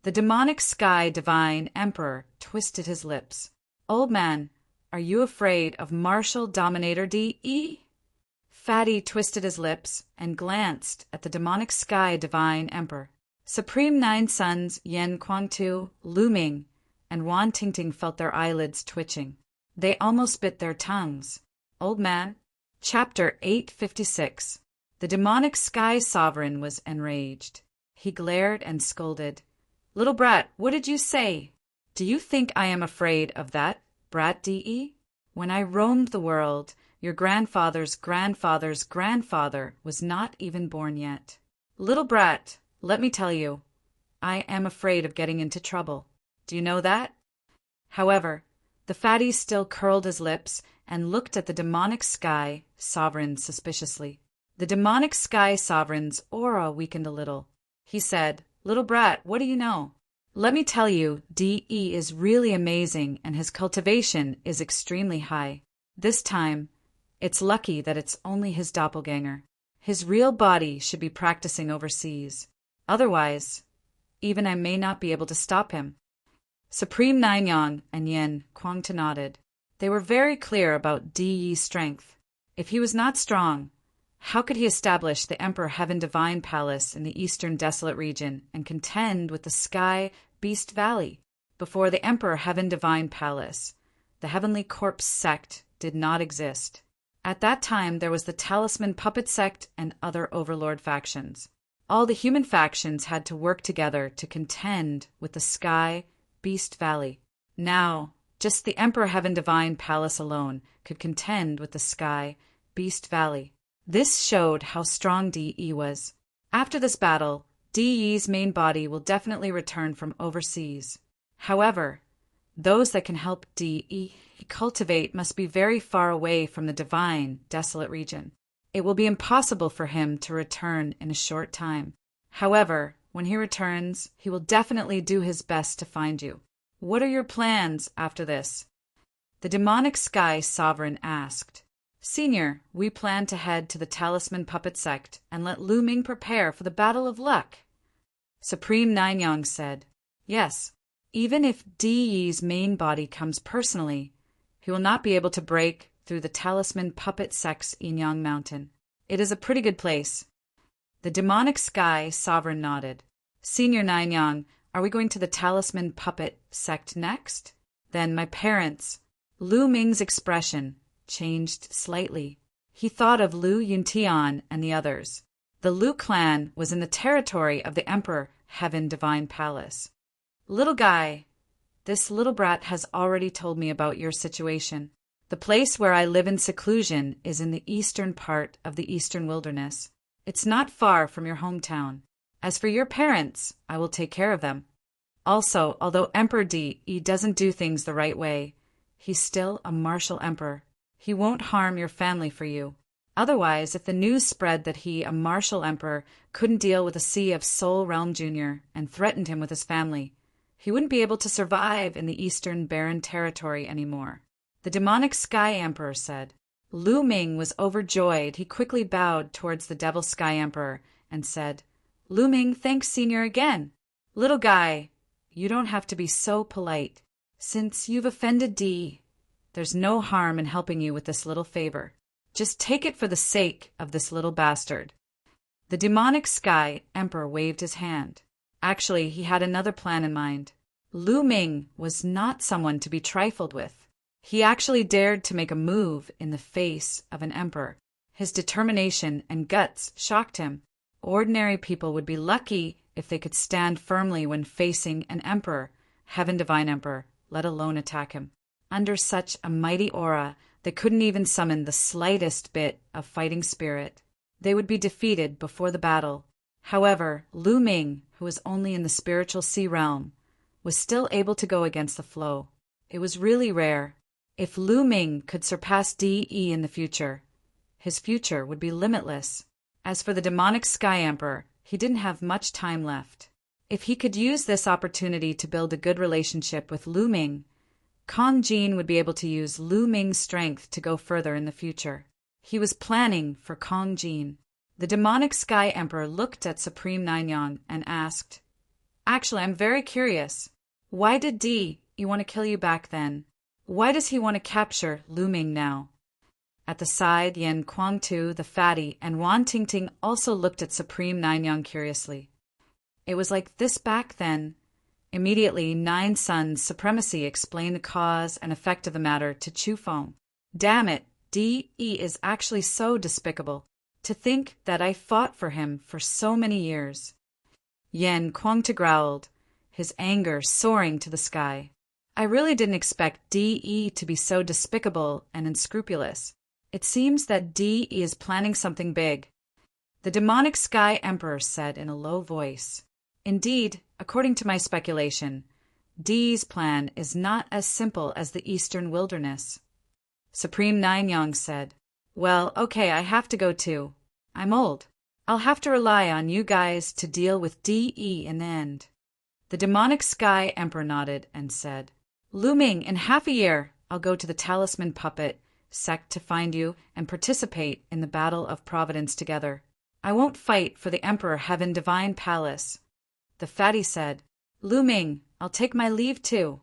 The Demonic Sky Divine Emperor twisted his lips. Old man, are you afraid of Martial Dominator Di? Fatty twisted his lips and glanced at the Demonic Sky Divine Emperor. Supreme Nine Suns, Yen Kuangtu, Lu Ming, and Wan Ting Ting felt their eyelids twitching. They almost bit their tongues. Old man. Chapter 856. The Demonic Sky Sovereign was enraged. He glared and scolded. Little brat, what did you say? Do you think I am afraid of that, brat Di? When I roamed the world, your grandfather's grandfather's grandfather was not even born yet. Little brat, let me tell you, I am afraid of getting into trouble. Do you know that? However, the fatty still curled his lips and looked at the Demonic Sky Sovereign suspiciously. The Demonic Sky Sovereign's aura weakened a little. He said, Little brat, what do you know? Let me tell you, Di is really amazing and his cultivation is extremely high. This time, it's lucky that it's only his doppelganger. His real body should be practicing overseas. Otherwise, even I may not be able to stop him. Supreme Nine Yang and Yen Kuangtu nodded. They were very clear about Di's strength. If he was not strong, how could he establish the Emperor Heaven Divine Palace in the Eastern Desolate region and contend with the Sky Beast Valley? Before the Emperor Heaven Divine Palace, the Heavenly Corpse sect did not exist. At that time, there was the Talisman Puppet sect and other overlord factions. All the human factions had to work together to contend with the Sky Beast Valley. Now, just the Emperor Heaven Divine Palace alone could contend with the Sky Beast Valley. This showed how strong Di was. After this battle, Di's main body will definitely return from overseas. However, Those that can help D.E. cultivate must be very far away from the divine, desolate region. It will be impossible for him to return in a short time. However, when he returns, he will definitely do his best to find you. What are your plans after this? The demonic sky sovereign asked. Senior, we plan to head to the Talisman Puppet Sect and let Lu Ming prepare for the Battle of Luck. Supreme Nanyang said, Yes, even if Di's main body comes personally, he will not be able to break through the Talisman Puppet Sect's Inyang Mountain. It is a pretty good place. The demonic sky sovereign nodded. Senior Nanyang, are we going to the Talisman Puppet Sect next? Then my parents. Lu Ming's expression changed slightly. He thought of Lu Yuntian and the others. The Lu clan was in the territory of the Emperor Heaven Divine Palace. Little guy, this little brat has already told me about your situation. The place where I live in seclusion is in the eastern part of the eastern wilderness. It's not far from your hometown. As for your parents, I will take care of them. Also, although Emperor Di doesn't do things the right way, he's still a martial emperor. He won't harm your family for you. Otherwise, if the news spread that he, a martial emperor, couldn't deal with a Sea of Soul Realm Jr. and threatened him with his family, he wouldn't be able to survive in the eastern barren territory anymore. The demonic Sky Emperor said. Lu Ming was overjoyed. He quickly bowed towards the Devil Sky Emperor and said, Lu Ming, thanks, Senior, again. Little guy, you don't have to be so polite. Since you've offended Di, there's no harm in helping you with this little favor. Just take it for the sake of this little bastard. The demonic Sky Emperor waved his hand. Actually, he had another plan in mind. Lu Ming was not someone to be trifled with. He actually dared to make a move in the face of an emperor. His determination and guts shocked him. Ordinary people would be lucky if they could stand firmly when facing an emperor, Heaven Divine Emperor, let alone attack him. Under such a mighty aura, they couldn't even summon the slightest bit of fighting spirit. They would be defeated before the battle. However, Lu Ming, who was only in the spiritual sea realm, was still able to go against the flow. It was really rare. If Lu Ming could surpass Di in the future, his future would be limitless. As for the demonic Sky Emperor, he didn't have much time left. If he could use this opportunity to build a good relationship with Lu Ming, Kong Jin would be able to use Lu Ming's strength to go further in the future. He was planning for Kong Jin. The demonic Sky Emperor looked at Supreme Nanyang and asked, Actually, I'm very curious. Why did Di want to kill you back then? Why does he want to capture Lu Ming now? At the side, Yen Kuangtu, the fatty, and Wan Tingting also looked at Supreme Nanyang curiously. It was like this back then. Immediately, Nine Suns' supremacy explained the cause and effect of the matter to Chu Feng. Damn it, Di is actually so despicable. To think that I fought for him for so many years. Yen Kuangtu growled, his anger soaring to the sky. I really didn't expect Di to be so despicable and unscrupulous. It seems that Di is planning something big. The demonic Sky Emperor said in a low voice. Indeed, according to my speculation, Di's plan is not as simple as the eastern wilderness. Supreme Nanyang said, Well, okay, I have to go too. I'm old. I'll have to rely on you guys to deal with Di in the end. The demonic Sky Emperor nodded and said, Lu Ming, in half a year, I'll go to the Talisman Puppet Sect to find you and participate in the Battle of Providence together. I won't fight for the Emperor Heaven Divine Palace. The fatty said, Lu Ming, I'll take my leave too.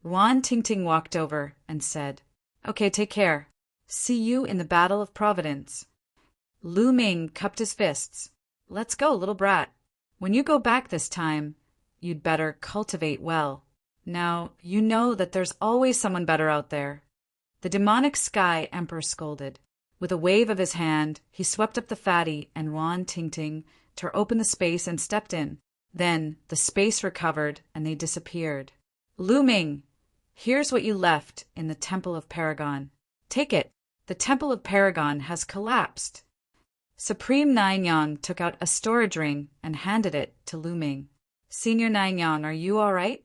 Wan Tingting walked over and said, Okay, take care. See you in the Battle of Providence. Lu Ming cupped his fists. Let's go, little brat. When you go back this time, you'd better cultivate well. Now, you know that there's always someone better out there. The demonic Sky Emperor scolded. With a wave of his hand, he swept up the fatty and Wan Tingting, tore open the space and stepped in. Then, the space recovered and they disappeared. Lu Ming, here's what you left in the Temple of Paragon. Take it. The Temple of Paragon has collapsed. Supreme Nanyang took out a storage ring and handed it to Lu Ming. Senior Nanyang, are you all right?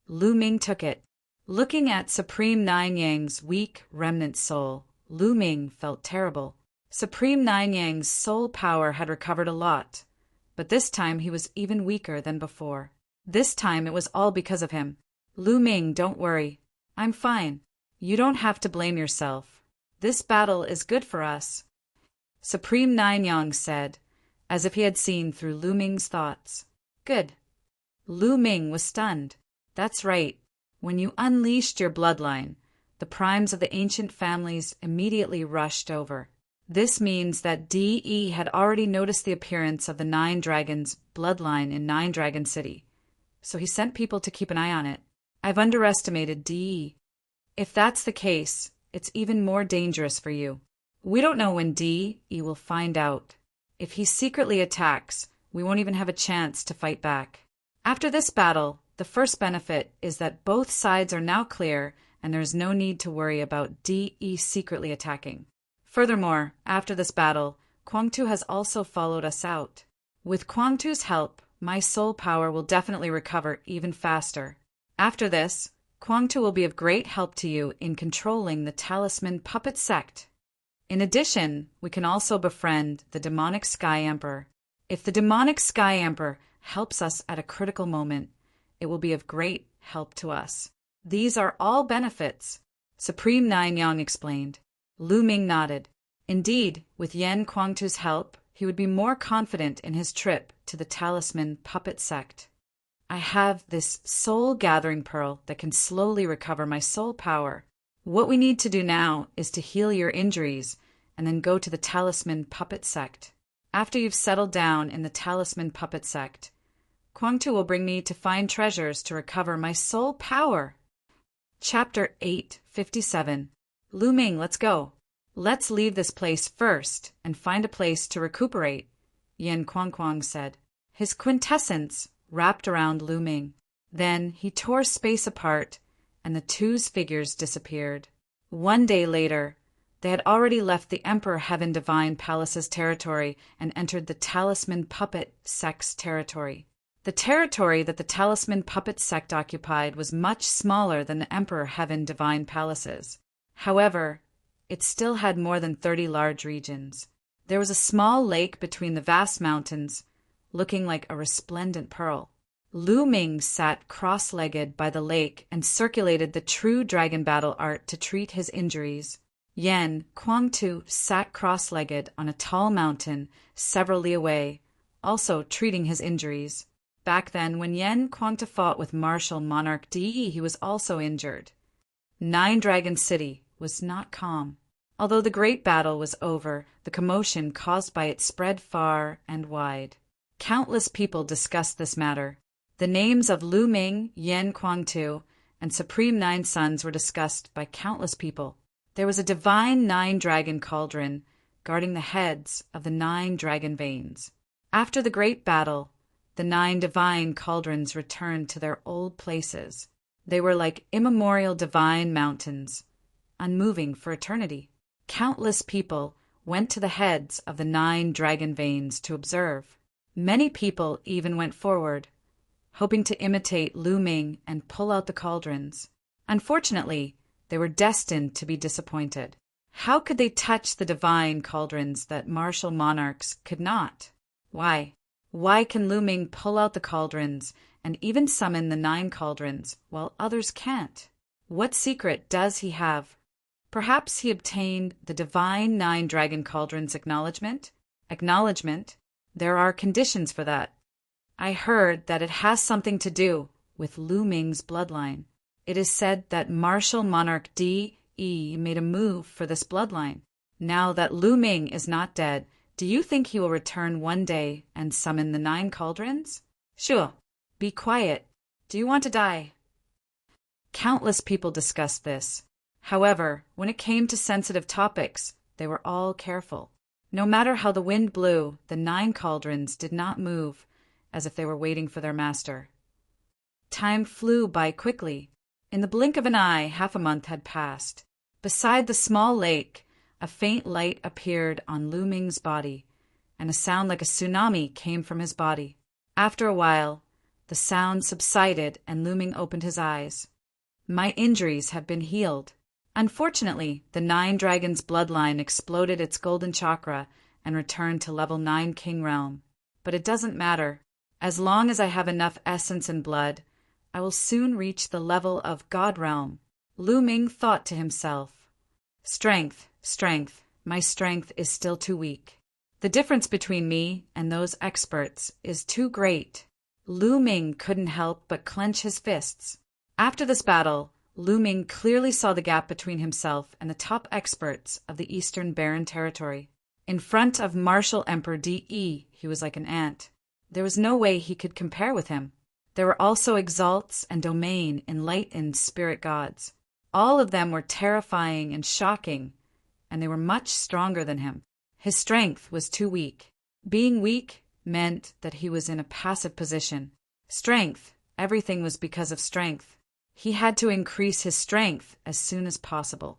Lu Ming took it. Looking at Supreme Nine Yang's weak remnant soul, Lu Ming felt terrible. Supreme Nine Yang's soul power had recovered a lot, but this time he was even weaker than before. This time it was all because of him. Lu Ming, don't worry. I'm fine. You don't have to blame yourself. This battle is good for us, Supreme Nine Yang said, as if he had seen through Lu Ming's thoughts. Good. Lu Ming was stunned. That's right. When you unleashed your bloodline, the primes of the ancient families immediately rushed over. This means that DE had already noticed the appearance of the Nine Dragons' bloodline in Nine Dragon City, so he sent people to keep an eye on it. I've underestimated DE. If that's the case, it's even more dangerous for you. We don't know when DE will find out. If he secretly attacks, we won't even have a chance to fight back. After this battle, the first benefit is that both sides are now clear and there is no need to worry about DE secretly attacking. Furthermore, after this battle, Kwangtu has also followed us out. With Kwangtu's help, my soul power will definitely recover even faster. After this, Kwangtu will be of great help to you in controlling the Talisman Puppet Sect. In addition, we can also befriend the Demonic Sky Emperor. If the Demonic Sky Emperor helps us at a critical moment, it will be of great help to us. These are all benefits, Supreme Nine Yang explained. Lu Ming nodded. Indeed, with Yen Kwangtu's help, he would be more confident in his trip to the Talisman Puppet Sect. I have this soul gathering pearl that can slowly recover my soul power. What we need to do now is to heal your injuries and then go to the Talisman Puppet Sect. After you've settled down in the Talisman Puppet Sect, Kwangtu will bring me to find treasures to recover my soul power. Chapter 857. Lu Ming, let's go. Let's leave this place first and find a place to recuperate, Yen Kwang said. His quintessence wrapped around Lu Ming. Then he tore space apart, and the two's figures disappeared. One day later, they had already left the Emperor Heaven Divine Palace's territory and entered the Talisman Puppet Sect's territory. The territory that the Talisman Puppet Sect occupied was much smaller than the Emperor Heaven Divine Palace's. However, it still had more than 30 large regions. There was a small lake between the vast mountains, looking like a resplendent pearl. Lu Ming sat cross-legged by the lake and circulated the true dragon battle art to treat his injuries. Yen Kwangtu sat cross-legged on a tall mountain several li away, also treating his injuries. Back then, when Yen Kwangtu fought with martial monarch De, he was also injured. Nine Dragon City was not calm. Although the great battle was over, the commotion caused by it spread far and wide. Countless people discussed this matter. The names of Lu Ming, Yen Kwangtu, and Supreme Nine Sons were discussed by countless people. There was a divine nine-dragon cauldron guarding the heads of the 9 dragon veins. After the great battle, the 9 divine cauldrons returned to their old places. They were like immemorial divine mountains, unmoving for eternity. Countless people went to the heads of the 9 dragon veins to observe. Many people even went forward, hoping to imitate Lu Ming and pull out the cauldrons. Unfortunately, they were destined to be disappointed. How could they touch the divine cauldrons that martial monarchs could not? Why? Why can Lu Ming pull out the cauldrons and even summon the 9 cauldrons, while others can't? What secret does he have? Perhaps he obtained the divine 9 dragon cauldrons acknowledgement? Acknowledgement? There are conditions for that. I heard that it has something to do with Lu Ming's bloodline. It is said that martial monarch De made a move for this bloodline. Now that Lu Ming is not dead, do you think he will return one day and summon the 9 cauldrons? Sure. Be quiet. Do you want to die? Countless people discussed this. However, when it came to sensitive topics, they were all careful. No matter how the wind blew, the 9 cauldrons did not move, as if they were waiting for their master. Time flew by quickly. In the blink of an eye, half a month had passed. Beside the small lake, a faint light appeared on Lu Ming's body, and a sound like a tsunami came from his body. After a while, The sound subsided and Lu Ming opened his eyes. My injuries have been healed. Unfortunately, the 9 Dragons bloodline exploded its golden chakra and returned to level 9 King Realm. But it doesn't matter. As long as I have enough essence and blood, I will soon reach the level of God Realm. Lu Ming thought to himself. Strength, strength, my strength is still too weak. The difference between me and those experts is too great. Lu Ming couldn't help but clench his fists. After this battle, Lu Ming clearly saw the gap between himself and the top experts of the Eastern Barren Territory. In front of Martial Emperor De, he was like an ant. There was no way he could compare with him. There were also Exalts and Domain enlightened spirit gods. All of them were terrifying and shocking, and they were much stronger than him. His strength was too weak. Being weak meant that he was in a passive position. Strength, everything was because of strength. He had to increase his strength as soon as possible.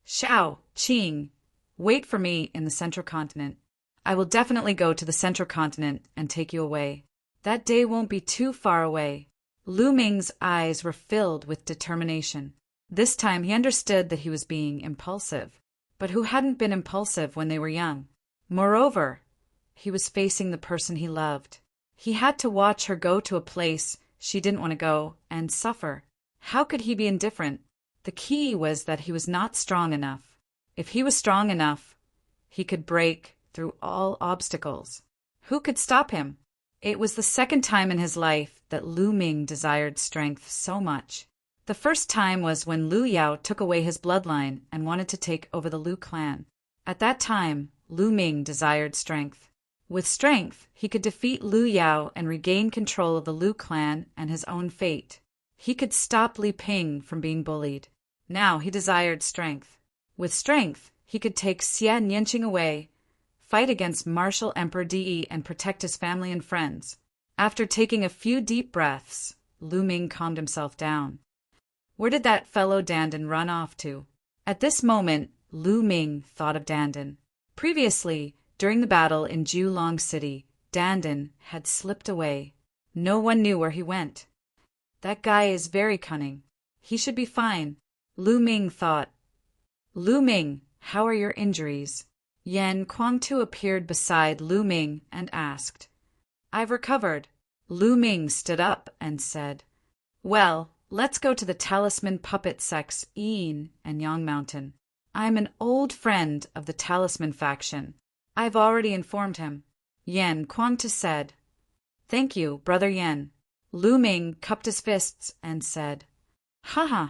Xiao, Qing, wait for me in the Central Continent. I will definitely go to the Central Continent and take you away. That day won't be too far away. Lu Ming's eyes were filled with determination. This time he understood that he was being impulsive. But who hadn't been impulsive when they were young? Moreover, he was facing the person he loved. He had to watch her go to a place she didn't want to go and suffer. How could he be indifferent? The key was that he was not strong enough. If he was strong enough, he could break through all obstacles. Who could stop him? It was the second time in his life that Lu Ming desired strength so much. The first time was when Lu Yao took away his bloodline and wanted to take over the Lu clan. At that time, Lu Ming desired strength. With strength, he could defeat Lu Yao and regain control of the Lu clan and his own fate. He could stop Li Ping from being bullied. Now he desired strength. With strength, he could take Xia Nianqing away, fight against Martial Emperor De and protect his family and friends. After taking a few deep breaths, Lu Ming calmed himself down. Where did that fellow Dandan run off to? At this moment, Lu Ming thought of Dandan. Previously, during the battle in Julong City, Dandan had slipped away. No one knew where he went. That guy is very cunning. He should be fine, Lu Ming thought. Lu Ming, how are your injuries? Yan Kuangtu appeared beside Lu Ming and asked. I've recovered. Lu Ming stood up and said, Well, let's go to the Talisman Puppet Sect's Yin and Yang Mountain. I'm an old friend of the Talisman faction. I've already informed him. Yan Kuangtu said. Thank you, Brother Yan. Lu Ming cupped his fists and said, Haha,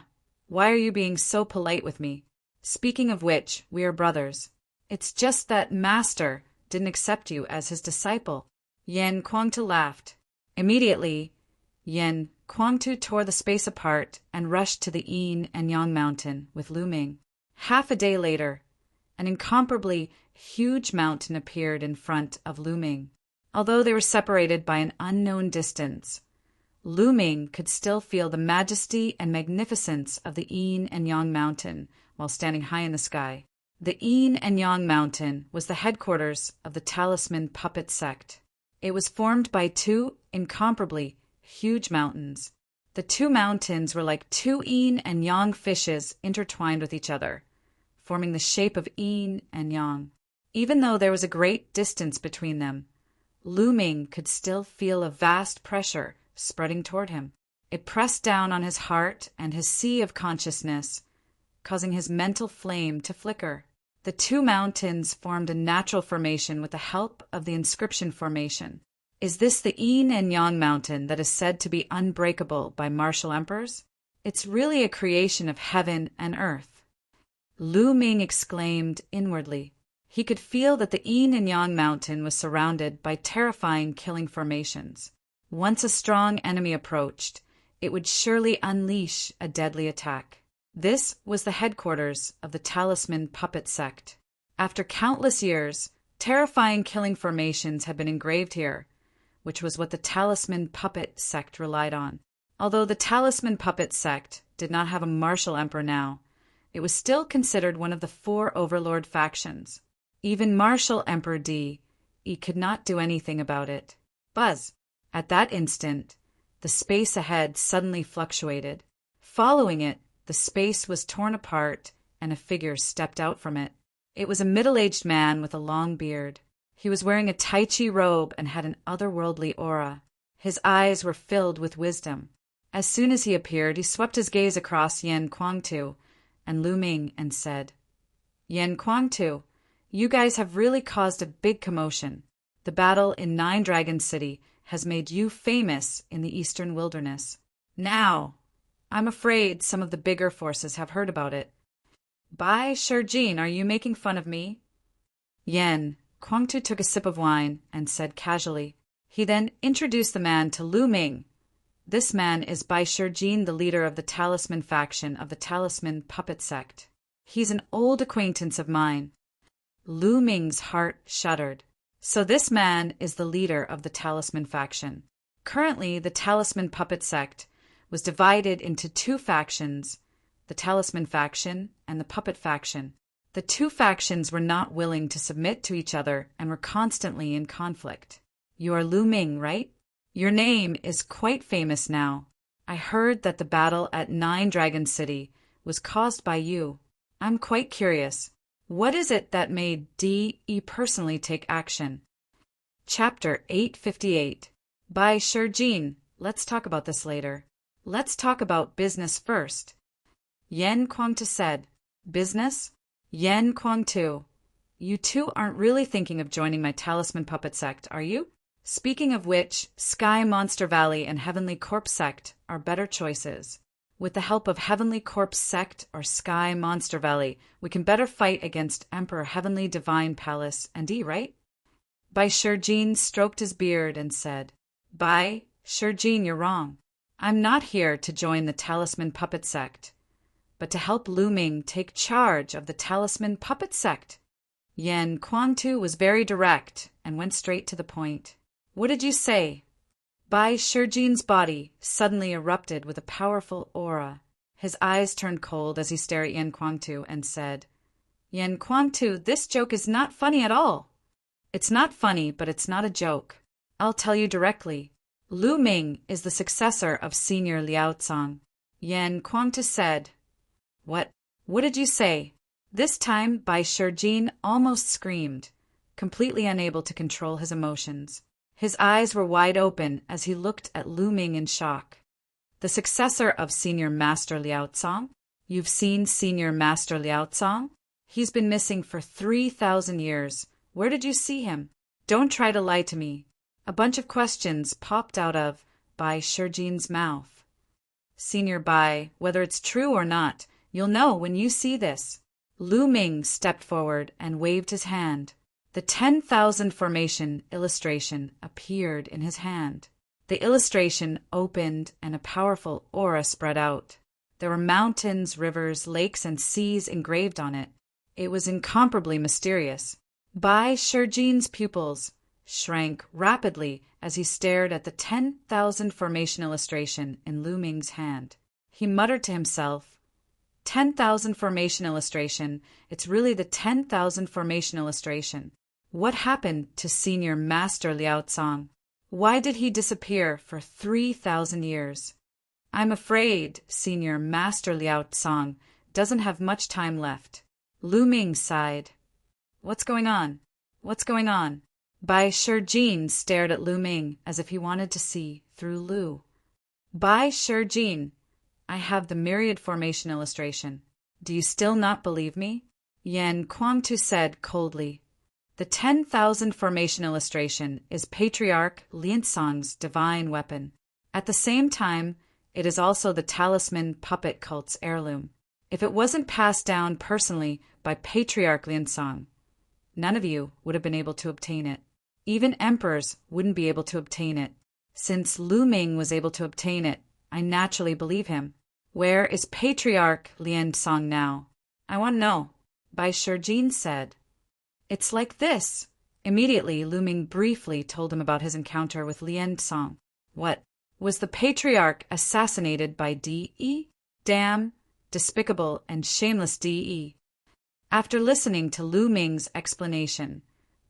why are you being so polite with me? Speaking of which, we are brothers. It's just that Master didn't accept you as his disciple. Yan Kuangtu laughed. Immediately, Yan Kuangtu tore the space apart and rushed to the Yin and Yang Mountain with Lu Ming. Half a day later, an incomparably huge mountain appeared in front of Lu Ming. Although they were separated by an unknown distance, Lu Ming could still feel the majesty and magnificence of the Yin and Yang Mountain while standing high in the sky. The Yin and Yang Mountain was the headquarters of the Talisman Puppet Sect. It was formed by 2 incomparably huge mountains. The 2 mountains were like 2 Yin and Yang fishes intertwined with each other, forming the shape of Yin and Yang. Even though there was a great distance between them, Lu Ming could still feel a vast pressure spreading toward him. It pressed down on his heart and his sea of consciousness, causing his mental flame to flicker. The 2 mountains formed a natural formation with the help of the inscription formation. Is this the Yin and Yang mountain that is said to be unbreakable by martial emperors? It's really a creation of heaven and earth. Lu Ming exclaimed inwardly. He could feel that the Yin and Yang mountain was surrounded by terrifying killing formations. Once a strong enemy approached, it would surely unleash a deadly attack. This was the headquarters of the Talisman Puppet Sect. After countless years, terrifying killing formations had been engraved here, which was what the Talisman Puppet Sect relied on. Although the Talisman Puppet Sect did not have a martial emperor now, it was still considered one of the 4 overlord factions. Even Martial Emperor De, he could not do anything about it. Buzz! At that instant, The space ahead suddenly fluctuated. Following it, the space was torn apart, and a figure stepped out from it. It was a middle-aged man with a long beard. He was wearing a Tai Chi robe and had an otherworldly aura. His eyes were filled with wisdom. As soon as he appeared, he swept his gaze across Yan Kuang-tu and Lu Ming and said, "Yan Kuang-tu, you guys have really caused a big commotion. The battle in Nine Dragon City has made you famous in the eastern wilderness. Now, I'm afraid some of the bigger forces have heard about it. Bai Shijin, are you making fun of me?" Yan Kuang-tu took a sip of wine and said casually. He then introduced the man to Lu Ming. "This man is Bai Shijin, the leader of the Talisman faction of the Talisman Puppet Sect. He's an old acquaintance of mine." Lu Ming's heart shuddered. So this man is the leader of the Talisman faction. Currently, the Talisman Puppet Sect was divided into two factions, the Talisman faction and the Puppet faction. The two factions were not willing to submit to each other and were constantly in conflict. "You are Lu Ming, right? Your name is quite famous now. I heard that the battle at Nine Dragon City was caused by you. I'm quite curious. What is it that made D.E. personally take action?" Chapter 858. Bai Shijin, let's talk about this later. Let's talk about business first. Yan Kuang-tu said, "Business? Yan Kuang-tu, you two aren't really thinking of joining my Talisman Puppet Sect, are you? Speaking of which, Sky Monster Valley and Heavenly Corpse Sect are better choices. With the help of Heavenly Corpse Sect or Sky Monster Valley, we can better fight against Emperor Heavenly Divine Palace and D, right?" Bai Shijin stroked his beard and said, "Bai Shijin, you're wrong. I'm not here to join the Talisman Puppet Sect, but to help Lu Ming take charge of the Talisman Puppet Sect." Yan Kuang-tu was very direct and went straight to the point. "What did you say?" Bai Shijin's body suddenly erupted with a powerful aura. His eyes turned cold as he stared at Yan Kuang-tu and said, "Yan Kuang-tu, this joke is not funny at all." "It's not funny, but it's not a joke. I'll tell you directly. Lu Ming is the successor of Senior Liao Tsang." Yan Kuang-tu said, What did you say?" This time, Bai Shijin almost screamed, completely unable to control his emotions. His eyes were wide open as he looked at Lu Ming in shock. "The successor of Senior Master Liao Tsang? You've seen Senior Master Liao Tsang? He's been missing for 3,000 years. Where did you see him? Don't try to lie to me." A bunch of questions popped out of Bai Shijin's mouth. "Senior Bai, whether it's true or not, you'll know when you see this." Lu Ming stepped forward and waved his hand. The 10,000 formation illustration appeared in his hand. The illustration opened and a powerful aura spread out. There were mountains, rivers, lakes, and seas engraved on it. It was incomparably mysterious. Bai Shijin's pupils shrank rapidly as he stared at the 10,000 formation illustration in Lu Ming's hand. He muttered to himself, 10,000 formation illustration, it's really the 10,000 formation illustration. What happened to Senior Master Liao Tsang? Why did he disappear for 3,000 years? I'm afraid Senior Master Liao Tsang doesn't have much time left. Lu Ming sighed. What's going on? What's going on? Bai Shijin stared at Lu Ming as if he wanted to see through Lu. Bai Shijin, I have the myriad formation illustration. Do you still not believe me? Yan Kuang-tu said coldly. The 10,000 formation illustration is Patriarch Liansong's divine weapon. At the same time, it is also the Talisman Puppet Cult's heirloom. If it wasn't passed down personally by Patriarch Liansong, none of you would have been able to obtain it. Even emperors wouldn't be able to obtain it. Since Lu Ming was able to obtain it, I naturally believe him. Where is Patriarch Liansong now? I want to know. Bai Shijin said. It's like this. Immediately, Lu Ming briefly told him about his encounter with Liansong. What? Was the Patriarch assassinated by D.E.? Damn, despicable and shameless D.E. After listening to Lu Ming's explanation,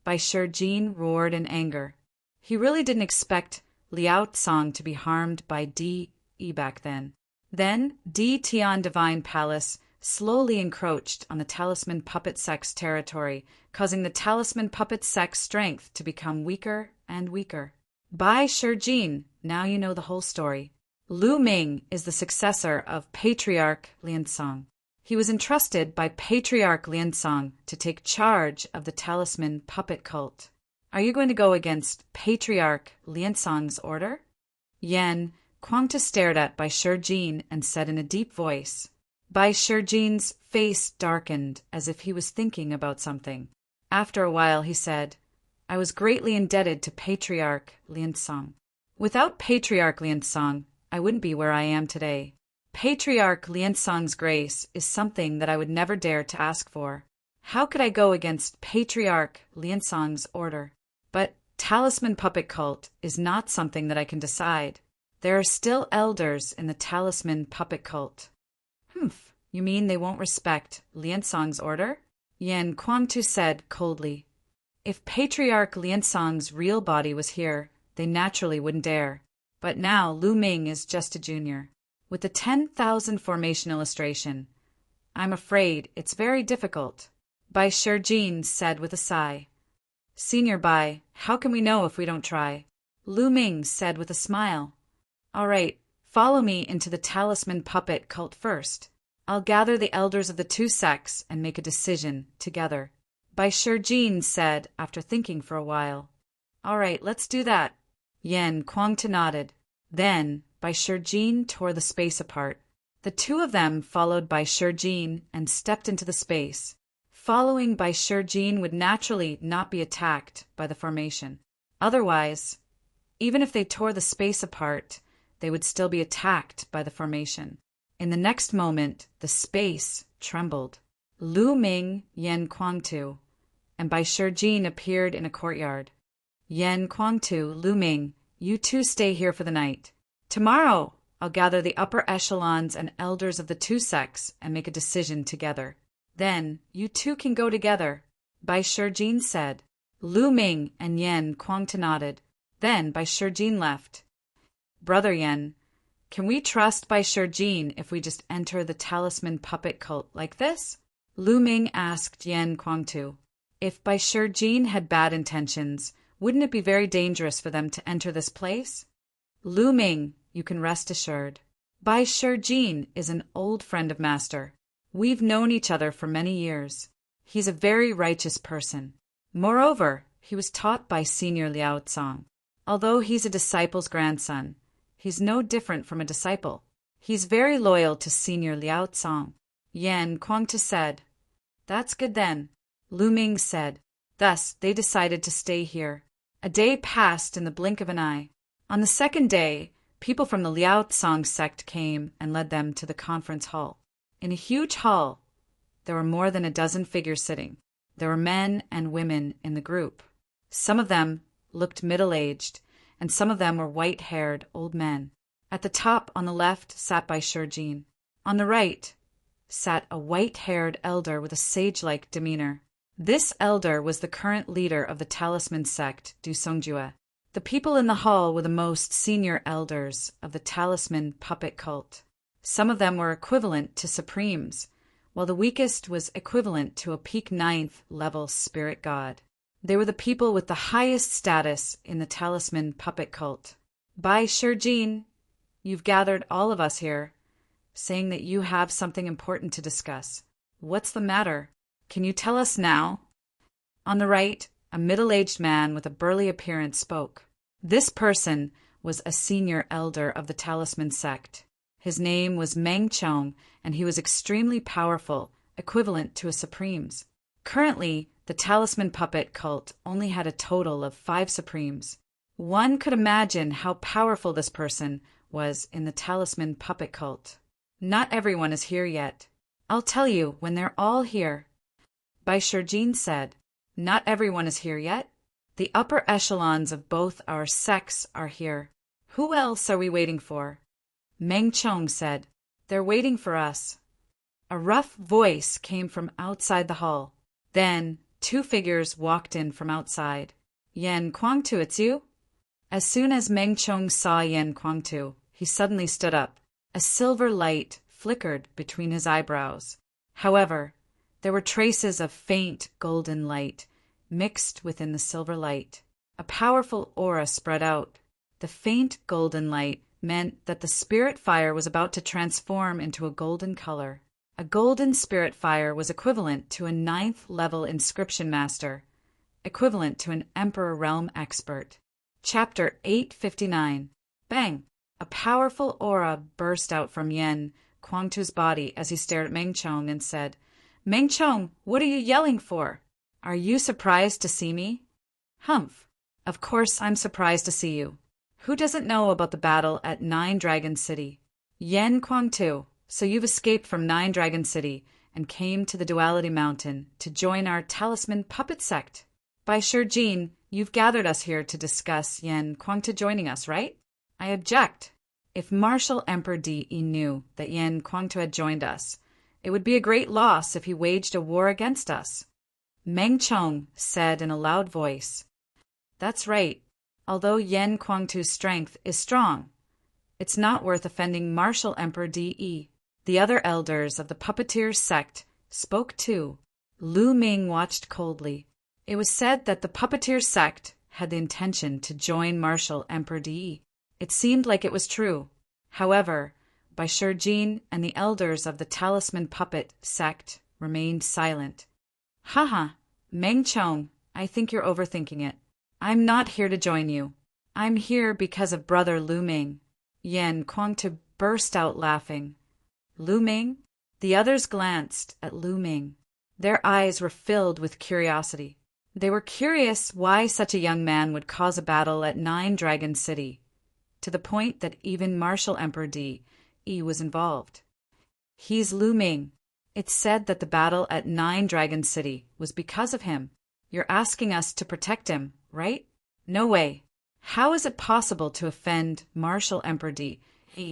Bai Shijin roared in anger. He really didn't expect Liao Tsang to be harmed by Di back then. Then Di Tian Divine Palace slowly encroached on the Talisman Puppet Sect's territory, causing the Talisman Puppet Sect's strength to become weaker and weaker. Bai Shijin, now you know the whole story. Lu Ming is the successor of Patriarch Liansong. He was entrusted by Patriarch Liansong to take charge of the Talisman Puppet Cult. Are you going to go against Patriarch Liansong's order? Yan Kuangta stared at Bai Shijin and said in a deep voice. Bai Shijin's face darkened as if he was thinking about something. After a while he said, I was greatly indebted to Patriarch Liansong. Without Patriarch Liansong, I wouldn't be where I am today. Patriarch Liansong's grace is something that I would never dare to ask for. How could I go against Patriarch Liansong's order? But Talisman Puppet Cult is not something that I can decide. There are still elders in the Talisman Puppet Cult. Humph, you mean they won't respect Liansong's order? Yan Kuangtu said coldly. If Patriarch Liansong's real body was here, they naturally wouldn't dare. But now Lu Ming is just a junior. With the 10,000 formation illustration, I'm afraid it's very difficult. Bai Shijin said with a sigh. Senior Bai, how can we know if we don't try? Lu Ming said with a smile. All right, follow me into the Talisman Puppet Cult first. I'll gather the elders of the two sects and make a decision together. Bai Shijin said after thinking for a while. All right, let's do that. Yan Kuangta nodded. Then Bai Shijin tore the space apart. The two of them followed Bai Shijin and stepped into the space. Following Bai Shijin would naturally not be attacked by the formation. Otherwise, even if they tore the space apart, they would still be attacked by the formation. In the next moment, the space trembled. Lu Ming, Yan Kuangtu, and Bai Shijin appeared in a courtyard. Yan Kuangtu, Lu Ming, you two stay here for the night. Tomorrow, I'll gather the upper echelons and elders of the two sects and make a decision together. Then, you two can go together, Bai Shijin said. Lu Ming and Yan Kuangta nodded. Then Bai Shijin left. Brother Yan, can we trust Bai Shijin if we just enter the Talisman Puppet Cult like this? Lu Ming asked Yan Kuangtu. If Bai Shijin had bad intentions, wouldn't it be very dangerous for them to enter this place? Lu Ming, you can rest assured. Bai Shijin is an old friend of Master. We've known each other for many years. He's a very righteous person. Moreover, he was taught by Senior Liao Tsang. Although he's a disciple's grandson, he's no different from a disciple. He's very loyal to Senior Liao Tsang. Yan Kuangta said. That's good then. Lu Ming said. Thus, they decided to stay here. A day passed in the blink of an eye. On the second day, people from the Liao Tsang sect came and led them to the conference hall. In a huge hall, there were more than a dozen figures sitting. There were men and women in the group. Some of them looked middle-aged, and some of them were white-haired old men. At the top on the left sat Bai Shijin. On the right sat a white-haired elder with a sage-like demeanor. This elder was the current leader of the Talisman sect, Du Songjue. The people in the hall were the most senior elders of the Talisman Puppet Cult. Some of them were equivalent to Supremes, while the weakest was equivalent to a peak 9th level spirit god. They were the people with the highest status in the Talisman Puppet Cult. Bai Shijin, you've gathered all of us here, saying that you have something important to discuss. What's the matter? Can you tell us now? On the right, a middle-aged man with a burly appearance spoke. This person was a senior elder of the Talisman sect. His name was Meng Chong, and he was extremely powerful, equivalent to a Supremes. Currently, the Talisman Puppet Cult only had a total of 5 Supremes. One could imagine how powerful this person was in the Talisman Puppet Cult. Not everyone is here yet. I'll tell you when they're all here. Bai Shijin said, Not everyone is here yet. The upper echelons of both our sects are here. Who else are we waiting for? Meng Chong said, They're waiting for us. A rough voice came from outside the hall. Then 2 figures walked in from outside. Yan Kuangtu, it's you? As soon as Meng Chong saw Yan Kuangtu, he suddenly stood up. A silver light flickered between his eyebrows. However, there were traces of faint golden light mixed within the silver light. A powerful aura spread out. The faint golden light meant that the spirit fire was about to transform into a golden color. A golden spirit fire was equivalent to a 9th level inscription master, equivalent to an Emperor Realm expert. Chapter 859. Bang! A powerful aura burst out from Yan Kuangtu's body as he stared at Meng Chong and said, "Meng Chong, what are you yelling for? Are you surprised to see me?" "Humph! Of course I'm surprised to see you. Who doesn't know about the battle at Nine Dragon City? Yan Kuangtu, so you've escaped from Nine Dragon City and came to the Duality Mountain to join our Talisman Puppet Sect. By Shijin, you've gathered us here to discuss Yan Kuangtu joining us, right?" "I object. If Martial Emperor Di knew that Yan Kuangtu had joined us, it would be a great loss if he waged a war against us," Meng Chong said in a loud voice. "That's right. Although Yan Kuangtu's strength is strong, it's not worth offending Martial Emperor Di. The other elders of the Puppeteer sect spoke too. Lu Ming watched coldly. It was said that the Puppeteer sect had the intention to join Martial Emperor Di. It seemed like it was true. However, Bai Shijin and the elders of the Talisman Puppet sect remained silent. "Haha, Meng Chong, I think you're overthinking it. I'm not here to join you. I'm here because of Brother Lu Ming." Yan Kuangtu burst out laughing. "Lu Ming?" The others glanced at Lu Ming. Their eyes were filled with curiosity. They were curious why such a young man would cause a battle at Nine Dragon City, to the point that even Martial Emperor Di was involved. "He's Lu Ming. It's said that the battle at Nine Dragon City was because of him. You're asking us to protect him, right? No way. How is it possible to offend Martial Emperor Di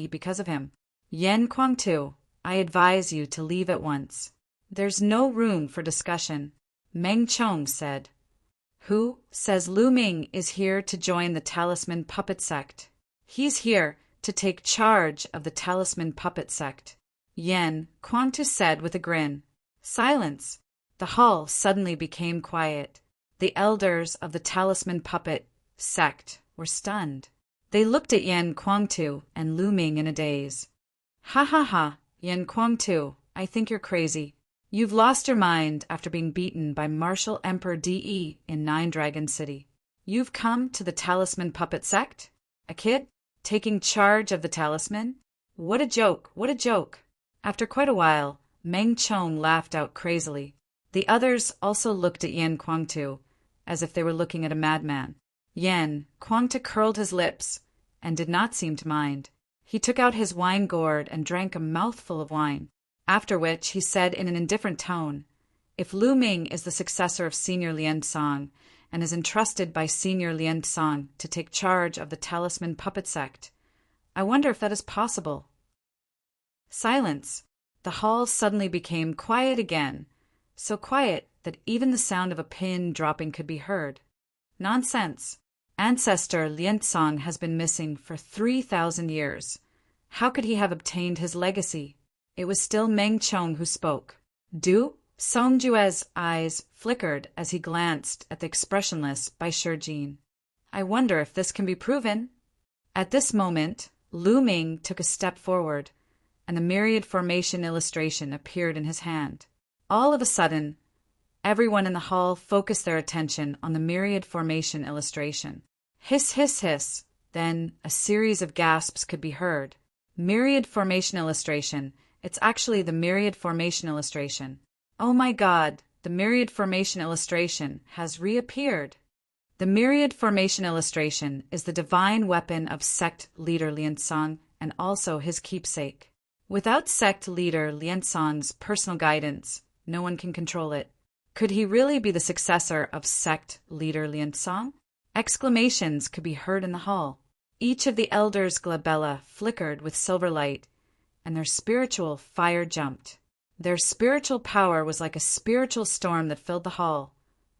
because of him? Yan Kuangtu, I advise you to leave at once. There's no room for discussion," Meng Chong said. "Who says Lu Ming is here to join the Talisman Puppet Sect? He's here to take charge of the Talisman Puppet Sect," Yan Kuangtu said with a grin. Silence. The hall suddenly became quiet. The elders of the Talisman Puppet Sect were stunned. They looked at Yan Kuangtu and Lu Ming in a daze. "Ha ha ha, Yan Kuangtu, I think you're crazy. You've lost your mind after being beaten by Martial Emperor Di in Nine Dragon City. You've come to the Talisman Puppet Sect? A kid? Taking charge of the talisman? What a joke, what a joke." After quite a while, Meng Chong laughed out crazily. The others also looked at Yan Kuangtu, as if they were looking at a madman. Yan Kuangtu curled his lips and did not seem to mind. He took out his wine gourd and drank a mouthful of wine, after which he said in an indifferent tone, "If Lu Ming is the successor of Senior Lien Song and is entrusted by Senior Lien Song to take charge of the Talisman Puppet Sect, I wonder if that is possible." Silence. The hall suddenly became quiet again, so quiet that even the sound of a pin dropping could be heard. "Nonsense. Ancestor Liensong has been missing for 3,000 years. How could he have obtained his legacy?" It was still Meng Chong who spoke. "Du?" Song Jue's eyes flickered as he glanced at the expressionless Bai Shijin. "I wonder if this can be proven." At this moment, Lu Ming took a step forward, and the myriad formation illustration appeared in his hand. All of a sudden, everyone in the hall focused their attention on the myriad formation illustration. Hiss, hiss, hiss. Then a series of gasps could be heard. Myriad formation illustration. It's actually the myriad formation illustration. Oh my God, the myriad formation illustration has reappeared. The myriad formation illustration is the divine weapon of sect leader Liensong and also his keepsake. Without sect leader Liensong's personal guidance, no one can control it. Could he really be the successor of sect leader Liensong? Exclamations could be heard in the hall. Each of the elders' glabella flickered with silver light, and their spiritual fire jumped. Their spiritual power was like a spiritual storm that filled the hall,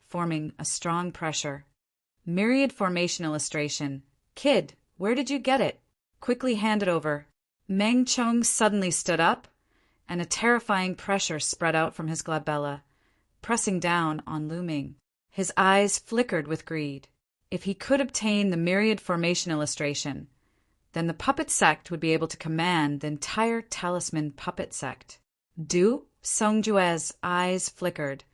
forming a strong pressure. Myriad formation illustration Kid, where did you get it? Quickly hand it over. Meng Chong suddenly stood up, and a terrifying pressure spread out from his glabella, pressing down on Lu Ming. His eyes flickered with greed. If he could obtain the myriad formation illustration, then the puppet sect would be able to command the entire talisman puppet sect. Du Songjue's eyes flickered,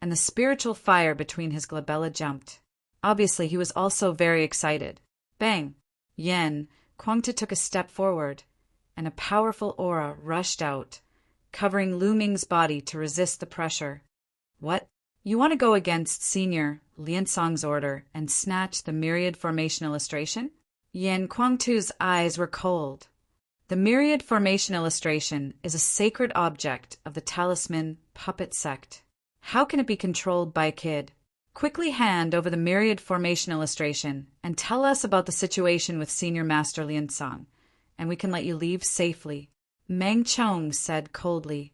and the spiritual fire between his glabella jumped. Obviously, he was also very excited. Bang! Yen Kuangtu took a step forward, and a powerful aura rushed out, covering Lu Ming's body to resist the pressure. What? You want to go against Senior Liansong's order and snatch the myriad formation illustration? Yen Kuangtu's eyes were cold. The myriad formation illustration is a sacred object of the talisman puppet sect. How can it be controlled by a kid? Quickly hand over the myriad formation illustration and tell us about the situation with Senior Master Liansong, and we can let you leave safely. Meng Chong said coldly.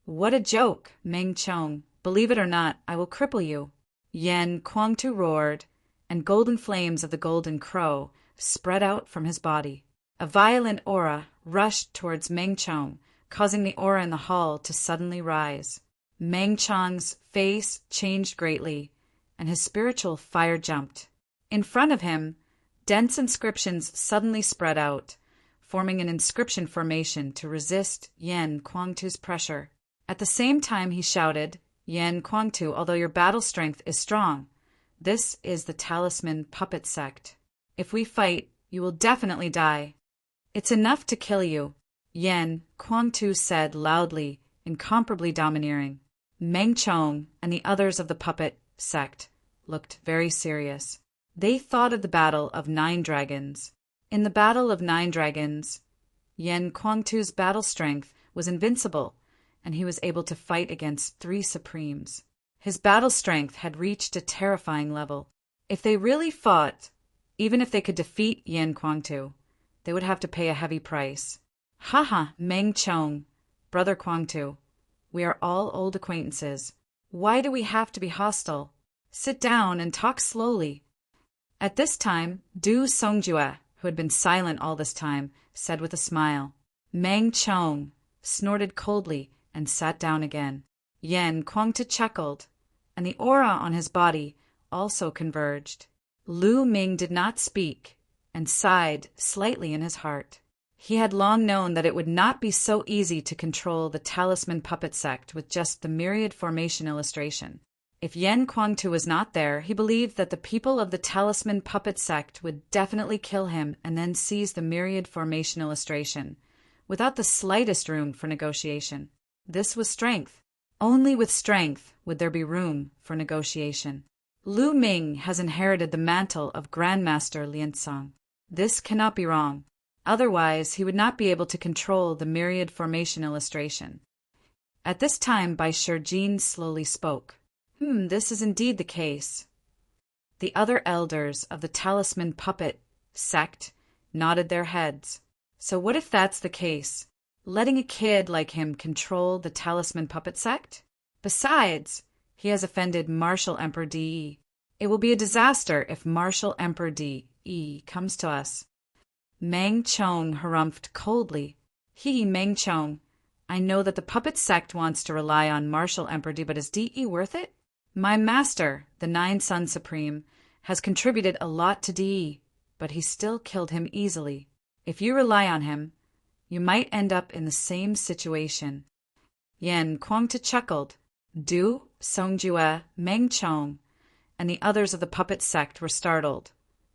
What a joke, Meng Chong. Believe it or not, I will cripple you. Yen Kuangtu roared, and golden flames of the golden crow spread out from his body. A violent aura rushed towards Meng Chong, causing the aura in the hall to suddenly rise. Meng Chong's face changed greatly, and his spiritual fire jumped. In front of him, dense inscriptions suddenly spread out, forming an inscription formation to resist Yen Kuangtu's pressure. At the same time he shouted, Yen Kuangtu, although your battle strength is strong, this is the talisman puppet sect. If we fight, you will definitely die. It's enough to kill you, Yen Kuangtu said loudly, incomparably domineering. Meng Chong and the others of the puppet sect looked very serious. They thought of the battle of 9 dragons. In the battle of 9 dragons, Yen Kuangtu's battle strength was invincible, and he was able to fight against 3 supremes. His battle strength had reached a terrifying level. If they really fought, even if they could defeat Yen Kuangtu, they would have to pay a heavy price. Haha, Meng Chong, Brother Kuangtu, we are all old acquaintances. Why do we have to be hostile? Sit down and talk slowly. At this time, Du Songjue, who had been silent all this time, said with a smile. Meng Chong snorted coldly and sat down again. Yen Kuangtu chuckled, and the aura on his body also converged. Lu Ming did not speak and sighed slightly in his heart. He had long known that it would not be so easy to control the talisman puppet sect with just the myriad formation illustration. If Yen Kuangtu was not there, he believed that the people of the talisman puppet sect would definitely kill him and then seize the myriad formation illustration, without the slightest room for negotiation. This was strength. Only with strength would there be room for negotiation. Lu Ming has inherited the mantle of Grandmaster Liansong. This cannot be wrong. Otherwise, he would not be able to control the myriad formation illustration. At this time, Bai Shijin slowly spoke. This is indeed the case. The other elders of the talisman puppet sect nodded their heads. So what if that's the case? Letting a kid like him control the talisman puppet sect? Besides, he has offended Martial Emperor Di. It will be a disaster if Martial Emperor Di comes to us. Meng Chong harumphed coldly. Meng Chong, I know that the puppet sect wants to rely on Martial Emperor Di, but is Di worth it? My master, the 9 Sun Supreme, has contributed a lot to Di, but he still killed him easily. If you rely on him, you might end up in the same situation. Yen Kuangtu chuckled. Du, Songjue, Meng Chong, and the others of the puppet sect were startled,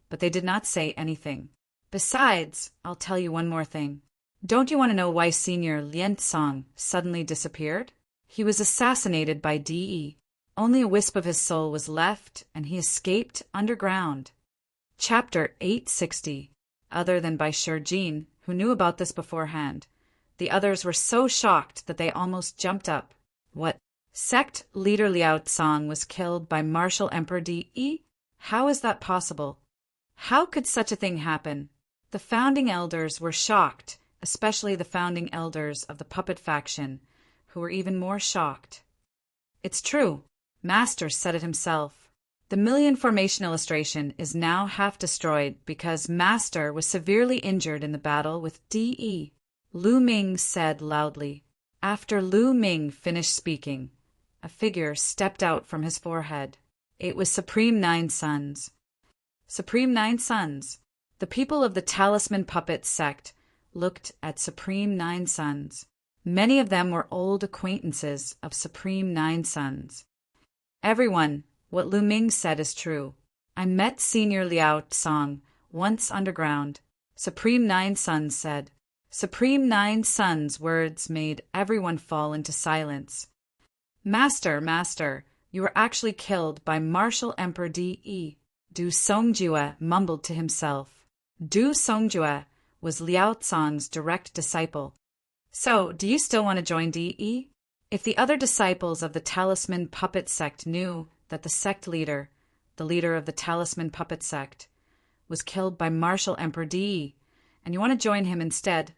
but they did not say anything. Besides, I'll tell you one more thing. Don't you want to know why Senior Liansong suddenly disappeared? He was assassinated by Di. Only a wisp of his soul was left, and he escaped underground. Chapter 860. Other than Bai Shijin, who knew about this beforehand, the others were so shocked that they almost jumped up. What? Sect leader Liao Tsong was killed by Martial Emperor Di? How is that possible? How could such a thing happen? The founding elders were shocked, especially the founding elders of the puppet faction, who were even more shocked. It's true. Master said it himself. The million formation illustration is now half destroyed because Master was severely injured in the battle with DE. Lu Ming said loudly. After Lu Ming finished speaking, a figure stepped out from his forehead. It was Supreme Nine Sons. Supreme Nine Sons. The people of the Talisman Puppet sect looked at Supreme Nine Sons. Many of them were old acquaintances of Supreme Nine Sons. Everyone, what Lu Ming said is true. I met Senior Liao Song once underground, Supreme Nine Sons said. Supreme Nine Sons' words made everyone fall into silence. Master, you were actually killed by Martial Emperor De. Du Songjue mumbled to himself. Du Songjue was Liao Song's direct disciple. So, do you still want to join De? If the other disciples of the Talisman Puppet sect knew that the sect leader, the leader of the Talisman Puppet sect, was killed by Martial Emperor De, and you want to join him instead,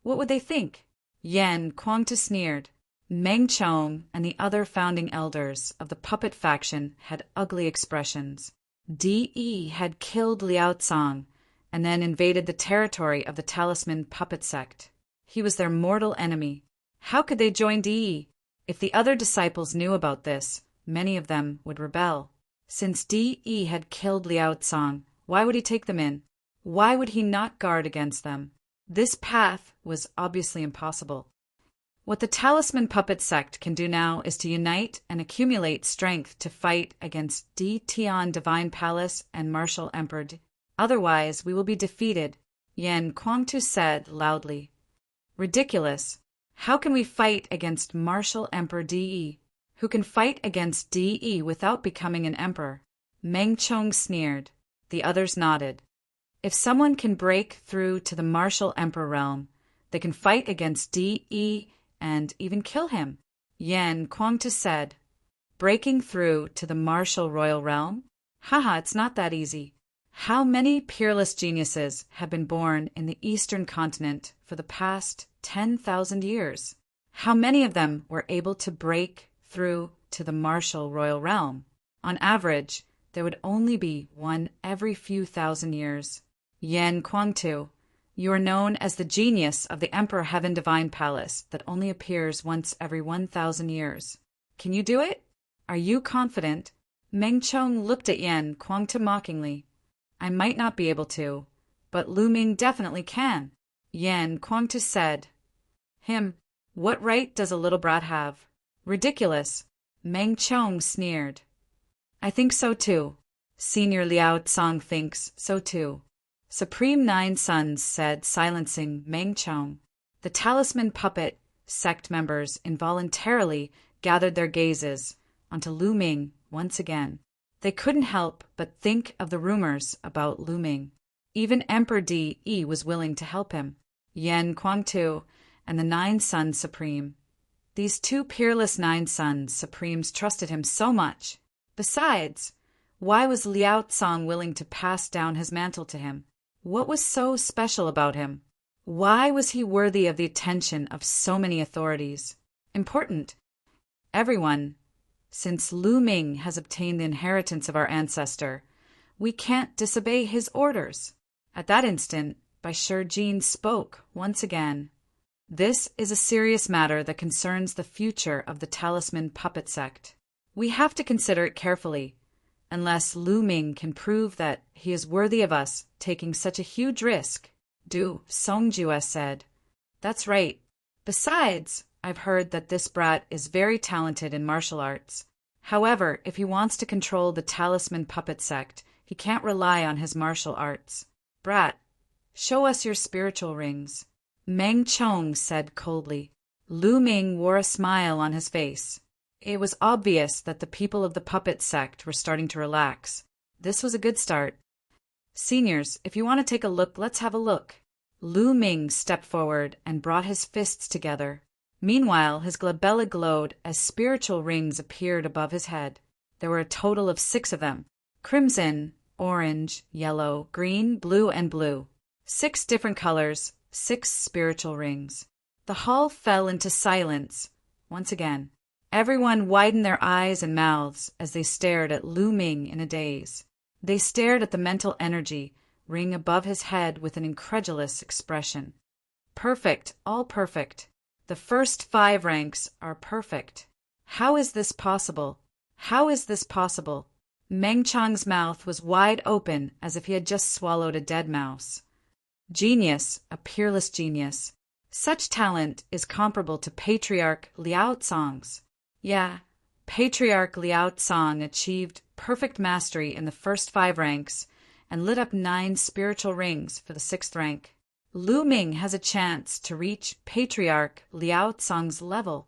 what would they think? Yan Kuangtu sneered. Meng Chong and the other founding elders of the puppet faction had ugly expressions. De had killed Liao Song and then invaded the territory of the Talisman Puppet sect. He was their mortal enemy. How could they join De? If the other disciples knew about this, many of them would rebel. Since De had killed Liao Song, why would he take them in? Why would he not guard against them? This path was obviously impossible. What the Talisman Puppet sect can do now is to unite and accumulate strength to fight against Di Tian Divine Palace and Martial Emperor De. Otherwise, we will be defeated, Yan Kuangtu said loudly. Ridiculous. How can we fight against Martial Emperor De? Who can fight against De without becoming an emperor? Meng Chong sneered. The others nodded. If someone can break through to the Martial Emperor realm, they can fight against De and even kill him, Yan Kuangtu said. Breaking through to the Martial Royal realm? Haha, it's not that easy. How many peerless geniuses have been born in the Eastern continent for the past 10,000 years? How many of them were able to break through to the Martial Royal realm? On average, there would only be one every few thousand years. Yan Kuangtu, you are known as the genius of the Emperor Heaven Divine Palace that only appears once every 1,000 years. Can you do it? Are you confident? Meng Chong looked at Yan Kuangtu mockingly. I might not be able to, but Lu Ming definitely can, Yan Kuangtu said. What right does a little brat have? Ridiculous, Meng Chong sneered. I think so too. Senior Liao Song thinks so too. Supreme Nine Sons said, silencing Meng Chong. The Talisman Puppet sect members involuntarily gathered their gazes onto Lu Ming once again. They couldn't help but think of the rumors about Lu Ming. Even Emperor De was willing to help him. Yan Kuangtu and the Nine Sons Supreme. These two peerless Nine Sons Supremes trusted him so much. Besides, why was Liao Song willing to pass down his mantle to him? What was so special about him? Why was he worthy of the attention of so many authorities? Important. Everyone, since Lu Ming has obtained the inheritance of our ancestor, we can't disobey his orders. At that instant, Baishir Jin spoke once again. This is a serious matter that concerns the future of the Talisman Puppet sect. We have to consider it carefully. Unless Lu Ming can prove that he is worthy of us taking such a huge risk, Du Songjue said. That's right. Besides, I've heard that this brat is very talented in martial arts. However, if he wants to control the Talisman Puppet sect, he can't rely on his martial arts. Brat, show us your spiritual rings, Meng Chong said coldly. Lu Ming wore a smile on his face. It was obvious that the people of the puppet sect were starting to relax. This was a good start. Seniors, if you want to take a look, let's have a look. Lu Ming stepped forward and brought his fists together. Meanwhile, his glabella glowed as spiritual rings appeared above his head. There were a total of 6 of them. Crimson, orange, yellow, green, blue, and blue. 6 different colors, 6 spiritual rings. The hall fell into silence once again. Everyone widened their eyes and mouths as they stared at Lu Ming in a daze. They stared at the mental energy ring above his head with an incredulous expression. Perfect, all perfect. The first 5 ranks are perfect. How is this possible? How is this possible? Meng Chang's mouth was wide open as if he had just swallowed a dead mouse. Genius, a peerless genius. Such talent is comparable to Patriarch Liao Tsang's. Yeah, Patriarch Liao Tsang achieved perfect mastery in the first 5 ranks and lit up 9 spiritual rings for the 6th rank. Lu Ming has a chance to reach Patriarch Liao Tsang's level.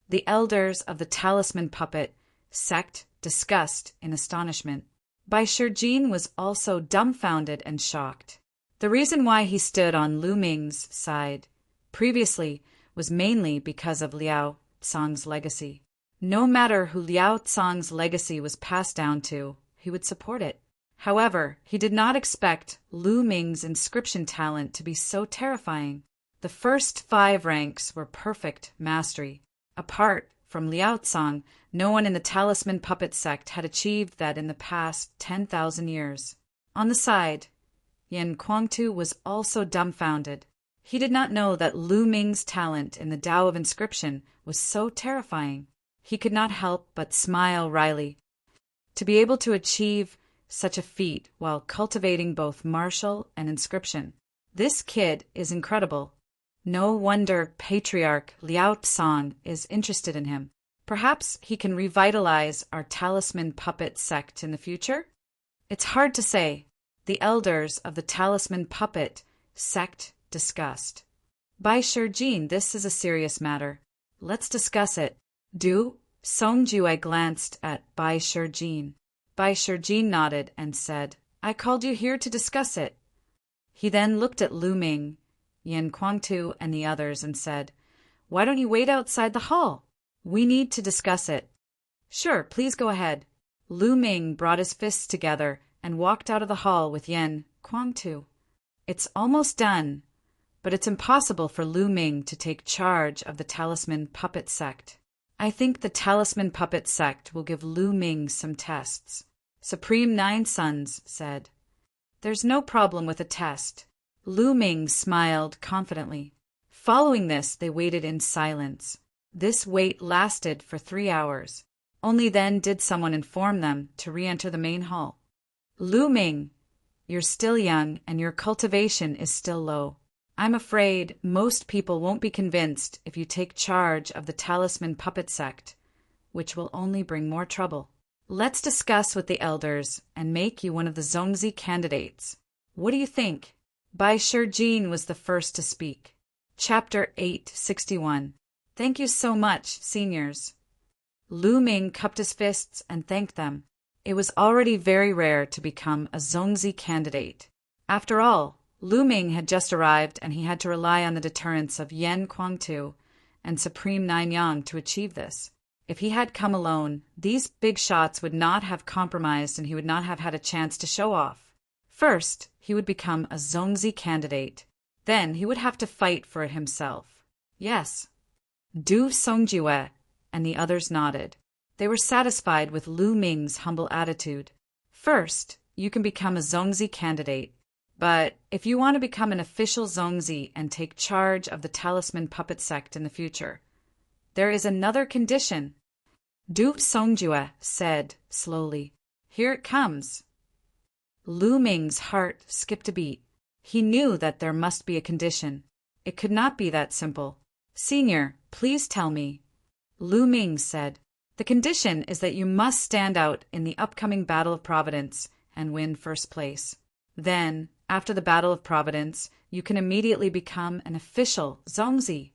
The elders of the Talisman Puppet sect discussed in astonishment. Bai Shijin was also dumbfounded and shocked. The reason why he stood on Lu Ming's side previously was mainly because of Liao Tsang's legacy. No matter who Liao Tsang's legacy was passed down to, he would support it. However, he did not expect Lu Ming's inscription talent to be so terrifying. The first 5 ranks were perfect mastery. Apart from Liao Tsang, no one in the Talisman Puppet sect had achieved that in the past 10,000 years. On the side, Yan Kuangtu was also dumbfounded. He did not know that Lu Ming's talent in the Tao of Inscription was so terrifying. He could not help but smile wryly. To be able to achieve such a feat while cultivating both martial and inscription. This kid is incredible. No wonder Patriarch Liao Tsang is interested in him. Perhaps he can revitalize our Talisman Puppet sect in the future? It's hard to say. The elders of the Talisman Puppet sect discussed. Bai Shijin, this is a serious matter. Let's discuss it. Do? Song Jue glanced at Bai Shijin. Bai Shijin nodded and said, I called you here to discuss it. He then looked at Lu Ming, Yan Kuangtu, and the others and said, Why don't you wait outside the hall? We need to discuss it. Sure, please go ahead. Lu Ming brought his fists together and walked out of the hall with Yan Kuangtu. It's almost done, but it's impossible for Lu Ming to take charge of the Talisman Puppet sect. I think the Talisman Puppet sect will give Lu Ming some tests. Supreme Nine Sons said. There's no problem with a test. Lu Ming smiled confidently. Following this, they waited in silence. This wait lasted for 3 hours. Only then did someone inform them to re-enter the main hall. Lu Ming, you're still young and your cultivation is still low. I'm afraid most people won't be convinced if you take charge of the Talisman Puppet sect, which will only bring more trouble. Let's discuss with the elders and make you one of the Zongzi candidates. What do you think? Bai Shijin was the first to speak. Chapter 861. Thank you so much, seniors. Lu Ming cupped his fists and thanked them. It was already very rare to become a Zongzi candidate. After all, Lu Ming had just arrived and he had to rely on the deterrence of Yan Kuangtu and Supreme Nine Yang to achieve this. If he had come alone, these big shots would not have compromised and he would not have had a chance to show off. First, he would become a Zongzi candidate. Then he would have to fight for it himself. Yes. Du Songjue and the others nodded. They were satisfied with Lu Ming's humble attitude. First, you can become a Zongzi candidate. But if you want to become an official Zongzi and take charge of the Talisman Puppet sect in the future, there is another condition. Du Songjue said slowly. Here it comes. Lu Ming's heart skipped a beat. He knew that there must be a condition. It could not be that simple. Senior, please tell me. Lu Ming said, The condition is that you must stand out in the upcoming Battle of Providence and win first place. Then, after the Battle of Providence, you can immediately become an official Zongzi.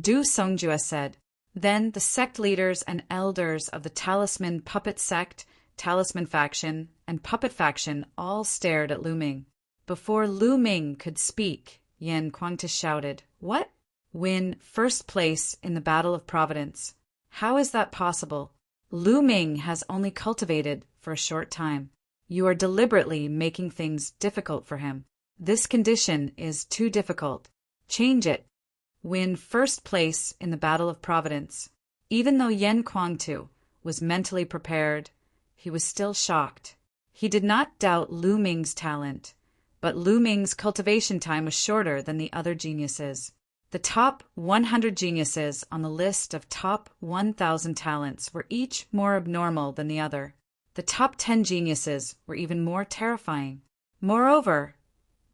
Du Songjue said. Then the sect leaders and elders of the Talisman Puppet sect, Talisman faction, and Puppet faction all stared at Lu Ming. Before Lu Ming could speak, Yan Kuangtu shouted, What? Win first place in the Battle of Providence. How is that possible? Lu Ming has only cultivated for a short time. You are deliberately making things difficult for him. This condition is too difficult. Change it. Win first place in the Battle of Providence. Even though Yen Kuangtu was mentally prepared, he was still shocked. He did not doubt Lu Ming's talent, but Lu Ming's cultivation time was shorter than the other geniuses. The top 100 geniuses on the list of top 1,000 talents were each more abnormal than the other. The top 10 geniuses were even more terrifying. Moreover,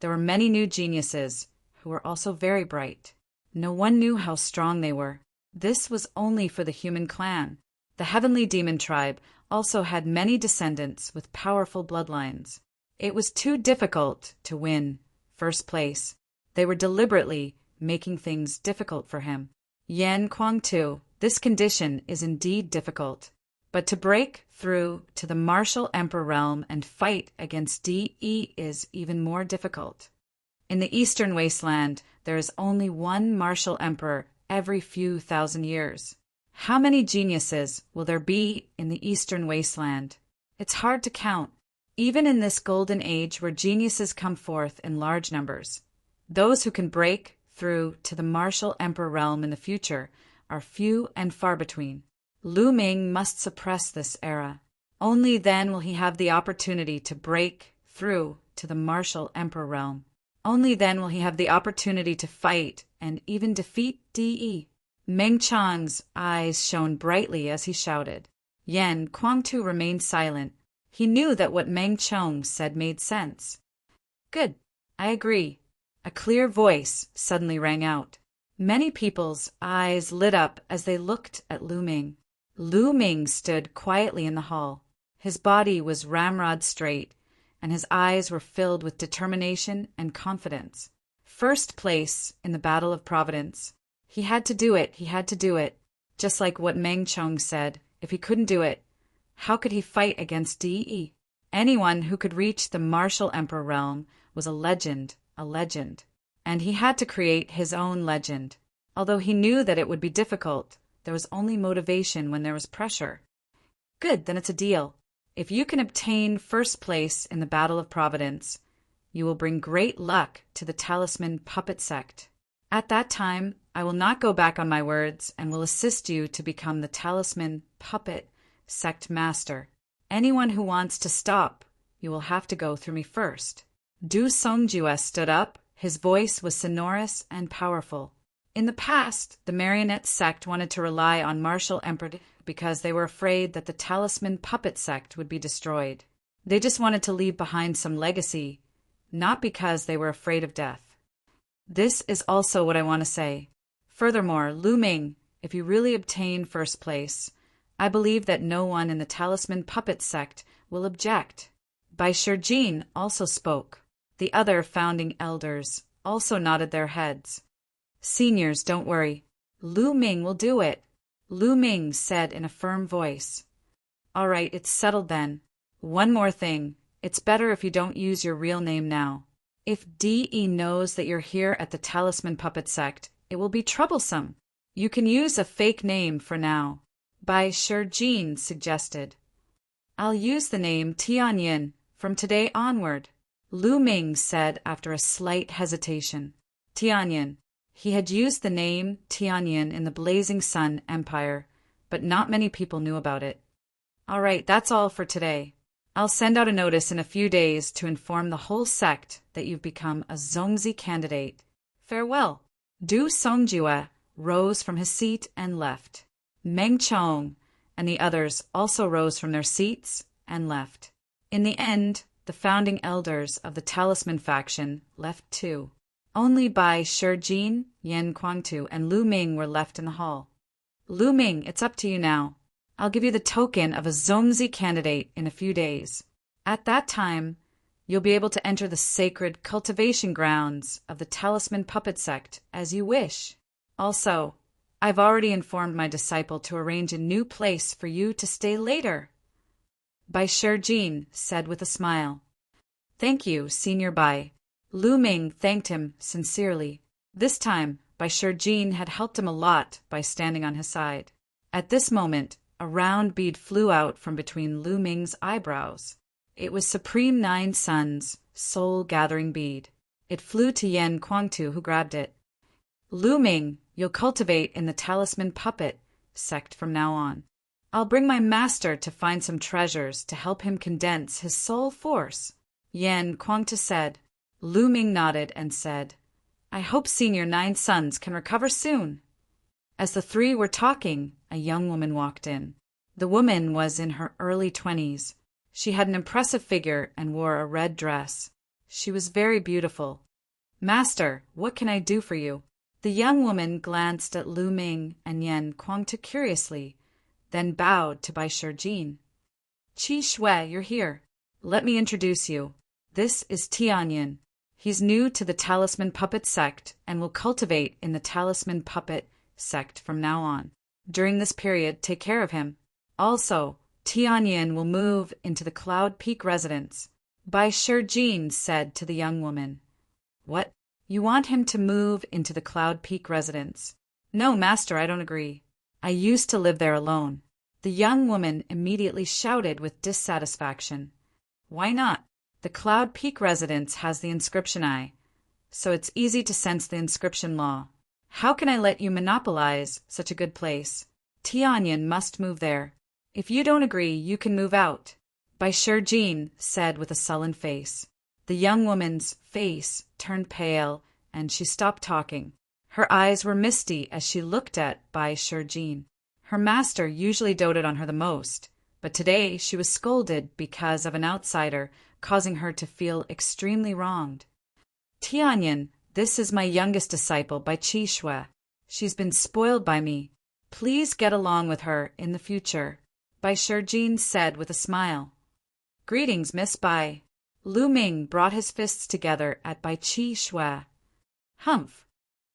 there were many new geniuses who were also very bright. No one knew how strong they were. This was only for the human clan. The heavenly demon tribe also had many descendants with powerful bloodlines. It was too difficult to win first place. They were deliberately making things difficult for him. Yen Kuangtu, this condition is indeed difficult. But to break through to the martial emperor realm and fight against DE is even more difficult. In the eastern wasteland, there is only one martial emperor every few thousand years. How many geniuses will there be in the eastern wasteland? It's hard to count. Even in this golden age where geniuses come forth in large numbers, those who can break through to the martial emperor realm in the future are few and far between. Lu Ming must suppress this era. Only then will he have the opportunity to break through to the martial emperor realm. Only then will he have the opportunity to fight and even defeat DE. Meng Chang's eyes shone brightly as he shouted. Yen Kuangtu remained silent. He knew that what Meng Chong said made sense. Good, I agree. A clear voice suddenly rang out. Many people's eyes lit up as they looked at Lu Ming. Lu Ming stood quietly in the hall. His body was ramrod straight, and his eyes were filled with determination and confidence. First place in the Battle of Providence. He had to do it, he had to do it. Just like what Meng Chong said, if he couldn't do it, how could he fight against DE? Anyone who could reach the martial emperor realm was a legend, and he had to create his own legend. Although he knew that it would be difficult, there was only motivation when there was pressure. Good, then it's a deal. If you can obtain first place in the Battle of Providence, you will bring great luck to the Talisman Puppet Sect. At that time, I will not go back on my words and will assist you to become the Talisman Puppet Sect Master. Anyone who wants to stop, you will have to go through me first. Du Songjue stood up. His voice was sonorous and powerful. In the past, the marionette sect wanted to rely on martial emperor because they were afraid that the Talisman Puppet Sect would be destroyed. They just wanted to leave behind some legacy, not because they were afraid of death. This is also what I want to say. Furthermore, Lu Ming, if you really obtain first place, I believe that no one in the Talisman Puppet Sect will object. Bai Shijin also spoke. The other founding elders also nodded their heads. Seniors, don't worry. Lu Ming will do it, Lu Ming said in a firm voice. All right, it's settled then. One more thing. It's better if you don't use your real name now. If DE knows that you're here at the Talisman Puppet Sect, it will be troublesome. You can use a fake name for now. Bai Shijin suggested. I'll use the name Tianyin from today onward, Lu Ming said after a slight hesitation. Tianyin. He had used the name Tianyin in the Blazing Sun Empire, but not many people knew about it. All right, that's all for today. I'll send out a notice in a few days to inform the whole sect that you've become a Zongzi candidate. Farewell. Du Songjue rose from his seat and left. Meng Chong and the others also rose from their seats and left. In the end, the founding elders of the Talisman faction left too. Only Bai Shijin, Yen Kuangtu, and Lu Ming were left in the hall. Lu Ming, it's up to you now. I'll give you the token of a Zongzi candidate in a few days. At that time, you'll be able to enter the sacred cultivation grounds of the Talisman Puppet Sect as you wish. Also, I've already informed my disciple to arrange a new place for you to stay later. Bai Shijin said with a smile. Thank you, Senior Bai. Lu Ming thanked him sincerely. This time, Bai Shijin had helped him a lot by standing on his side. At this moment, a round bead flew out from between Lu Ming's eyebrows. It was Supreme Nine Suns' soul-gathering bead. It flew to Yen Kuangtu, who grabbed it. Lu Ming, you'll cultivate in the Talisman Puppet sect from now on. I'll bring my master to find some treasures to help him condense his soul force, Yan Kuangta said. Lu Ming nodded and said, I hope Senior Nine Sons can recover soon. As the three were talking, a young woman walked in. The woman was in her early 20s. She had an impressive figure and wore a red dress. She was very beautiful. Master, what can I do for you? The young woman glanced at Lu Ming and Yan Kuangta curiously, then bowed to Bai Shijin. Qi Shui, you're here. Let me introduce you. This is Tianyin. He's new to the Talisman Puppet sect and will cultivate in the Talisman Puppet sect from now on. During this period, take care of him. Also, Tianyin will move into the Cloud Peak residence. Bai Shijin said to the young woman. What? You want him to move into the Cloud Peak residence? No, master, I don't agree. I used to live there alone. The young woman immediately shouted with dissatisfaction. Why not? The Cloud Peak residence has the inscription eye, so it's easy to sense the inscription law. How can I let you monopolize such a good place? Tianyin must move there. If you don't agree, you can move out, Bai Shijin said with a sullen face. The young woman's face turned pale, and she stopped talking. Her eyes were misty as she looked at Bai Shijin. Her master usually doted on her the most, but today she was scolded because of an outsider, causing her to feel extremely wronged. Tianyin, this is my youngest disciple, Bai Qi Shui. She's been spoiled by me. Please get along with her in the future, Bai Shijin said with a smile. Greetings, Miss Bai. Lu Ming brought his fists together at Bai Qi Shui. Humph,